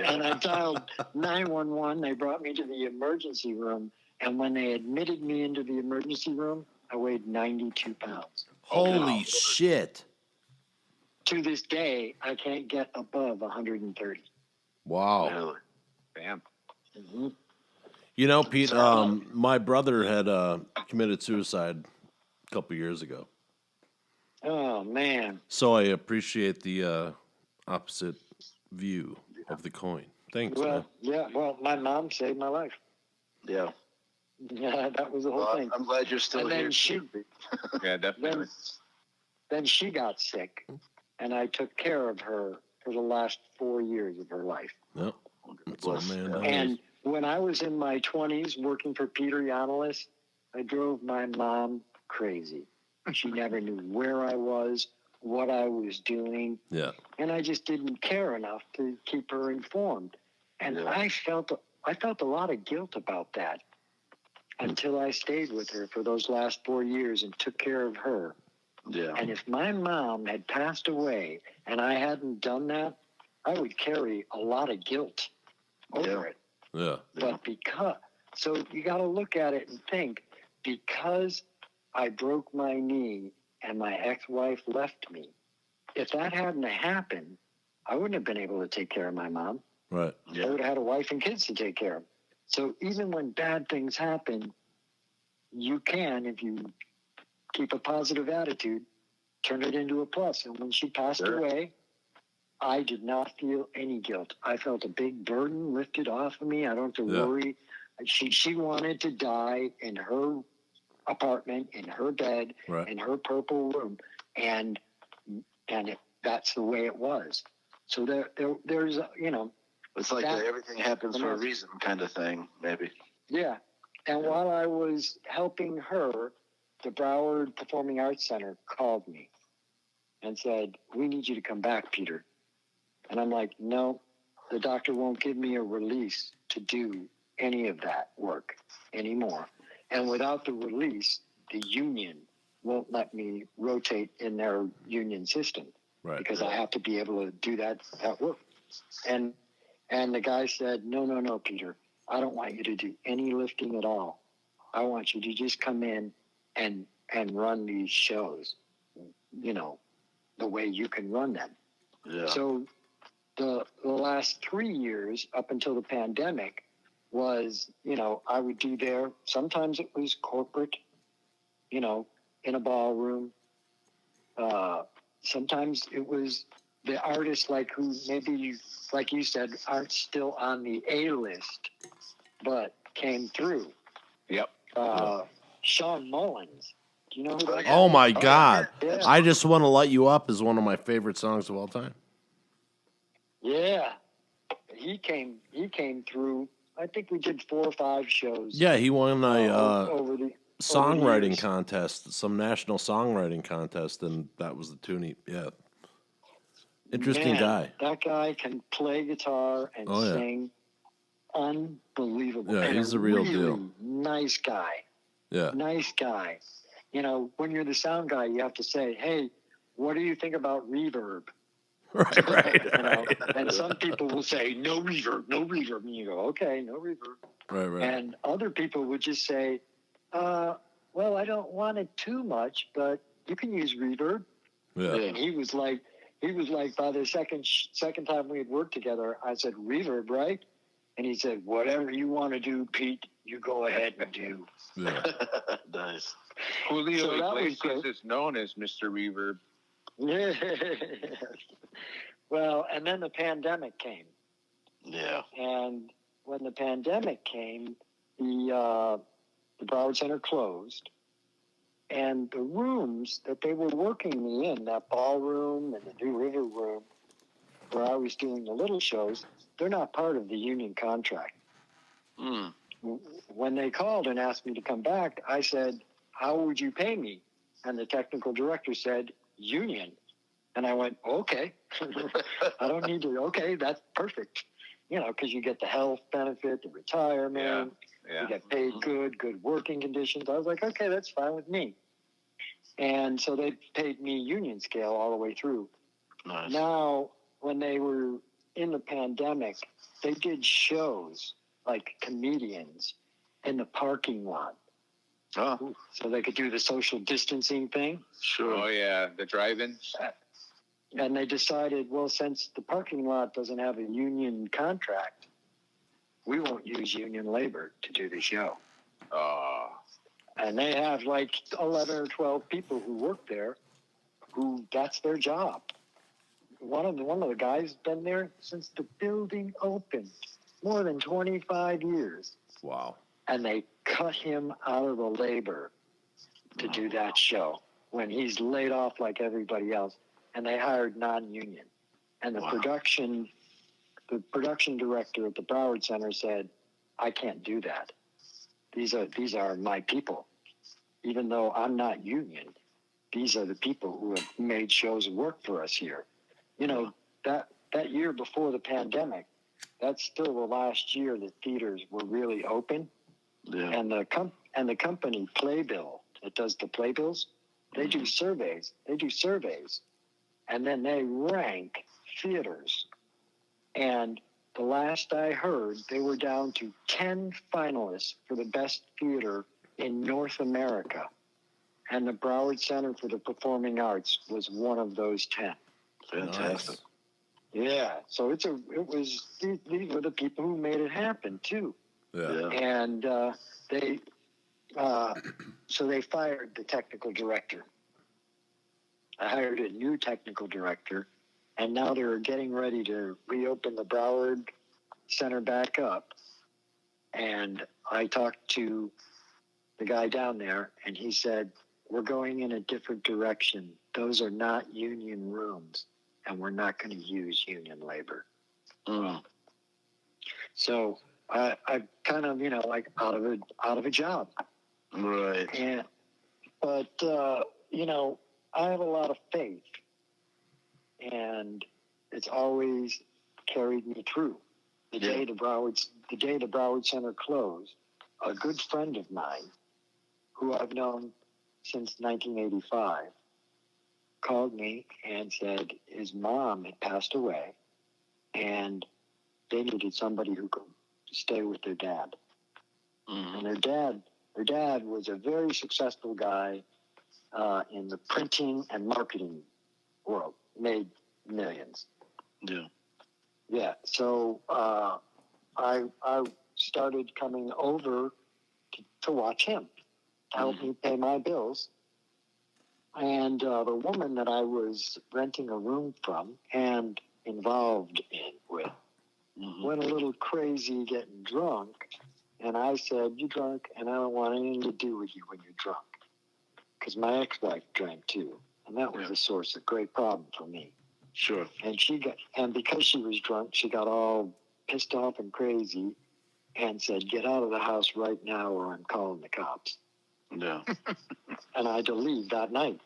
And I dialed 911. They brought me to the emergency room. And when they admitted me into the emergency room, I weighed 92 pounds. Holy shit. To this day, I can't get above 130. Wow. Really? Bam. Mm-hmm. You know, Pete, my brother had committed suicide a couple years ago. Oh, man. So I appreciate the opposite view of the coin. Thanks, man. Well, yeah, well, my mom saved my life. Yeah. Yeah, that was the whole Well, thing. I'm glad you're still And then here. she- Yeah, definitely. Then she got sick, and I took care of her for the last 4 years of her life. Yep. That's all, man. does. And when I was in my 20s working for Peter Yonalis, I drove my mom crazy. She never knew where I was, what I was doing, Yeah. and I just didn't care enough to keep her informed. And Yeah. I felt a lot of guilt about that until I stayed with her for those last 4 years and took care of her. Yeah. And if my mom had passed away and I hadn't done that, I would carry a lot of guilt over Yeah. it. Yeah. But so you got to look at it and think, because I broke my knee and my ex-wife left me, if that hadn't happened, I wouldn't have been able to take care of my mom. Right. I Yeah. would have had a wife and kids to take care of. So even when bad things happen, you can, if you keep a positive attitude, turn it into a plus. And when she passed Sure. away, I did not feel any guilt. I felt a big burden lifted off of me. I don't have to Yeah. worry. She wanted to die in her apartment, in her bed, Right. in her purple room, and that's the way it was. So there's It's like that- everything happens for a reason kind of thing, maybe. yeah. And while I was helping her, the Broward Performing Arts Center called me and said, "We need you to come back, Peter." And I'm like, "No, the doctor won't give me a release to do any of that work anymore. And without the release, the union won't let me rotate in their union system Right. because I have to be able to do that work." And the guy said, no, Peter, I don't want you to do any lifting at all. I want you to just come in and run these shows, the way you can run them. Yeah. So the last 3 years up until the pandemic was, I would do there. Sometimes it was corporate, in a ballroom. Sometimes it was the artists who maybe, like you said, aren't still on the A list, but came through. Yep. Sean Mullins. Do you know who that guy Oh is? my God! Yeah. I Just Want to Light You Up is one of my favorite songs of all time. Yeah. He came through. I think we did 4 or 5 shows. Yeah, he won a over the songwriting years. contest, some national songwriting contest, and that was the tune. Yeah, interesting Man, guy. That guy can play guitar and Oh, yeah. sing. Unbelievable. Yeah, And he's the real really deal. Nice guy. Yeah, Nice guy. When you're the sound guy, you have to say, "Hey, what do you think about reverb?" right. And some people will say, "No reverb, no reverb." And you go, "Okay, no reverb." Right. And other people would just say, "Well, I don't want it too much, but you can use reverb." Yeah. And he was like, by the second time we had worked together, I said, "Reverb, right?" And he said, "Whatever you want to do, Pete, you go ahead and do." Yeah. Nice. Julio So that was Iglesias great. is known as Mr. Reverb. Yeah. Well, and then the pandemic came. Yeah. And when the pandemic came, the Broward Center closed. And the rooms that they were working me in, that ballroom and the New River room, where I was doing the little shows, they're not part of the union contract. Mm. When they called and asked me to come back, I said, "How would you pay me?" And the technical director said, "Union." And I went, "Okay." I don't need to. Okay, that's perfect. Because you get the health benefit, the retirement. Yeah. You get paid good working conditions. I was like, okay, that's fine with me. And so they paid me union scale all the way through. Nice. Now, when they were in the pandemic, they did shows like comedians in the parking lot. Oh, So they could do the social distancing thing. sure. Oh yeah, the drive-in. And they decided, well, since the parking lot doesn't have a union contract, we won't use union labor to do the show. Oh, And they have like 11 or 12 people who work there who that's their job. One of the guys been there since the building opened, more than 25 years. Wow. And they cut him out of the labor to do that show when he's laid off like everybody else. And they hired non-union. And the production director at the Broward Center said, I can't do that. These are my people. Even though I'm not union, these are the people who have made shows work for us here. You know, that year before the pandemic, that's still the last year that theaters were really open. Yeah. And the company Playbill that does the playbills, they do surveys. And then they rank theaters. And the last I heard, they were down to 10 finalists for the best theater in North America. And the Broward Center for the Performing Arts was one of those 10. Fantastic. Yeah. So these were the people who made it happen too. Yeah. And they fired the technical director. I hired a new technical director, and now they're getting ready to reopen the Broward Center back up. And I talked to the guy down there, and he said, we're going in a different direction. Those are not union rooms, and we're not going to use union labor. Mm. So I kind of, like out of a job. Right. But I have a lot of faith, and it's always carried me through. The day the Broward Center closed, a good friend of mine, who I've known since 1985, called me and said his mom had passed away, and they needed somebody who could stay with their dad. Mm-hmm. And their dad was a very successful guy in the printing and marketing world, made millions. Yeah. Yeah. So I started coming over to watch him, to help me pay my bills. And the woman that I was renting a room from and involved with went a little crazy getting drunk. And I said, you're drunk, and I don't want anything to do with you when you're drunk. Because my ex-wife drank too. And that was a source of great problem for me. Sure. And because she was drunk, she got all pissed off and crazy and said, get out of the house right now or I'm calling the cops. Yeah. And I had to leave that night,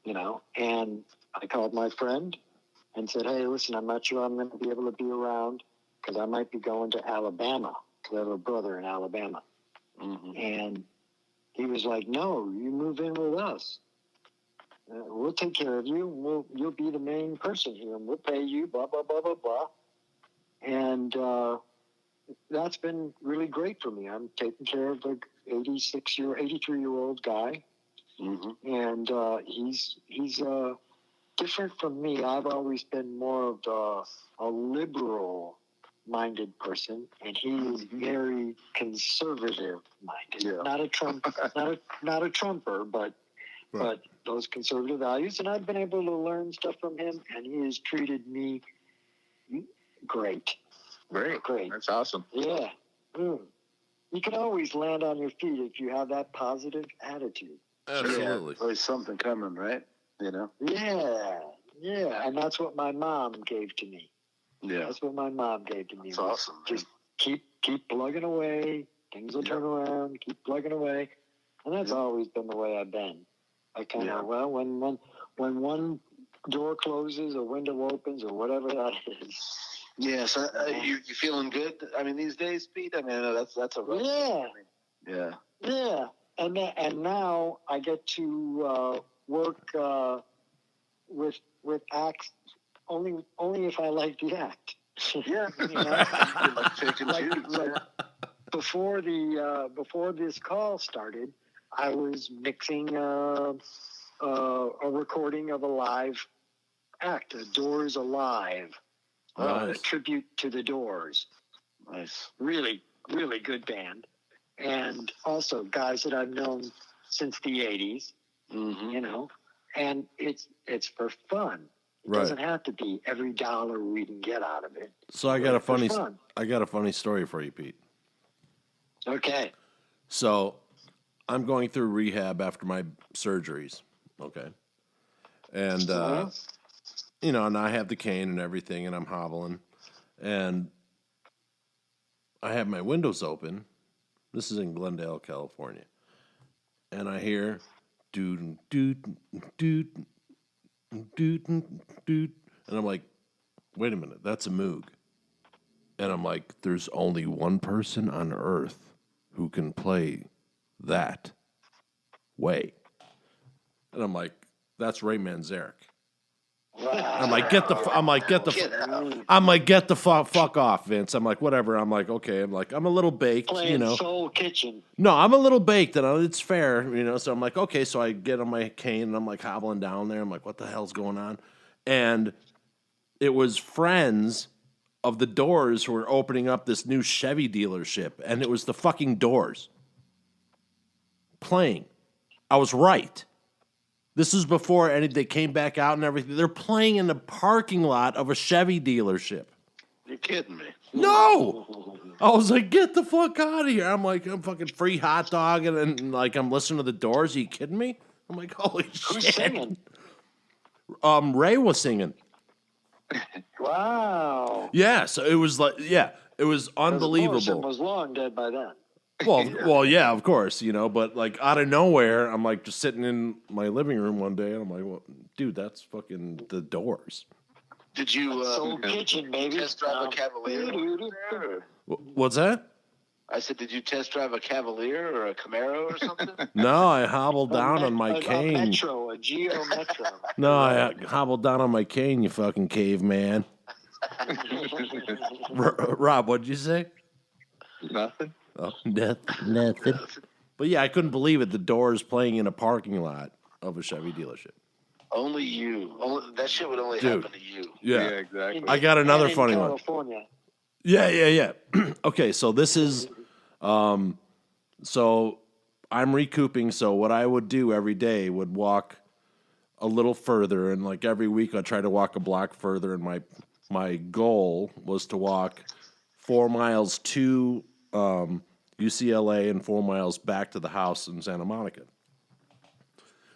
and I called my friend and said, hey, listen, I'm not sure I'm going to be able to be around because I might be going to Alabama because I have a brother in Alabama. Mm-hmm. And he was like, no, you move in with us. We'll take care of you. You'll be the main person here, and we'll pay you, blah, blah, blah, blah, blah. And that's been really great for me. I'm taking care of the 83-year-old guy, and he's different from me. I've always been more of a liberal-minded person, and he is very conservative-minded. Yeah. Not a Trumper, but those conservative values. And I've been able to learn stuff from him, and he has treated me great. Great. That's awesome. Yeah. You can always land on your feet if you have that positive attitude. Absolutely. Yeah, there's something coming, right? Yeah. And that's what my mom gave to me. Yeah. That's what my mom gave to me. That's awesome. Man. Just keep plugging away. Things will turn around. Keep plugging away. And that's always been the way I've been. I kind of, when one door closes, a window opens, or whatever that is. Yeah, so you feeling good? I mean, these days, Pete. I mean, that's a rough. Yeah. Yeah, and now I get to work with with acts only if I like the act. Yeah. You know? Like pick and choose. Like before this call started, I was mixing a recording of a live act, a Doors Alive, a tribute to the Doors. Nice. Really, really good band, and also guys that I've known since the '80s. Mm-hmm. You know, and it's for fun. It Right. doesn't have to be every dollar we can get out of it. So I got a funny fun. story for you, Pete. Okay. So I'm going through rehab after my surgeries. Okay. And you know, and I have the cane and everything, and I'm hobbling, and I have my windows open. This is in Glendale, California, and I hear doot doot doot doot doot, and I'm like, wait a minute, that's a Moog. And I'm like, there's only one person on earth who can play that way. And I'm like, that's Ray Manzarek. I'm like, get the fuck off, Vince. I'm like, whatever. I'm like, okay. I'm like, I'm a little baked, Playing you know. Soul Kitchen. No, I'm a little baked, and it's fair, you know. So I'm like, okay. So I get on my cane, and I'm like hobbling down there. I'm like, what the hell's going on? And it was friends of the Doors who were opening up this new Chevy dealership, and it was the fucking Doors playing. I was right. This is before they came back out and everything. They're playing in the parking lot of a Chevy dealership. You're kidding me. No! I was like, get the fuck out of here. I'm like, I'm fucking free hot dog, and like, I'm listening to the Doors. Are you kidding me? I'm like, holy shit. Who's singing? Ray was singing. Wow. Yeah, so it was like, yeah, it was unbelievable. Morrison was long dead by then. Well, yeah, of course, you know, but like out of nowhere, I'm like just sitting in my living room one day, and I'm like, well, dude, that's fucking the Doors. Did you Soul Kitchen, baby. test drive a Cavalier? What's that? I said, did you test drive a Cavalier or a Camaro or something? No, I hobbled down on my A cane. Metro, a Geo Metro. No, I hobbled down on my cane, you fucking caveman. Rob, what'd you say? Nothing. Oh, Nothing. but yeah, I couldn't believe it. The Doors playing in a parking lot of a Chevy dealership. Only you. That shit would only Dude. happen to you. Yeah. Exactly. I got another And in funny one. California. Yeah. Okay, so this is, so I'm recouping. So what I would do every day would walk a little further, and like every week I'd try to walk a block further. And my goal was to walk 4 miles to UCLA and 4 miles back to the house in Santa Monica.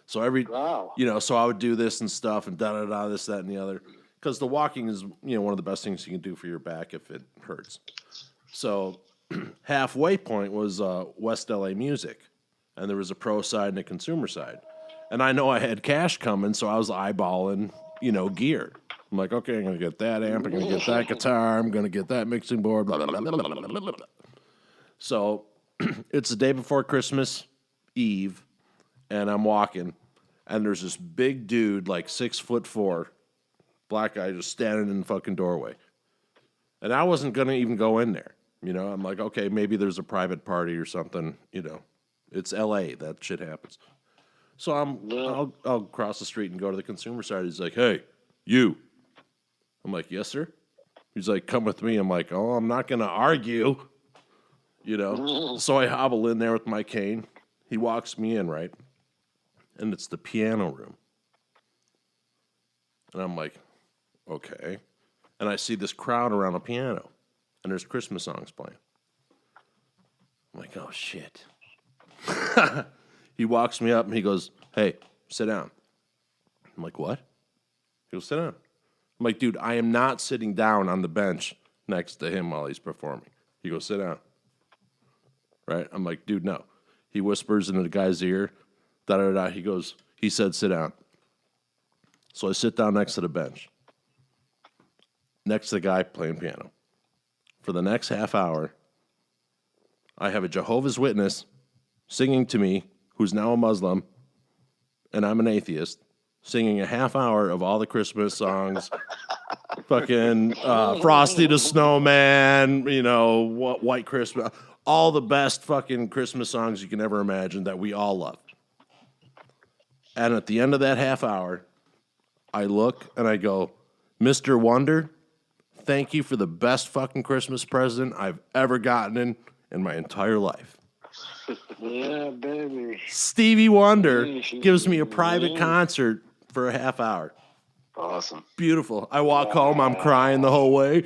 So Wow. you know, so I would do this and stuff and this, that, and the other. Because the walking is, you know, one of the best things you can do for your back if it hurts. So halfway point was West LA Music, and there was a pro side and a consumer side. And I know I had cash coming, so I was eyeballing, you know, gear. I'm like, okay, I'm going to get that amp, I'm going to get that guitar, I'm going to get that mixing board, blah, blah, blah, blah, blah, blah, blah. So it's the day before Christmas Eve, and I'm walking, and there's this big dude, like 6'4", black guy, just standing in the fucking doorway. And I wasn't going to even go in there. You know, I'm like, okay, maybe there's a private party or something, you know. It's LA, that shit happens. So I'll cross the street and go to the consumer side. He's like, hey, you. I'm like, yes, sir. He's like, come with me. I'm like, oh, I'm not going to argue. You know, so I hobble in there with my cane. He walks me in, right? And it's the piano room. And I'm like, okay. And I see this crowd around a piano, and there's Christmas songs playing. I'm like, oh, shit. He walks me up, and he goes, hey, sit down. I'm like, what? He goes, sit down. I'm like, dude, I am not sitting down on the bench next to him while he's performing. He goes, sit down. Right? I'm like, dude, no. He whispers into the guy's ear, da-da-da. He said, sit down. So I sit down next to the bench, next to the guy playing piano. For the next half hour, I have a Jehovah's Witness singing to me, who's now a Muslim, and I'm an atheist, singing a half hour of all the Christmas songs. Fucking Frosty the Snowman, White Christmas, all the best fucking Christmas songs you can ever imagine that we all love. And at the end of that half hour, I look and I go, Mr. Wonder, thank you for the best fucking Christmas present I've ever gotten in my entire life. Yeah, baby. Stevie Wonder gives me a private concert for a half hour. Awesome. Beautiful. I walk home, I'm crying the whole way.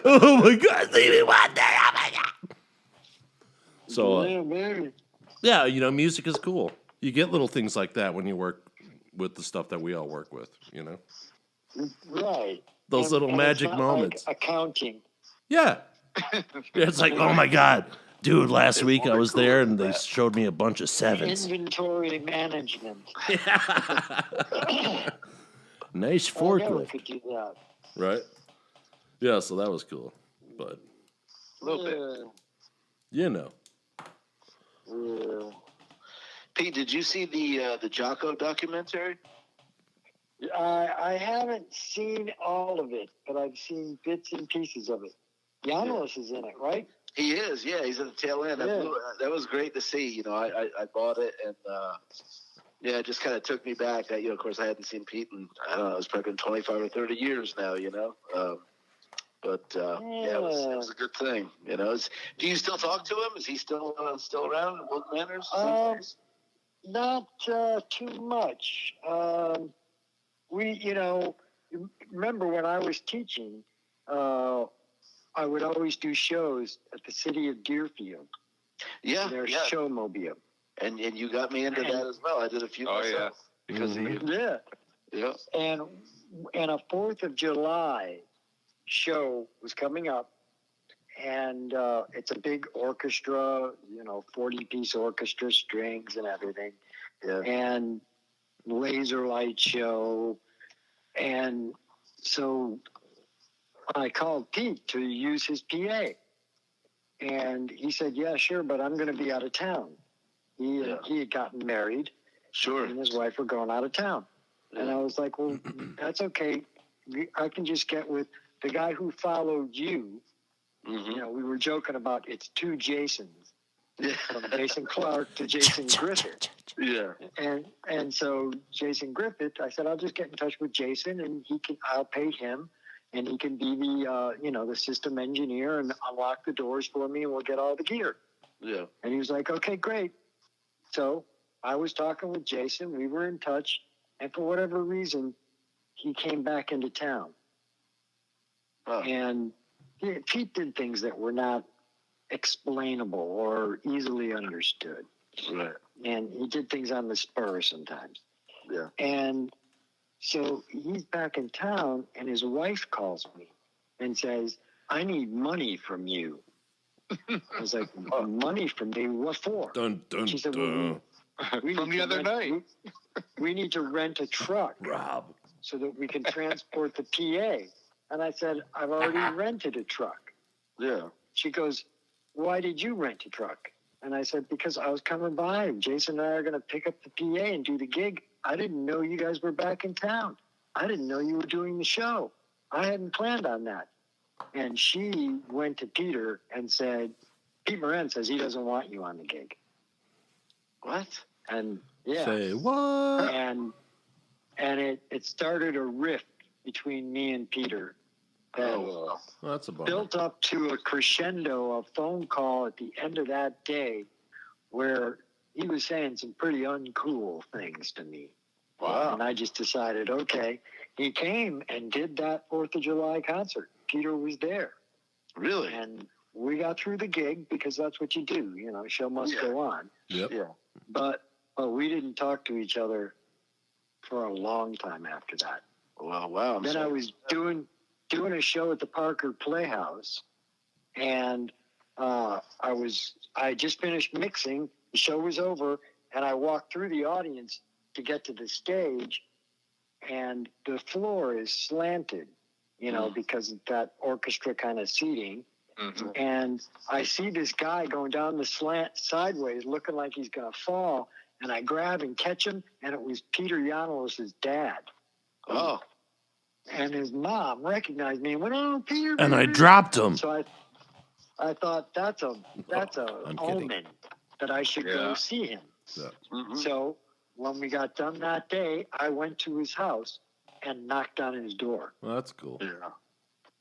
Oh my God, Stevie Wonder, oh my God. So, Yeah, baby. yeah, music is cool. You get little things like that when you work with the stuff that we all work with, Right. Those little and magic it's not moments. Like accounting. Yeah. It's like, oh my God. Dude, last week I was there and they showed me a bunch of sevens. Inventory management. Nice I never forklift. could do that. Right? Yeah, so that was cool. But, A little bit. Yeah. Pete, did you see the Jocko documentary? I haven't seen all of it, but I've seen bits and pieces of it. Giannis is in it, right? He is, yeah. He's at the tail end. Yeah. That was great to see. I bought it, and it just kind of took me back. Of course, I hadn't seen Pete in, I don't know, it's probably been 25 or 30 years now, But it was a good thing. Do you still talk to him? Is he still around in Wood Manors? Not too much. We, remember when I was teaching, I would always do shows at the city of Deerfield. Yeah, Their yeah. showmobile. And you got me into that as well. I did a few myself because of you. Yeah. Yeah. And a 4th of July show was coming up, and it's a big orchestra, 40-piece orchestra, strings and everything, and laser light show. And so I called Pete to use his PA, and he said, yeah, sure, but I'm going to be out of town. He had gotten married. Sure. And his wife were going out of town. Yeah. And I was like, well, that's okay. I can just get with the guy who followed you. Mm-hmm. We were joking about it's two Jasons. Yeah. From Jason Clark to Jason Griffith. Yeah. And so Jason Griffith, I said, I'll just get in touch with Jason, and I'll pay him, and he can be the system engineer and unlock the doors for me, and we'll get all the gear. Yeah. And he was like, okay, great. So I was talking with Jason. We were in touch. And for whatever reason, he came back into town. Oh. And Pete did things that were not explainable or easily understood. Right. And he did things on the spur sometimes. Yeah. And so he's back in town, and his wife calls me and says, I need money from you. I was like, money from me? What for? Dun, dun, she said, dun. We from the other night. We need to rent a truck, Rob, so that we can transport the PA. And I said, I've already rented a truck. Yeah. She goes, why did you rent a truck? And I said, because I was coming by. Jason and I are going to pick up the PA and do the gig. I didn't know you guys were back in town. I didn't know you were doing the show. I hadn't planned on that. And she went to Peter and said, Pete Moran says he doesn't want you on the gig. What? And yeah. Say what? And it started a rift between me and Peter that That's a bummer. built up to a crescendo, a phone call at the end of that day where he was saying some pretty uncool things to me. Wow. And I just decided, okay. He came and did that 4th of July concert. Peter was there. Really? And we got through the gig because that's what you do. Show must go on. Yep. Yeah. But we didn't talk to each other for a long time after that. Well, wow. Then I was doing a show at the Parker Playhouse, and I just finished mixing. The show was over, and I walked through the audience to get to the stage, and the floor is slanted, because of that orchestra kind of seating. Mm-hmm. And I see this guy going down the slant sideways, looking like he's going to fall. and I grab and catch him, and it was Peter Yanos' dad. Oh. And his mom recognized me and went, "Oh, Peter!" And I dropped him. So I thought that's a I'm kidding. omen that I should go see him. Yeah. Mm-hmm. So when we got done that day, I went to his house and knocked on his door. Well, that's cool. Yeah.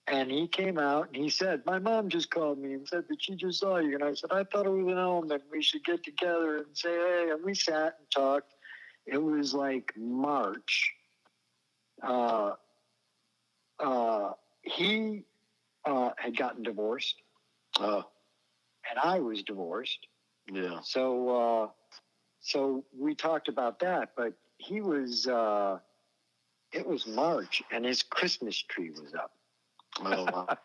And he came out and he said, "My mom just called me and said that she just saw you." And I said, "I thought it was an omen. We should get together and say, hey." And we sat and talked. It was like March. He had gotten divorced. Oh. And I was divorced. Yeah. So we talked about that, but he was, it was March and his Christmas tree was up. Oh, wow.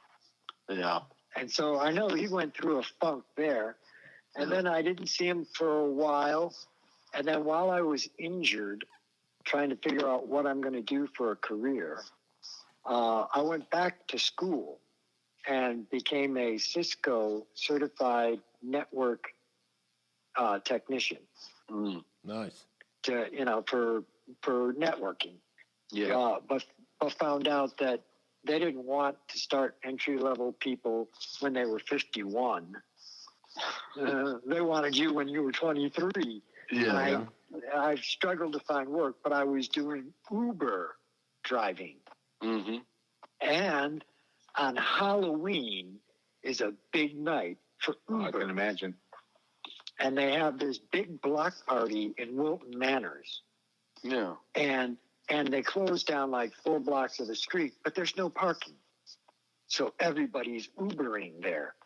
Yeah. And so I know he went through a funk there. And then I didn't see him for a while. And then while I was injured, trying to figure out what I'm going to do for a career, I went back to school and became a Cisco certified network technician. Mm. Nice. For networking. Yeah. But found out that they didn't want to start entry-level people when they were 51. They wanted you when you were 23. Yeah. I struggled to find work, but I was doing Uber driving. Mm-hmm. And on Halloween is a big night for Uber. I can imagine. And they have this big block party in Wilton Manors. Yeah. And they close down like 4 blocks of the street, but there's no parking. So everybody's Ubering there.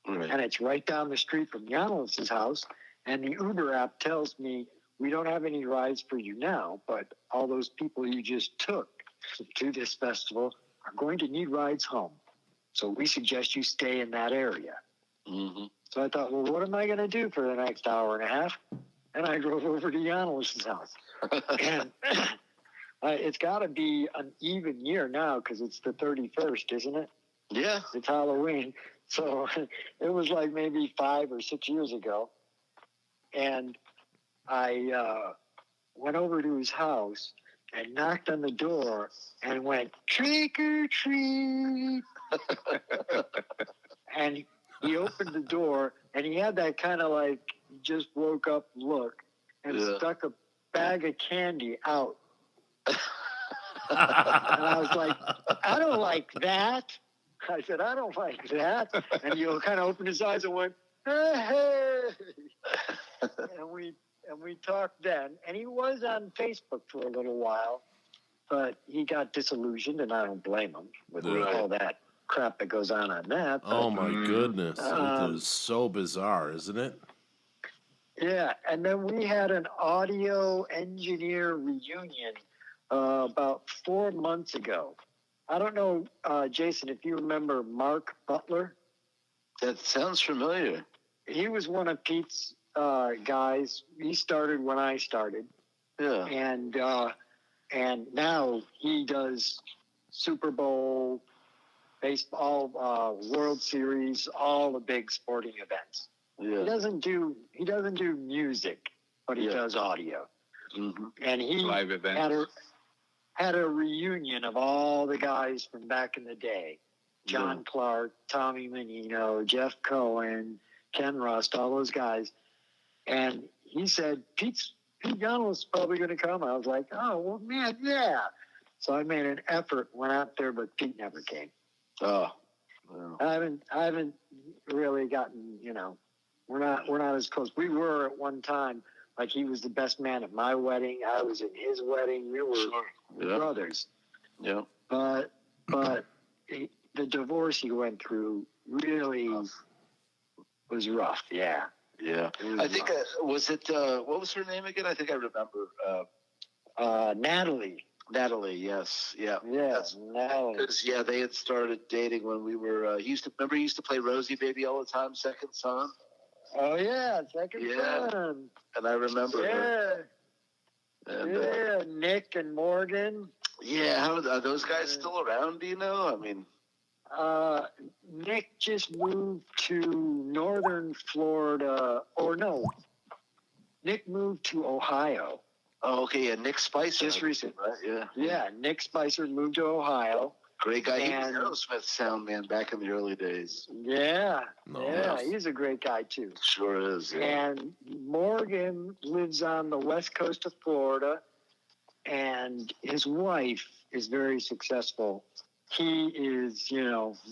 Right. And it's right down the street from Janos' house. And the Uber app tells me, "We don't have any rides for you now, but all those people you just took to this festival are going to need rides home. So we suggest you stay in that area." Mm-hmm. So I thought, well, what am I going to do for the next hour and a half? And I drove over to Janos' house. And it's got to be an even year now because it's the 31st, isn't it? Yeah. It's Halloween. So it was like maybe 5 or 6 years ago. And I went over to his house and knocked on the door and went, "Trick or treat." And he opened the door and he had that kind of like just woke up look and stuck a bag of candy out. And I was like, "I don't like that." I said, "I don't like that." And he kind of opened his eyes and went, "Hey." And we talked then. And he was on Facebook for a little while, but he got disillusioned, and I don't blame him with all that crap that goes on that. But, Oh, my goodness. It is so bizarre, isn't it? Yeah, and then we had an audio engineer reunion about 4 months ago. I don't know, Jason, if you remember Mark Butler. That sounds familiar. He was one of Pete's guys. He started when I started. Yeah. And now he does Super Bowl, baseball, World Series, all the big sporting events. Yeah. He doesn't do music, but he does audio. Mm-hmm. And he Live events. had a reunion of all the guys from back in the day. John Clark, Tommy Menino, Jeff Cohen, Ken Rust, all those guys. And he said, Pete Gunl's probably going to come. I was like, "Oh, well, man, yeah." So I made an effort, went out there, but Pete never came. Oh. Wow. I haven't really gotten, we're not as close. We were at one time, like he was the best man at my wedding. I was at his wedding. We were brothers. Yeah. But the divorce he went through really was rough. Yeah. Yeah. I think, was it, what was her name again? I think I remember. Natalie. Natalie, yes. Yeah. Yes, Natalie. Because, they had started dating when we were, he used to play Rosie Baby all the time, Second Son. Oh, yeah, Second Son. And I remember her. And, Nick and Morgan. Yeah, how are those guys still around, do you know? I mean... Nick just moved to northern Florida, or no, Nick moved to Ohio. Oh, okay. Yeah, Nick Spicer. Just recent. Right? Yeah. Yeah, Nick Spicer moved to Ohio. Great guy. He was And- Aerosmith sound man back in the early days. Yeah, Nice. he's a great guy too. Sure is. Yeah. And Morgan lives on the west coast of Florida, and his wife is very successful. He is,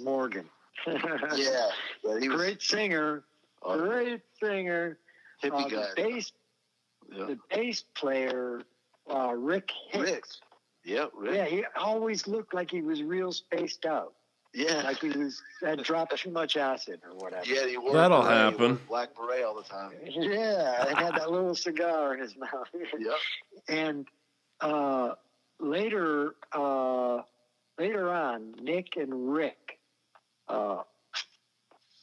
Morgan. Yeah. He was Great singer. Great singer. hippie guy. The bass player, Rick Hicks. Rick. Yep, Rick. Yeah, he always looked like he was real spaced out. Yeah. Like he had dropped too much acid or whatever. Yeah, he wore That'll a beret. He happen. wore a black beret all the time. Yeah, and had that little cigar in his mouth. Yep. And later on, Nick and Rick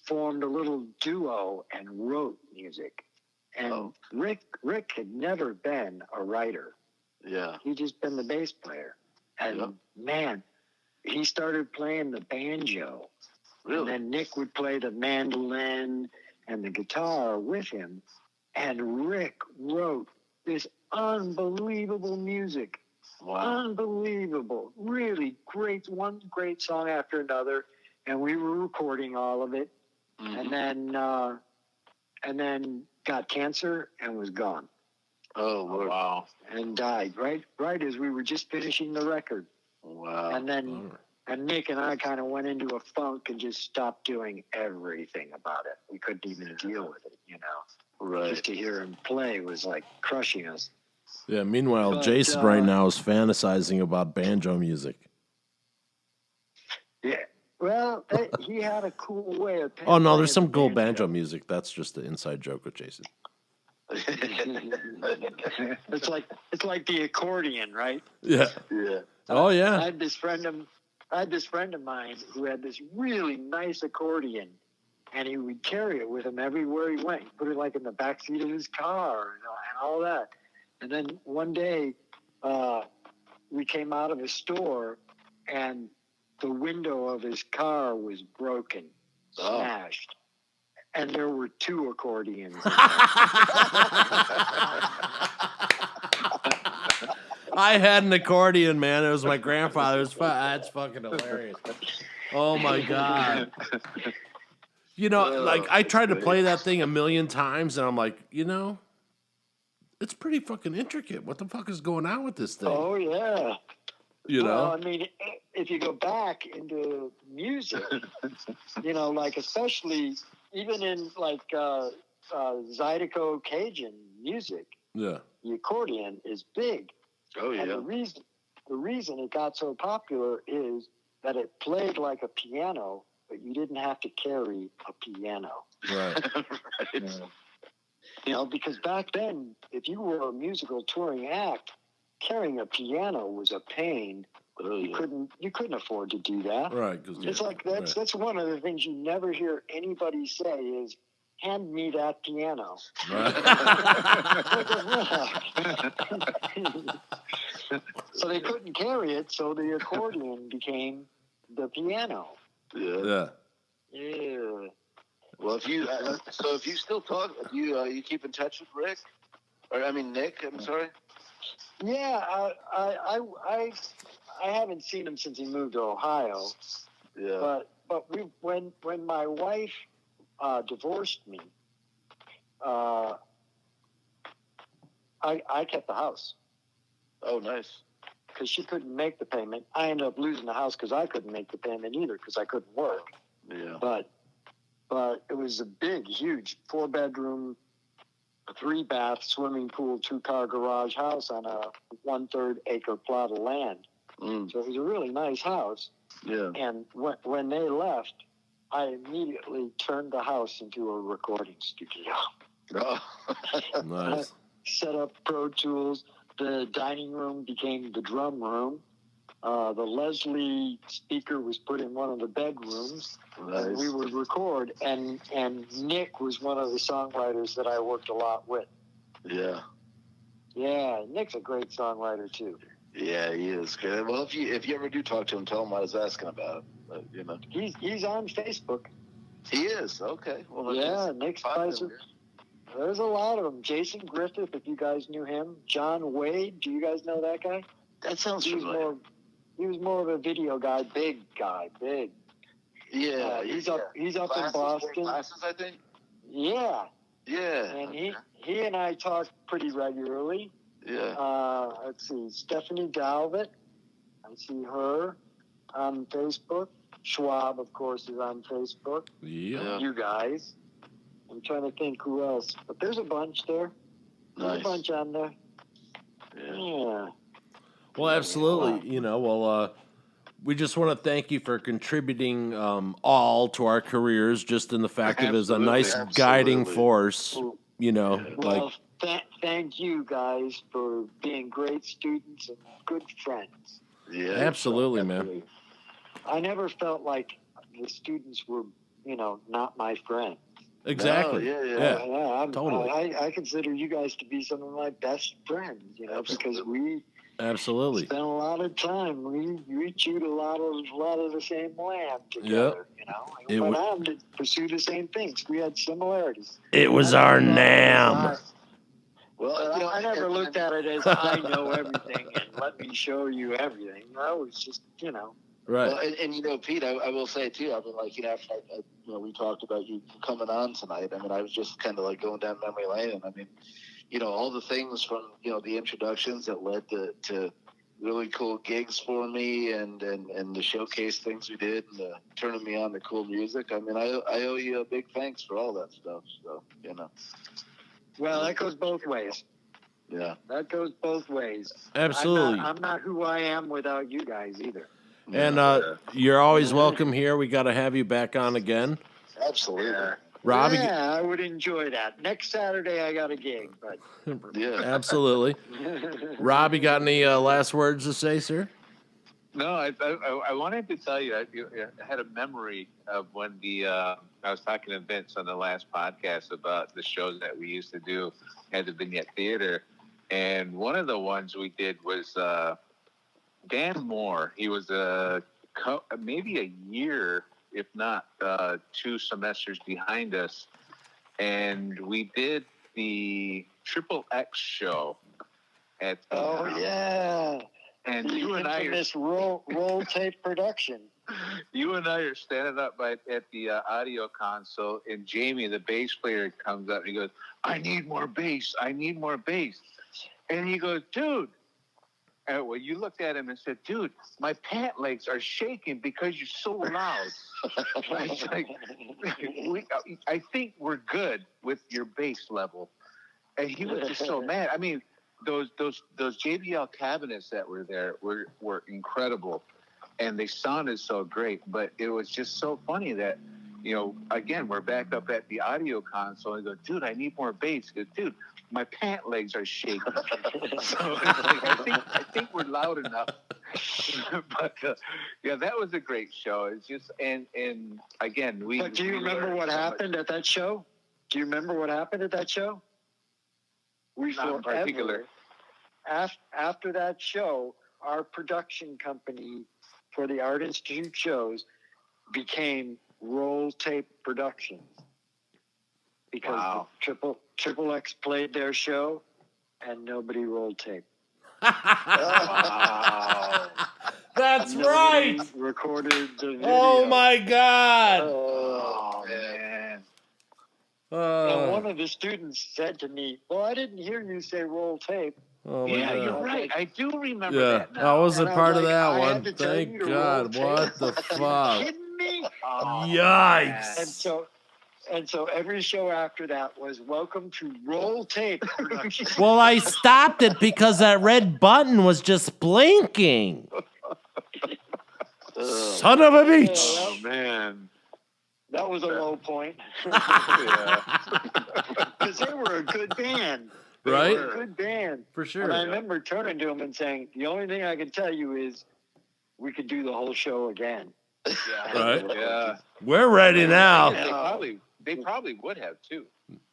formed a little duo and wrote music. And Rick had never been a writer. Yeah. He'd just been the bass player. And man, he started playing the banjo. Really? And then Nick would play the mandolin and the guitar with him. And Rick wrote this unbelievable music. Wow. Unbelievable. Really great, one great song after another. And we were recording all of it. Mm-hmm. And then got cancer and was gone. Oh, Lord. Wow. And died right as we were just finishing the record. Wow. And then and Nick and I kind of went into a funk and just stopped doing everything about it. We couldn't even deal with it, Right. Just to hear him play was like crushing us. Yeah, meanwhile, But, Jason right now is fantasizing about banjo music. Yeah. Well, he had a cool way of Oh, no, there's playing some cool the banjo music. That's just the inside joke with Jason. It's like the accordion, right? Yeah. Yeah. Oh, I yeah. had this friend of mine who had this really nice accordion, and he would carry it with him everywhere he went. He put it like in the back seat of his car and all that. And then one day, we came out of a store, and the window of his car was broken, smashed. And there were two accordions. I had an accordion, man. It was my grandfather's. That's fucking hilarious. Oh, my God. Like, I tried to play that thing a million times, and I'm like, it's pretty fucking intricate. What the fuck is going on with this thing? Oh, yeah. You know? Well, I mean, if you go back into music, like especially even in like Zydeco Cajun music, Yeah. the accordion is big. Oh, And yeah. the reason it got so popular is that it played like a piano, but you didn't have to carry a piano. Right. Right. Because back then, if you were a musical touring act, carrying a piano was a pain. Oh, You couldn't afford to do that. Right. It's like that's one of the things you never hear anybody say is, "Hand me that piano." So they couldn't carry it, so the accordion became the piano. Yeah. Yeah. Yeah. Well, if you still talk, you keep in touch with Rick, Nick. I'm sorry. Yeah, I haven't seen him since he moved to Ohio. Yeah. But when my wife divorced me, I kept the house Oh, nice. because she couldn't make the payment. I ended up losing the house because I couldn't make the payment either because I couldn't work. Yeah. But it was a big, huge 4-bedroom, 3-bath, swimming pool, 2-car garage house on a 1/3 acre plot of land. Mm. So it was a really nice house. Yeah. And when they left, I immediately turned the house into a recording studio. Oh. Nice. Set up Pro Tools. The dining room became the drum room. The Leslie speaker was put in one of the bedrooms. And we would record. And Nick was one of the songwriters that I worked a lot with. Yeah. Yeah, Nick's a great songwriter too. Yeah, he is good. Well, if you ever do talk to him, tell him I was asking about it. He's on Facebook. He is. Okay. Well, Yeah, Nick find him Spicer. here. There's a lot of them. Jason Griffith, if you guys knew him. John Wade, do you guys know that guy? That sounds He was familiar. more of a video guy, big guy, big. Yeah, He's up in Glasses, Boston. Glasses, I think. Yeah, Yeah. and he and I talk pretty regularly. Yeah. Let's see, Stephanie Galvin. I see her on Facebook. Schwab, of course, is on Facebook. Yeah. You guys. I'm trying to think who else, but there's a bunch there. There's Nice. a bunch on there. Yeah. Yeah. Well, absolutely. We just want to thank you for contributing all to our careers, just in the fact of it as a nice Absolutely. guiding force. Well, thank you guys for being great students and good friends. Yeah. Absolutely, man. I never felt like the students were, not my friends. Exactly. No, yeah. Totally. I consider you guys to be some of my best friends, because we Absolutely. spent a lot of time. We chewed a lot of the same land together, It went wa- on to pursue the same things. We had similarities. It was our name. Well, I never looked at it as I know everything and let me show you everything. I was just, Right. Well, and Pete, I will say too. I mean, after we talked about you coming on tonight. I mean, I was just kind of like going down memory lane, and I mean, all the things from the introductions that led to really cool gigs for me, and the showcase things we did, and turning me on to cool music. I mean, I owe you a big thanks for all that stuff. So Well, that goes both ways. Yeah. That goes both ways. Absolutely. I'm not who I am without you guys either. And you're always welcome here. We got to have you back on again. Absolutely. Robbie. Yeah, I would enjoy that. Next Saturday, I got a gig, but Yeah. Absolutely. Rob, you got any last words to say, sir? No, I wanted to tell you, I had a memory of when I was talking to Vince on the last podcast about the shows that we used to do at the Vignette Theater. And one of the ones we did was Dan Moore. He was maybe a year, if not 2 semesters behind us. And we did the Triple X show at yeah. And you and I are this roll tape production. You and I are standing up at the audio console, and Jamie, the bass player, comes up and he goes, "I need more bass. I need more bass." And he goes, "Dude." And well, you looked at him and said, "Dude, my pant legs are shaking because you're so loud." It's like, I think we're good with your bass level. And he was just so mad. I mean, those JBL cabinets that were there were incredible, and they sounded so great. But it was just so funny that, again, we're back up at the audio console and I go, "Dude, I need more bass." He goes, "Dude, my pant legs are shaking." So it's like, I think we're loud enough. But yeah, that was a great show. It's just and again we. But do you remember what happened at that show? Do you remember what happened at that show? Not in particular. After that show, our production company for the Art Institute shows became Roll Tape Productions. Because Triple X played their show and nobody rolled tape. Wow. That's Nobody right. recorded the video. Oh, my God. Oh, man. And one of the students said to me, "Well, I didn't hear you say roll tape." Oh, my Yeah, God. you're right. I do remember Yeah, that I now. wasn't And I was part of like, that I had one. to tell Thank you to roll God. tape. What the Are you fuck? kidding me? Oh, Yikes. And so every show after that was "Welcome to Roll Tape Productions." Well, I stopped it because that red button was just blinking. Son of a bitch. Oh, man. That was a low point. Yeah. Because they were a good band. They Right? were a good band. For sure. And I remember turning to them and saying, "The only thing I can tell you is we could do the whole show again." Yeah. Right? Yeah. We're ready now. They probably would have, too.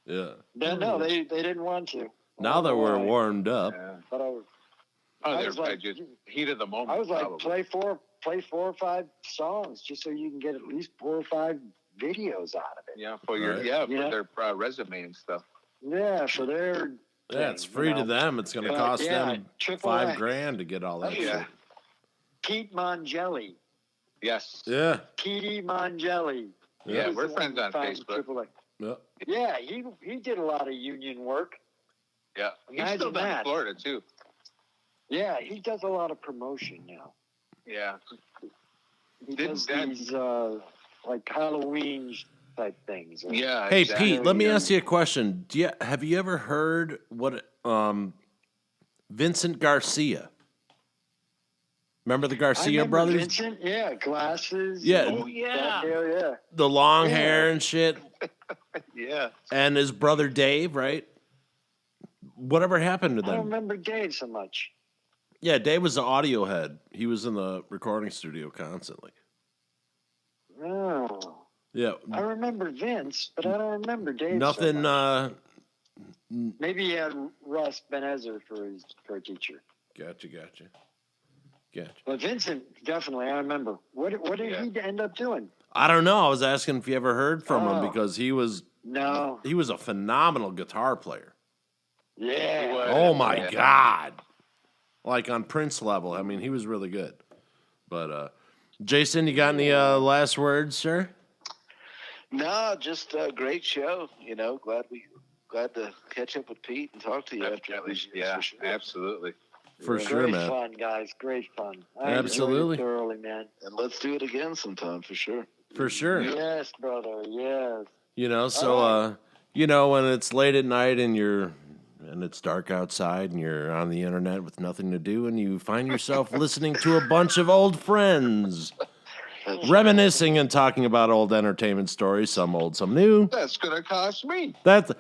Yeah. No, they didn't want to. Now that we're warmed up. Yeah. But Oh, I they're was like- just heat of the moment. I was like, probably. play 4 or 5 songs just so you can get at least 4 or 5 videos out of it. Yeah, for Right. for Yeah. their resume and stuff. Yeah, for their. Yeah, it's free to them. It's going to cost them Triple $5,000 to get all that Yeah. shit. Pete Mangelli. Yes. Yeah. Petey Mangelli. Yeah, He's we're the friends one on who found Facebook. Triple A. Yep. Yeah, he did a lot of union work. Yeah. He's Imagine still down in that. Florida, too. Yeah, he does a lot of promotion now. Yeah. He Didn't does that- these like Halloween type things. Yeah. Hey, exactly. Pete, let me ask you a question. Have you ever heard what Vincent Garcia? Remember the I Garcia remember brothers? Vincent, yeah, glasses. Yeah. and Oh, dark hair, yeah. The long Yeah. hair and shit. Yeah. And his brother Dave, right? Whatever happened to I don't them? remember Dave so much. Yeah, Dave was the audio head. He was in the recording studio constantly. Oh, Yeah. I remember Vince, but I don't remember Dave. So Nothing. much. Maybe he had Russ Ben Ezer for a teacher. Gotcha. But Vincent, definitely, I remember. What did he end up doing? I don't know. I was asking if you ever heard from him Oh. because he was No. a phenomenal guitar player. Yeah. was. Oh my Yeah. God. Like on Prince level. I mean, he was really good. But Jason, you got any last words, sir? No, just a great show. You know, glad to catch up with Pete and talk to you after all these years. Yeah, for sure. absolutely. For sure, Great man. fun, guys. Great fun. I Absolutely. enjoyed it thoroughly, man. And let's do it again sometime for sure. For sure. Yes, brother. Yes. You know, so when it's late at night and it's dark outside and you're on the internet with nothing to do and you find yourself listening to a bunch of old friends reminiscing and talking about old entertainment stories, some old, some new. That's going to cost me. That's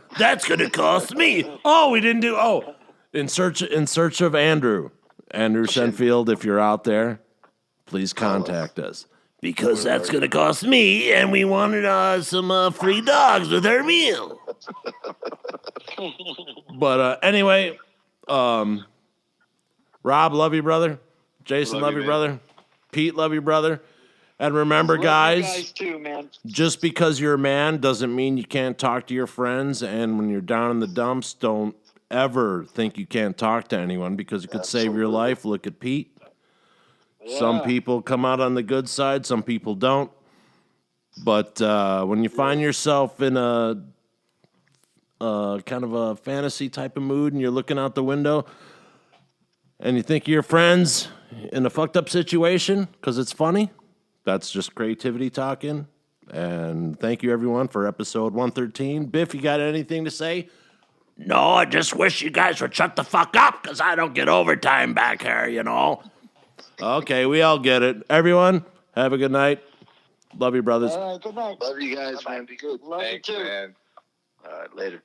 gonna cost me. Oh, we didn't do. Oh, in search of Andrew Senfield. If you're out there, please contact us because that's gonna cost me, and we wanted some free dogs with our meal. But anyway, Rob, love you, brother. Jason, love you, man. brother. Pete, love you, brother. And remember, Love you guys, guys too, man. just because you're a man doesn't mean you can't talk to your friends. And when you're down in the dumps, don't ever think you can't talk to anyone because it could save your life. Look at Pete. Some people come out on the good side, some people don't. But when you find yourself in a kind of a fantasy type of mood and you're looking out the window and you think your friend's in a fucked up situation because it's funny, that's just creativity talking. And thank you, everyone, for episode 113. Biff, you got anything to say? No, I just wish you guys would shut the fuck up because I don't get overtime back here, you know. Okay, we all get it. Everyone, have a good night. Love you, brothers. All right, good night. Love you guys, man. Be good. Love Thanks, you too. man. All right, later.